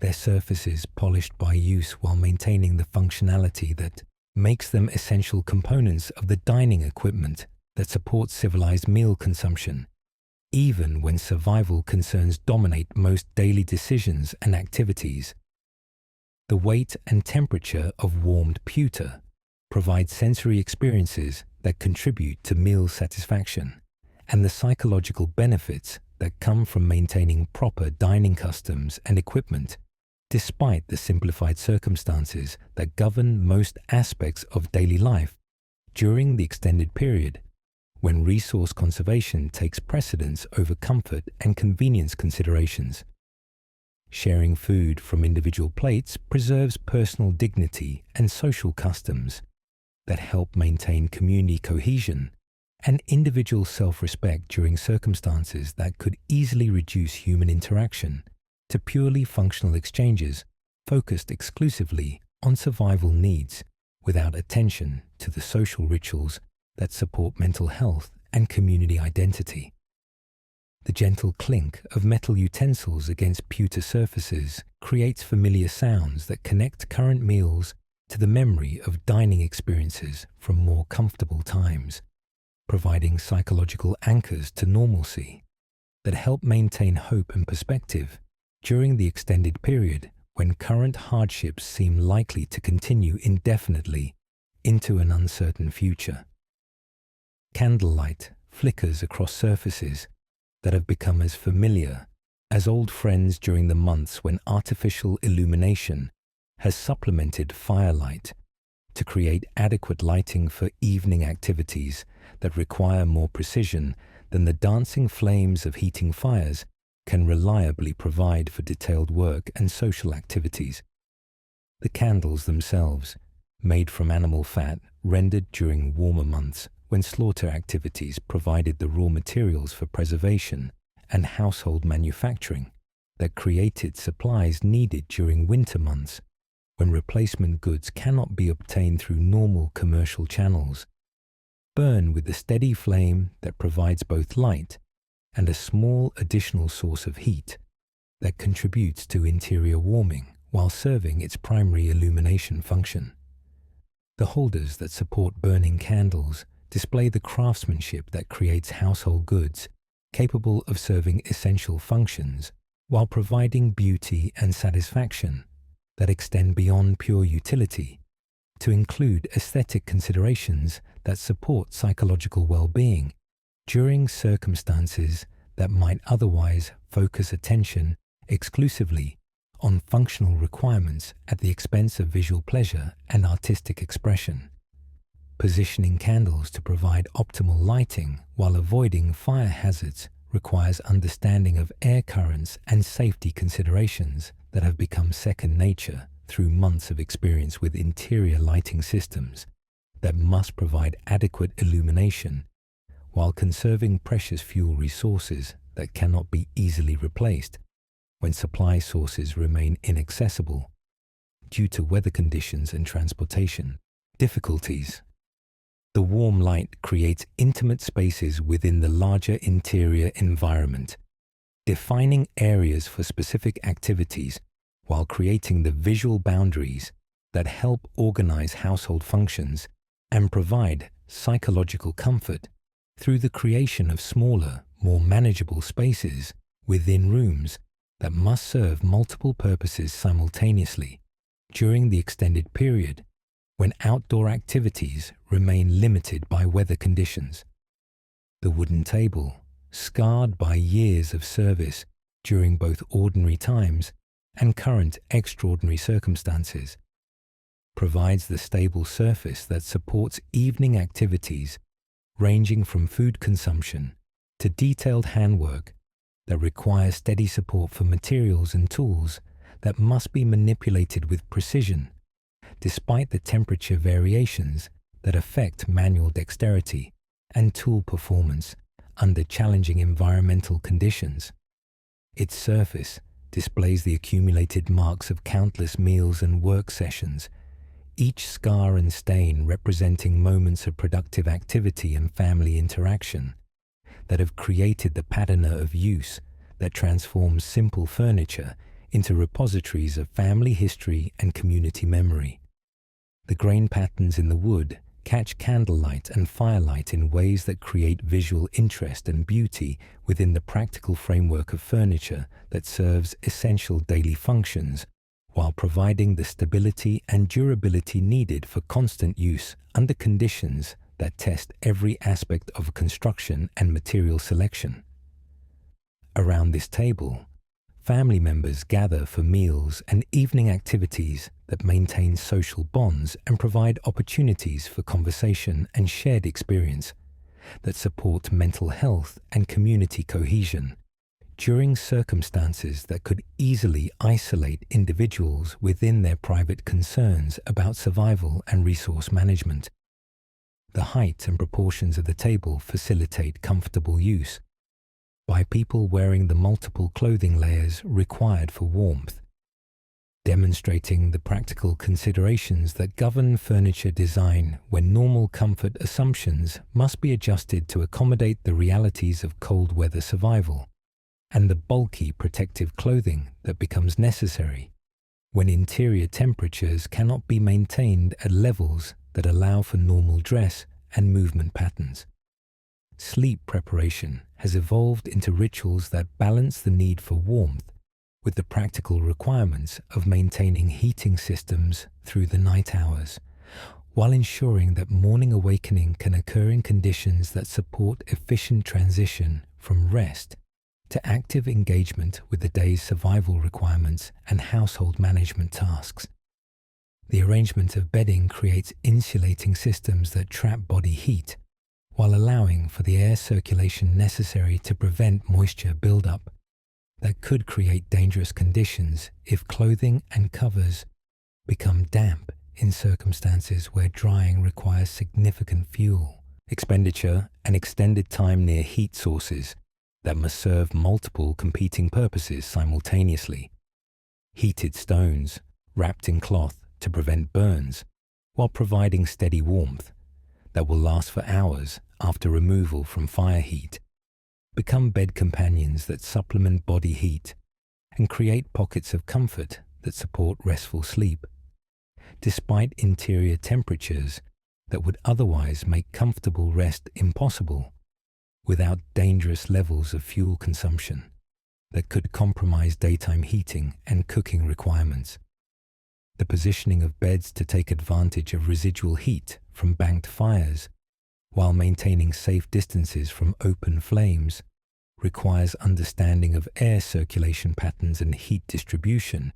Their surfaces polished by use while maintaining the functionality that makes them essential components of the dining equipment that supports civilized meal consumption, even when survival concerns dominate most daily decisions and activities. The weight and temperature of warmed pewter provide sensory experiences that contribute to meal satisfaction, and the psychological benefits that come from maintaining proper dining customs and equipment, despite the simplified circumstances that govern most aspects of daily life during the extended period when resource conservation takes precedence over comfort and convenience considerations. Sharing food from individual plates preserves personal dignity and social customs that help maintain community cohesion and individual self-respect during circumstances that could easily reduce human interaction to purely functional exchanges focused exclusively on survival needs without attention to the social rituals that support mental health and community identity. The gentle clink of metal utensils against pewter surfaces creates familiar sounds that connect current meals to the memory of dining experiences from more comfortable times, providing psychological anchors to normalcy that help maintain hope and perspective during the extended period when current hardships seem likely to continue indefinitely into an uncertain future. Candlelight flickers across surfaces that have become as familiar as old friends during the months when artificial illumination has supplemented firelight to create adequate lighting for evening activities that require more precision than the dancing flames of heating fires can reliably provide for detailed work and social activities. The candles themselves, made from animal fat rendered during warmer months when slaughter activities provided the raw materials for preservation and household manufacturing that created supplies needed during winter months when replacement goods cannot be obtained through normal commercial channels, burn with the steady flame that provides both light and a small additional source of heat that contributes to interior warming while serving its primary illumination function. The holders that support burning candles display the craftsmanship that creates household goods capable of serving essential functions while providing beauty and satisfaction that extend beyond pure utility to include aesthetic considerations that support psychological well-being during circumstances that might otherwise focus attention exclusively on functional requirements at the expense of visual pleasure and artistic expression. Positioning candles to provide optimal lighting while avoiding fire hazards requires understanding of air currents and safety considerations that have become second nature through months of experience with interior lighting systems that must provide adequate illumination while conserving precious fuel resources that cannot be easily replaced when supply sources remain inaccessible due to weather conditions and transportation difficulties. The warm light creates intimate spaces within the larger interior environment, defining areas for specific activities while creating the visual boundaries that help organize household functions and provide psychological comfort through the creation of smaller, more manageable spaces within rooms that must serve multiple purposes simultaneously during the extended period when outdoor activities remain limited by weather conditions. The wooden table, scarred by years of service during both ordinary times and current extraordinary circumstances, provides the stable surface that supports evening activities ranging from food consumption to detailed handwork that requires steady support for materials and tools that must be manipulated with precision, despite the temperature variations that affect manual dexterity and tool performance under challenging environmental conditions. Its surface displays the accumulated marks of countless meals and work sessions, each scar and stain representing moments of productive activity and family interaction that have created the patina of use that transforms simple furniture into repositories of family history and community memory. The grain patterns in the wood catch candlelight and firelight in ways that create visual interest and beauty within the practical framework of furniture that serves essential daily functions while providing the stability and durability needed for constant use under conditions that test every aspect of construction and material selection. Around this table, family members gather for meals and evening activities that maintain social bonds and provide opportunities for conversation and shared experience that support mental health and community cohesion during circumstances that could easily isolate individuals within their private concerns about survival and resource management. The height and proportions of the table facilitate comfortable use by people wearing the multiple clothing layers required for warmth, demonstrating the practical considerations that govern furniture design when normal comfort assumptions must be adjusted to accommodate the realities of cold weather survival, and the bulky protective clothing that becomes necessary when interior temperatures cannot be maintained at levels that allow for normal dress and movement patterns. Sleep preparation has evolved into rituals that balance the need for warmth with the practical requirements of maintaining heating systems through the night hours, while ensuring that morning awakening can occur in conditions that support efficient transition from rest to active engagement with the day's survival requirements and household management tasks. The arrangement of bedding creates insulating systems that trap body heat, while allowing for the air circulation necessary to prevent moisture buildup that could create dangerous conditions if clothing and covers become damp in circumstances where drying requires significant fuel expenditure and extended time near heat sources that must serve multiple competing purposes simultaneously. Heated stones, wrapped in cloth to prevent burns, while providing steady warmth that will last for hours after removal from fire heat, become bed companions that supplement body heat and create pockets of comfort that support restful sleep, despite interior temperatures that would otherwise make comfortable rest impossible without dangerous levels of fuel consumption that could compromise daytime heating and cooking requirements. The positioning of beds to take advantage of residual heat from banked fires while maintaining safe distances from open flames requires understanding of air circulation patterns and heat distribution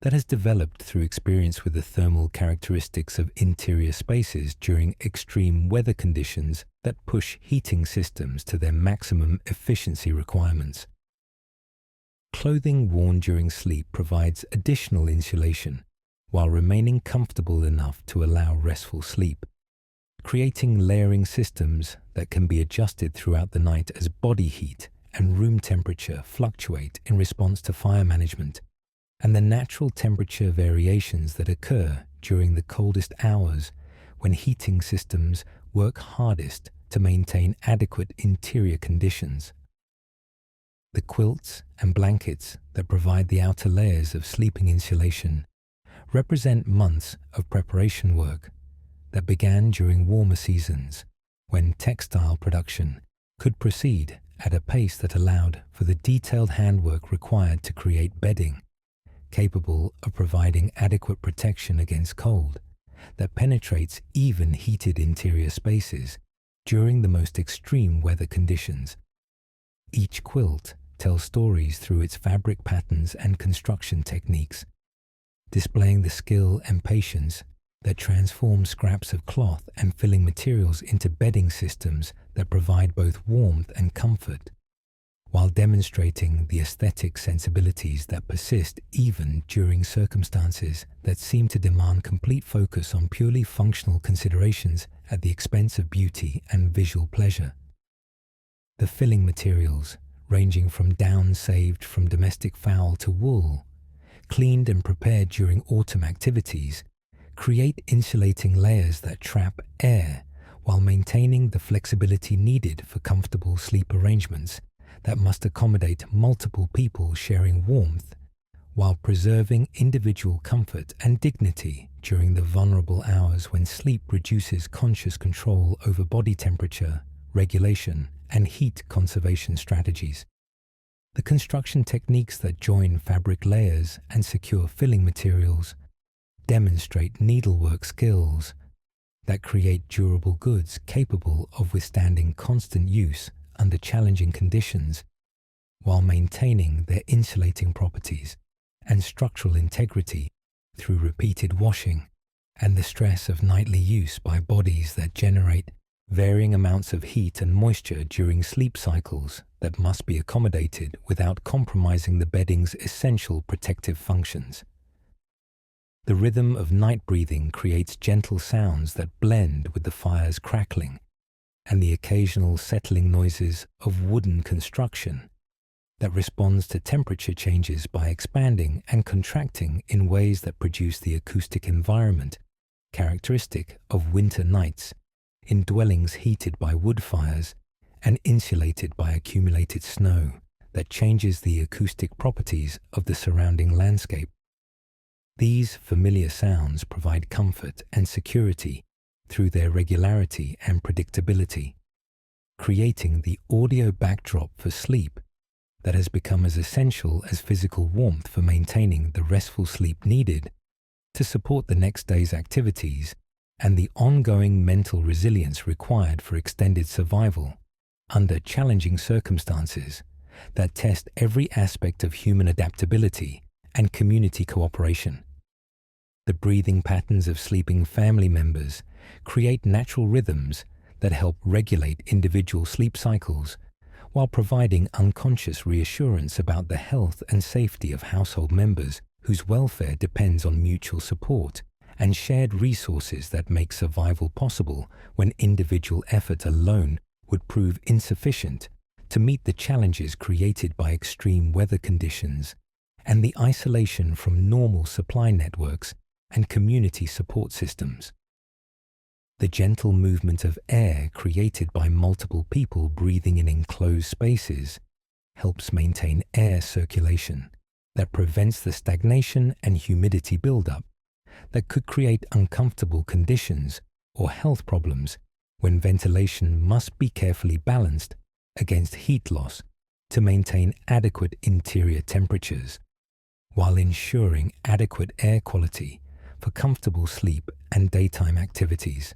that has developed through experience with the thermal characteristics of interior spaces during extreme weather conditions that push heating systems to their maximum efficiency requirements. Clothing worn during sleep provides additional insulation while remaining comfortable enough to allow restful sleep, creating layering systems that can be adjusted throughout the night as body heat and room temperature fluctuate in response to fire management and the natural temperature variations that occur during the coldest hours when heating systems work hardest to maintain adequate interior conditions. The quilts and blankets that provide the outer layers of sleeping insulation represent months of preparation work that began during warmer seasons when textile production could proceed at a pace that allowed for the detailed handwork required to create bedding capable of providing adequate protection against cold that penetrates even heated interior spaces during the most extreme weather conditions. Each quilt tells stories through its fabric patterns and construction techniques, displaying the skill and patience that transform scraps of cloth and filling materials into bedding systems that provide both warmth and comfort, while demonstrating the aesthetic sensibilities that persist even during circumstances that seem to demand complete focus on purely functional considerations at the expense of beauty and visual pleasure. The filling materials, ranging from down saved from domestic fowl to wool, cleaned and prepared during autumn activities, create insulating layers that trap air while maintaining the flexibility needed for comfortable sleep arrangements that must accommodate multiple people sharing warmth, while preserving individual comfort and dignity during the vulnerable hours when sleep reduces conscious control over body temperature, regulation, and heat conservation strategies. The construction techniques that join fabric layers and secure filling materials demonstrate needlework skills that create durable goods capable of withstanding constant use under challenging conditions while maintaining their insulating properties and structural integrity through repeated washing and the stress of nightly use by bodies that generate varying amounts of heat and moisture during sleep cycles that must be accommodated without compromising the bedding's essential protective functions. The rhythm of night breathing creates gentle sounds that blend with the fire's crackling and the occasional settling noises of wooden construction that responds to temperature changes by expanding and contracting in ways that produce the acoustic environment characteristic of winter nights in dwellings heated by wood fires and insulated by accumulated snow that changes the acoustic properties of the surrounding landscape. These familiar sounds provide comfort and security through their regularity and predictability, creating the audio backdrop for sleep that has become as essential as physical warmth for maintaining the restful sleep needed to support the next day's activities and the ongoing mental resilience required for extended survival under challenging circumstances that test every aspect of human adaptability and community cooperation. The breathing patterns of sleeping family members create natural rhythms that help regulate individual sleep cycles while providing unconscious reassurance about the health and safety of household members whose welfare depends on mutual support and shared resources that make survival possible when individual effort alone would prove insufficient to meet the challenges created by extreme weather conditions and the isolation from normal supply networks and community support systems. The gentle movement of air created by multiple people breathing in enclosed spaces helps maintain air circulation that prevents the stagnation and humidity buildup that could create uncomfortable conditions or health problems when ventilation must be carefully balanced against heat loss to maintain adequate interior temperatures, while ensuring adequate air quality for comfortable sleep and daytime activities.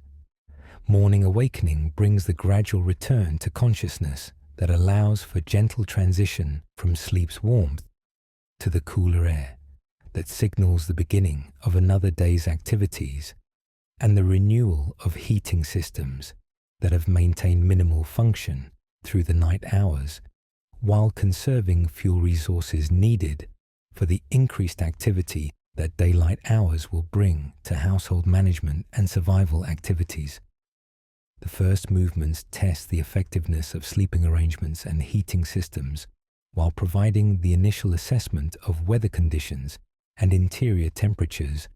Morning awakening brings the gradual return to consciousness that allows for gentle transition from sleep's warmth to the cooler air that signals the beginning of another day's activities and the renewal of heating systems that have maintained minimal function through the night hours while conserving fuel resources needed for the increased activity that daylight hours will bring to household management and survival activities. The first movements test the effectiveness of sleeping arrangements and heating systems while providing the initial assessment of weather conditions and interior temperatures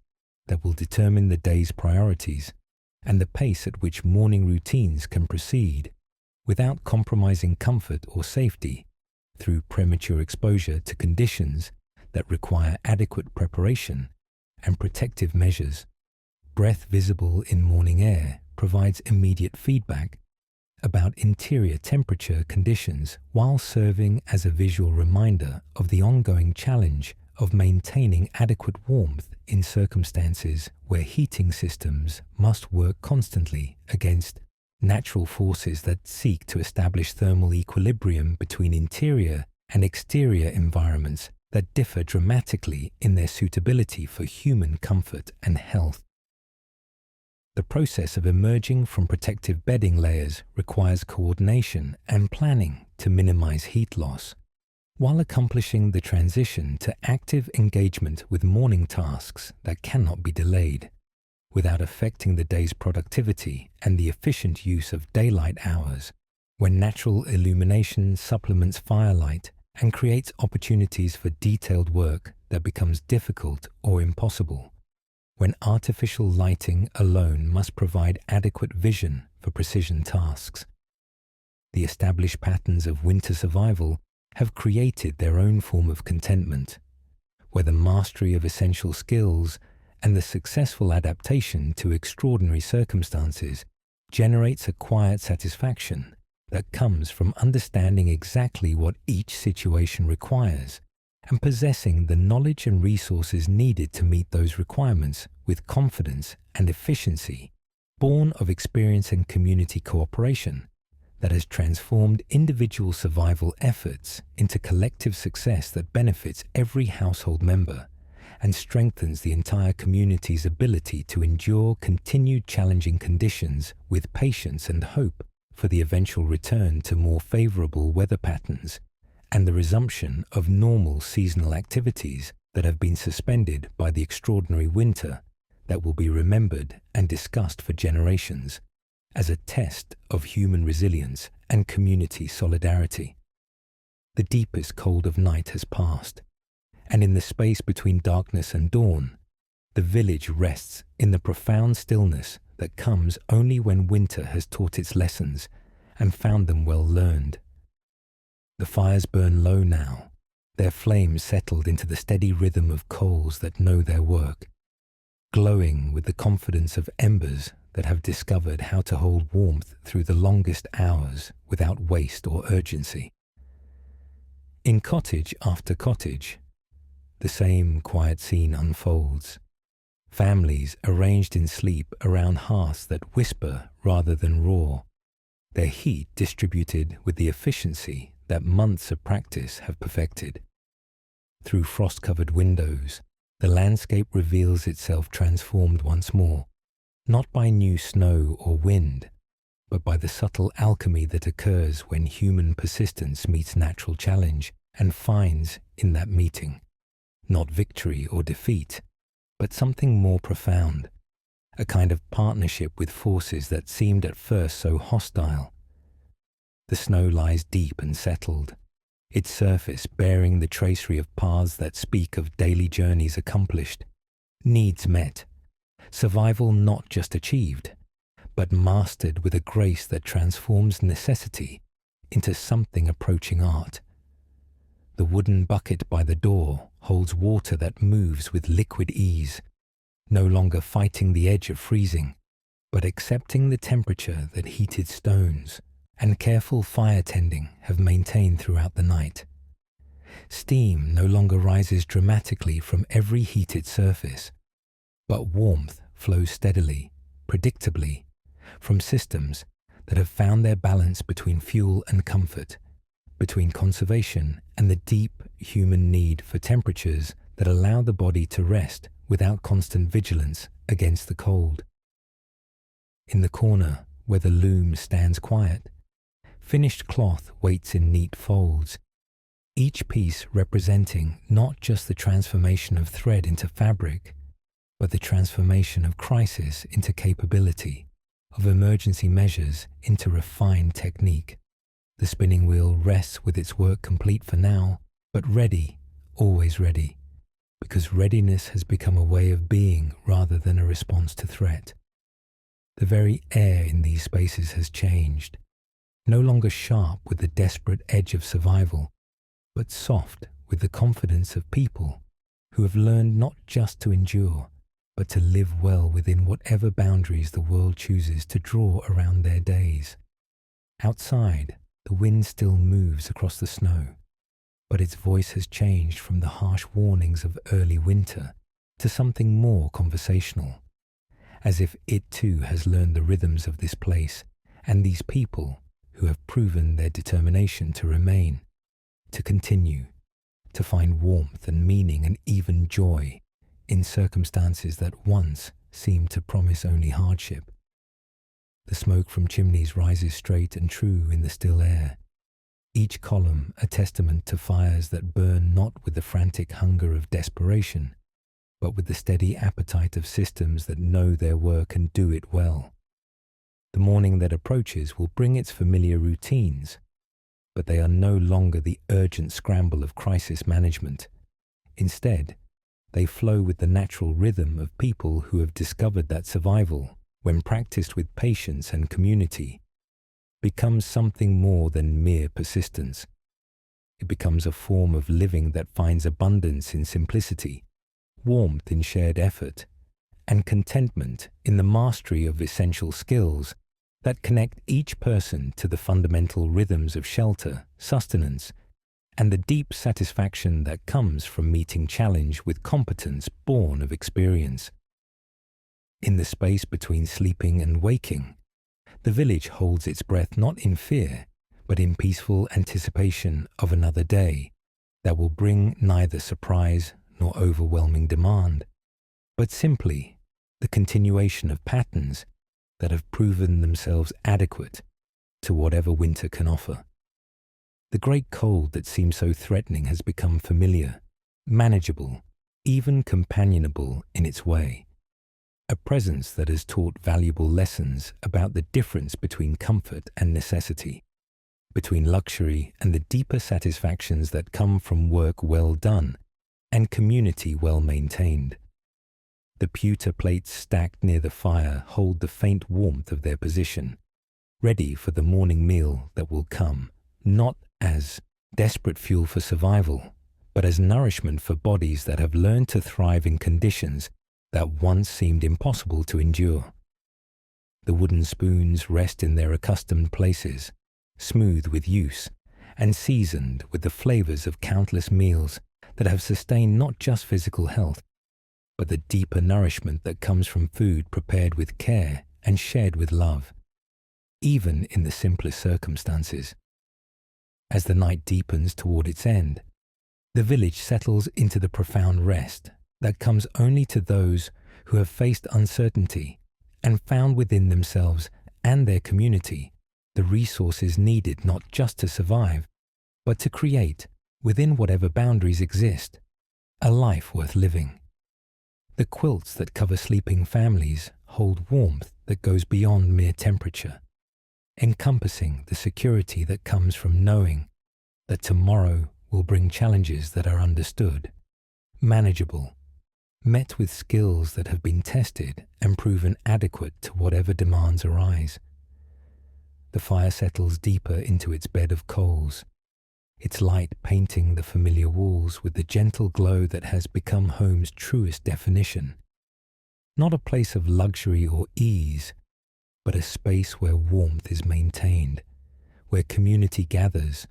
that will determine the day's priorities and the pace at which morning routines can proceed without compromising comfort or safety through premature exposure to conditions that require adequate preparation and protective measures. Breath visible in morning air provides immediate feedback about interior temperature conditions while serving as a visual reminder of the ongoing challenge of maintaining adequate warmth in circumstances where heating systems must work constantly against natural forces that seek to establish thermal equilibrium between interior and exterior environments that differ dramatically in their suitability for human comfort and health. The process of emerging from protective bedding layers requires coordination and planning to minimize heat loss, while accomplishing the transition to active engagement with morning tasks that cannot be delayed, without affecting the day's productivity and the efficient use of daylight hours, when natural illumination supplements firelight and creates opportunities for detailed work that becomes difficult or impossible, when artificial lighting alone must provide adequate vision for precision tasks. The established patterns of winter survival have created their own form of contentment, where the mastery of essential skills and the successful adaptation to extraordinary circumstances generates a quiet satisfaction that comes from understanding exactly what each situation requires and possessing the knowledge and resources needed to meet those requirements with confidence and efficiency, born of experience and community cooperation that has transformed individual survival efforts into collective success that benefits every household member and strengthens the entire community's ability to endure continued challenging conditions with patience and hope for the eventual return to more favorable weather patterns and the resumption of normal seasonal activities that have been suspended by the extraordinary winter that will be remembered and discussed for generations as a test of human resilience and community solidarity. The deepest cold of night has passed, and in the space between darkness and dawn, the village rests in the profound stillness that comes only when winter has taught its lessons and found them well learned. The fires burn low now, their flames settled into the steady rhythm of coals that know their work, glowing with the confidence of embers that have discovered how to hold warmth through the longest hours without waste or urgency. In cottage after cottage, the same quiet scene unfolds. Families arranged in sleep around hearths that whisper rather than roar, their heat distributed with the efficiency that months of practice have perfected. Through frost-covered windows, the landscape reveals itself transformed once more, not by new snow or wind, but by the subtle alchemy that occurs when human persistence meets natural challenge and finds in that meeting not victory or defeat, but something more profound, a kind of partnership with forces that seemed at first so hostile. The snow lies deep and settled, its surface bearing the tracery of paths that speak of daily journeys accomplished, needs met, survival not just achieved, but mastered with a grace that transforms necessity into something approaching art. The wooden bucket by the door holds water that moves with liquid ease, no longer fighting the edge of freezing, but accepting the temperature that heated stones and careful fire tending have maintained throughout the night. Steam no longer rises dramatically from every heated surface, but warmth flows steadily, predictably, from systems that have found their balance between fuel and comfort, between conservation and the deep human need for temperatures that allow the body to rest without constant vigilance against the cold. In the corner where the loom stands quiet, finished cloth waits in neat folds, each piece representing not just the transformation of thread into fabric, but the transformation of crisis into capability, of emergency measures into refined technique. The spinning wheel rests with its work complete for now, but ready, always ready, because readiness has become a way of being rather than a response to threat. The very air in these spaces has changed, no longer sharp with the desperate edge of survival, but soft with the confidence of people who have learned not just to endure, but to live well within whatever boundaries the world chooses to draw around their days. Outside, the wind still moves across the snow, but its voice has changed from the harsh warnings of early winter to something more conversational, as if it too has learned the rhythms of this place and these people who have proven their determination to remain. to continue, to find warmth and meaning and even joy in circumstances that once seemed to promise only hardship. The smoke from chimneys rises straight and true in the still air, each column a testament to fires that burn not with the frantic hunger of desperation, but with the steady appetite of systems that know their work and do it well. The morning that approaches will bring its familiar routines, but they are no longer the urgent scramble of crisis management. Instead, they flow with the natural rhythm of people who have discovered that survival, when practiced with patience and community, becomes something more than mere persistence. It becomes a form of living that finds abundance in simplicity, warmth in shared effort, and contentment in the mastery of essential skills that connect each person to the fundamental rhythms of shelter, sustenance, and the deep satisfaction that comes from meeting challenge with competence born of experience. In the space between sleeping and waking, the village holds its breath not in fear, but in peaceful anticipation of another day that will bring neither surprise nor overwhelming demand, but simply the continuation of patterns that have proven themselves adequate to whatever winter can offer. The great cold that seemed so threatening has become familiar, manageable, even companionable in its way. A presence that has taught valuable lessons about the difference between comfort and necessity, between luxury and the deeper satisfactions that come from work well done and community well maintained. The pewter plates stacked near the fire hold the faint warmth of their position, ready for the morning meal that will come, not as desperate fuel for survival, but as nourishment for bodies that have learned to thrive in conditions that once seemed impossible to endure. The wooden spoons rest in their accustomed places, smooth with use, and seasoned with the flavors of countless meals that have sustained not just physical health, but the deeper nourishment that comes from food prepared with care and shared with love, even in the simplest circumstances. As the night deepens toward its end, the village settles into the profound rest that comes only to those who have faced uncertainty and found within themselves and their community the resources needed not just to survive, but to create, within whatever boundaries exist, a life worth living. The quilts that cover sleeping families hold warmth that goes beyond mere temperature, encompassing the security that comes from knowing that tomorrow will bring challenges that are understood, manageable, met with skills that have been tested and proven adequate to whatever demands arise. The fire settles deeper into its bed of coals, its light painting the familiar walls with the gentle glow that has become home's truest definition. Not a place of luxury or ease, but a space where warmth is maintained, where community gathers,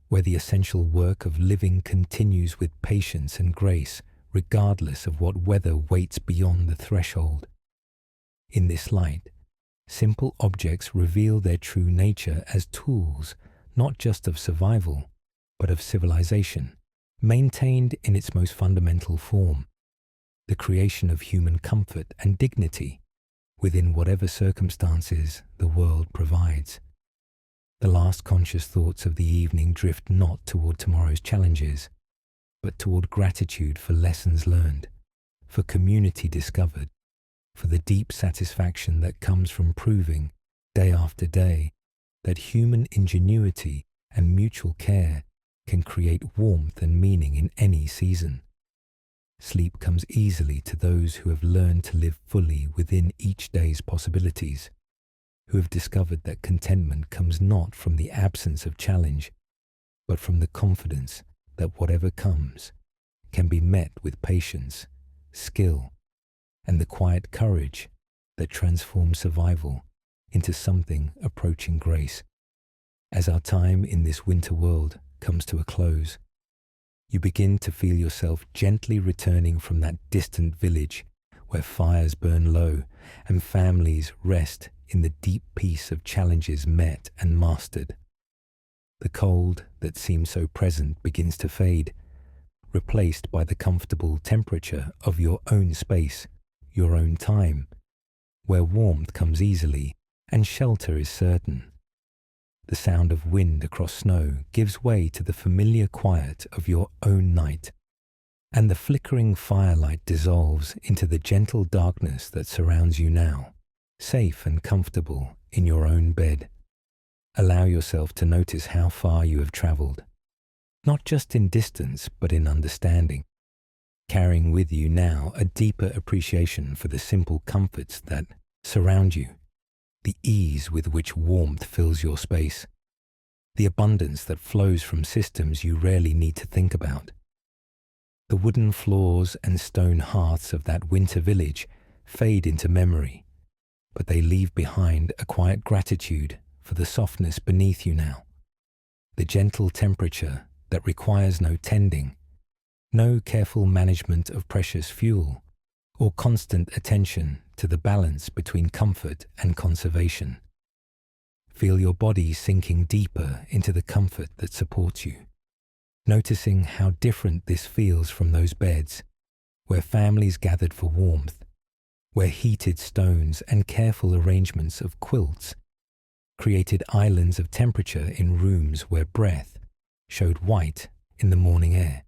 where the essential work of living continues with patience and grace, regardless of what weather waits beyond the threshold. In this light, simple objects reveal their true nature as tools, not just of survival, but of civilization, maintained in its most fundamental form, the creation of human comfort and dignity within whatever circumstances the world provides. The last conscious thoughts of the evening drift not toward tomorrow's challenges, but toward gratitude for lessons learned, for community discovered, for the deep satisfaction that comes from proving, day after day, that human ingenuity and mutual care can create warmth and meaning in any season. Sleep comes easily to those who have learned to live fully within each day's possibilities, who have discovered that contentment comes not from the absence of challenge, but from the confidence that whatever comes can be met with patience, skill, and the quiet courage that transforms survival into something approaching grace. As our time in this winter world comes to a close, you begin to feel yourself gently returning from that distant village where fires burn low and families rest in the deep peace of challenges met and mastered. The cold that seems so present begins to fade, replaced by the comfortable temperature of your own space, your own time, where warmth comes easily and shelter is certain. The sound of wind across snow gives way to the familiar quiet of your own night, and the flickering firelight dissolves into the gentle darkness that surrounds you now, safe and comfortable in your own bed. Allow yourself to notice how far you have traveled, not just in distance but in understanding, carrying with you now a deeper appreciation for the simple comforts that surround you, the ease with which warmth fills your space, the abundance that flows from systems you rarely need to think about. The wooden floors and stone hearths of that winter village fade into memory, but they leave behind a quiet gratitude for the softness beneath you now, the gentle temperature that requires no tending, no careful management of precious fuel, or constant attention to the balance between comfort and conservation. Feel your body sinking deeper into the comfort that supports you, noticing how different this feels from those beds where families gathered for warmth, where heated stones and careful arrangements of quilts created islands of temperature in rooms where breath showed white in the morning air.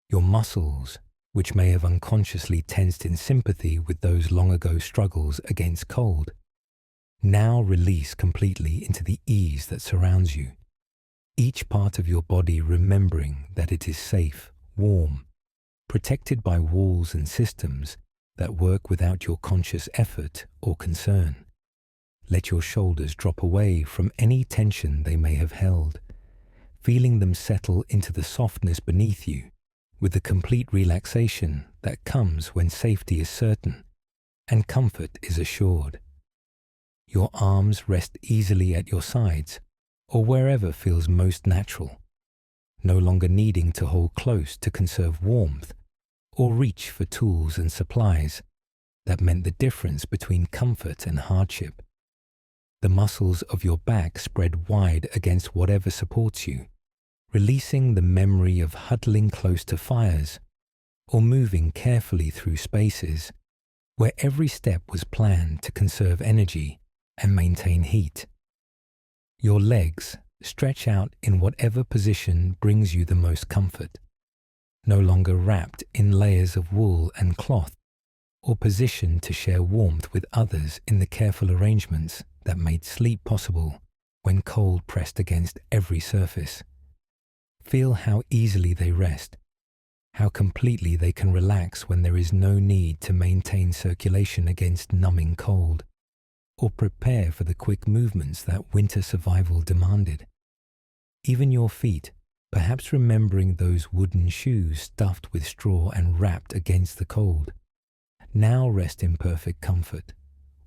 Your muscles, which may have unconsciously tensed in sympathy with those long-ago struggles against cold, now release completely into the ease that surrounds you, each part of your body remembering that it is safe, warm, protected by walls and systems that work without your conscious effort or concern. Let your shoulders drop away from any tension they may have held, feeling them settle into the softness beneath you, with the complete relaxation that comes when safety is certain and comfort is assured. Your arms rest easily at your sides or wherever feels most natural, no longer needing to hold close to conserve warmth or reach for tools and supplies that meant the difference between comfort and hardship. The muscles of your back spread wide against whatever supports you, releasing the memory of huddling close to fires or moving carefully through spaces where every step was planned to conserve energy and maintain heat. Your legs stretch out in whatever position brings you the most comfort, no longer wrapped in layers of wool and cloth or positioned to share warmth with others in the careful arrangements that made sleep possible when cold pressed against every surface. Feel how easily they rest, how completely they can relax when there is no need to maintain circulation against numbing cold, or prepare for the quick movements that winter survival demanded. Even your feet, perhaps remembering those wooden shoes stuffed with straw and wrapped against the cold, now rest in perfect comfort,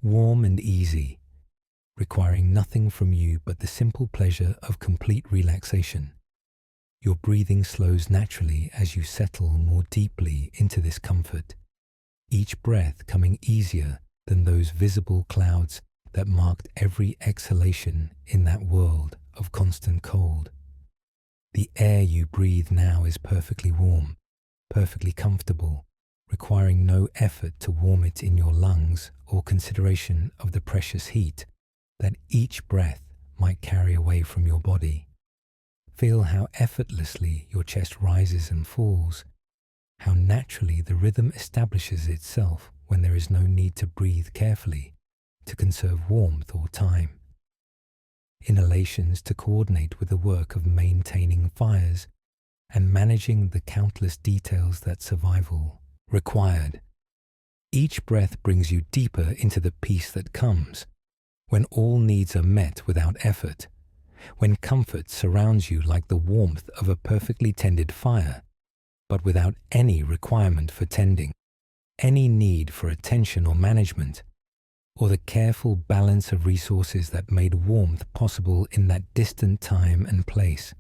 warm and easy, requiring nothing from you but the simple pleasure of complete relaxation. Your breathing slows naturally as you settle more deeply into this comfort, each breath coming easier than those visible clouds that marked every exhalation in that world of constant cold. The air you breathe now is perfectly warm, perfectly comfortable, requiring no effort to warm it in your lungs or consideration of the precious heat that each breath might carry away from your body. Feel how effortlessly your chest rises and falls, how naturally the rhythm establishes itself when there is no need to breathe carefully to conserve warmth or time. Inhalations to coordinate with the work of maintaining fires and managing the countless details that survival required. Each breath brings you deeper into the peace that comes when all needs are met without effort, when comfort surrounds you like the warmth of a perfectly tended fire, but without any requirement for tending, any need for attention or management, or the careful balance of resources that made warmth possible in that distant time and place.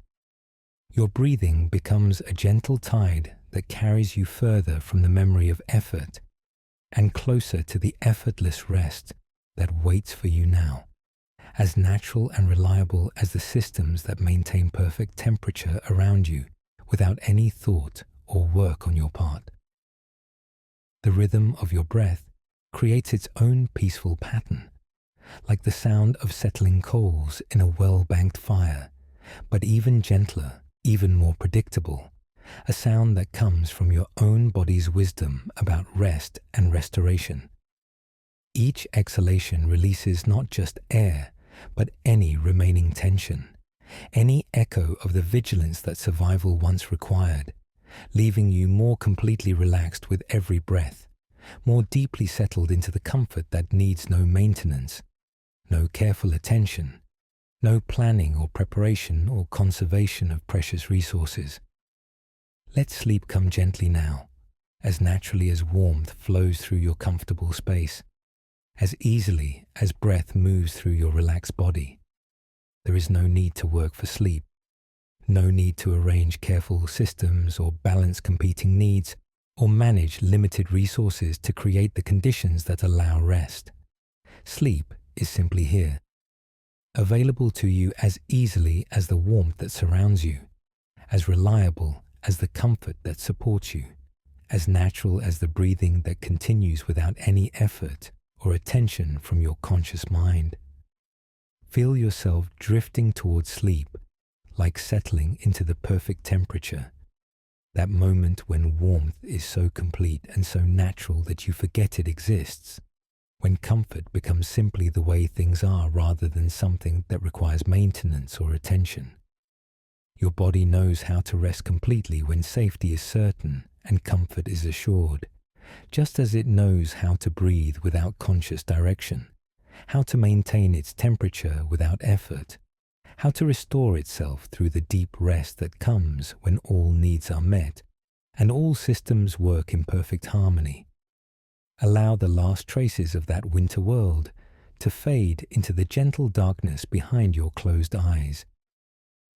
Your breathing becomes a gentle tide that carries you further from the memory of effort and closer to the effortless rest that waits for you now, as natural and reliable as the systems that maintain perfect temperature around you without any thought or work on your part. The rhythm of your breath creates its own peaceful pattern, like the sound of settling coals in a well-banked fire, but even gentler, even more predictable, a sound that comes from your own body's wisdom about rest and restoration. Each exhalation releases not just air, but any remaining tension, any echo of the vigilance that survival once required, leaving you more completely relaxed with every breath, more deeply settled into the comfort that needs no maintenance, no careful attention, no planning or preparation or conservation of precious resources. Let sleep come gently now, as naturally as warmth flows through your comfortable space, as easily as breath moves through your relaxed body. There is no need to work for sleep, no need to arrange careful systems or balance competing needs or manage limited resources to create the conditions that allow rest. Sleep is simply here, available to you as easily as the warmth that surrounds you, as reliable as the comfort that supports you, as natural as the breathing that continues without any effort or attention from your conscious mind. Feel yourself drifting towards sleep, like settling into the perfect temperature, that moment when warmth is so complete and so natural that you forget it exists, when comfort becomes simply the way things are rather than something that requires maintenance or attention. Your body knows how to rest completely when safety is certain and comfort is assured, just as it knows how to breathe without conscious direction, how to maintain its temperature without effort, how to restore itself through the deep rest that comes when all needs are met and all systems work in perfect harmony. Allow the last traces of that winter world to fade into the gentle darkness behind your closed eyes,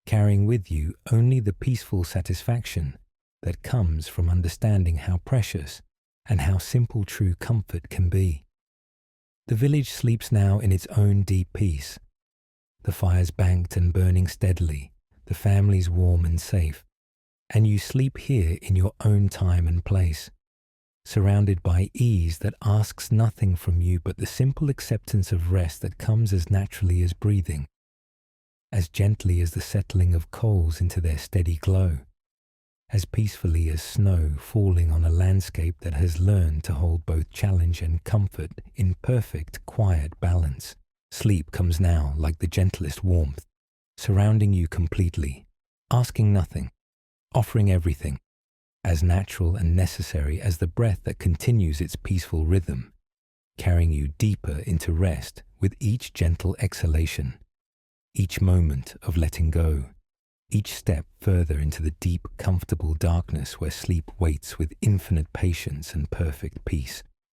carrying with you only the peaceful satisfaction that comes from understanding how precious and how simple true comfort can be. The village sleeps now in its own deep peace. The fire's banked and burning steadily, the family's warm and safe, and you sleep here in your own time and place, surrounded by ease that asks nothing from you but the simple acceptance of rest that comes as naturally as breathing, as gently as the settling of coals into their steady glow, as peacefully as snow falling on a landscape that has learned to hold both challenge and comfort in perfect, quiet balance. Sleep comes now like the gentlest warmth, surrounding you completely, asking nothing, offering everything, as natural and necessary as the breath that continues its peaceful rhythm, carrying you deeper into rest with each gentle exhalation, each moment of letting go, each step further into the deep, comfortable darkness where sleep waits with infinite patience and perfect peace.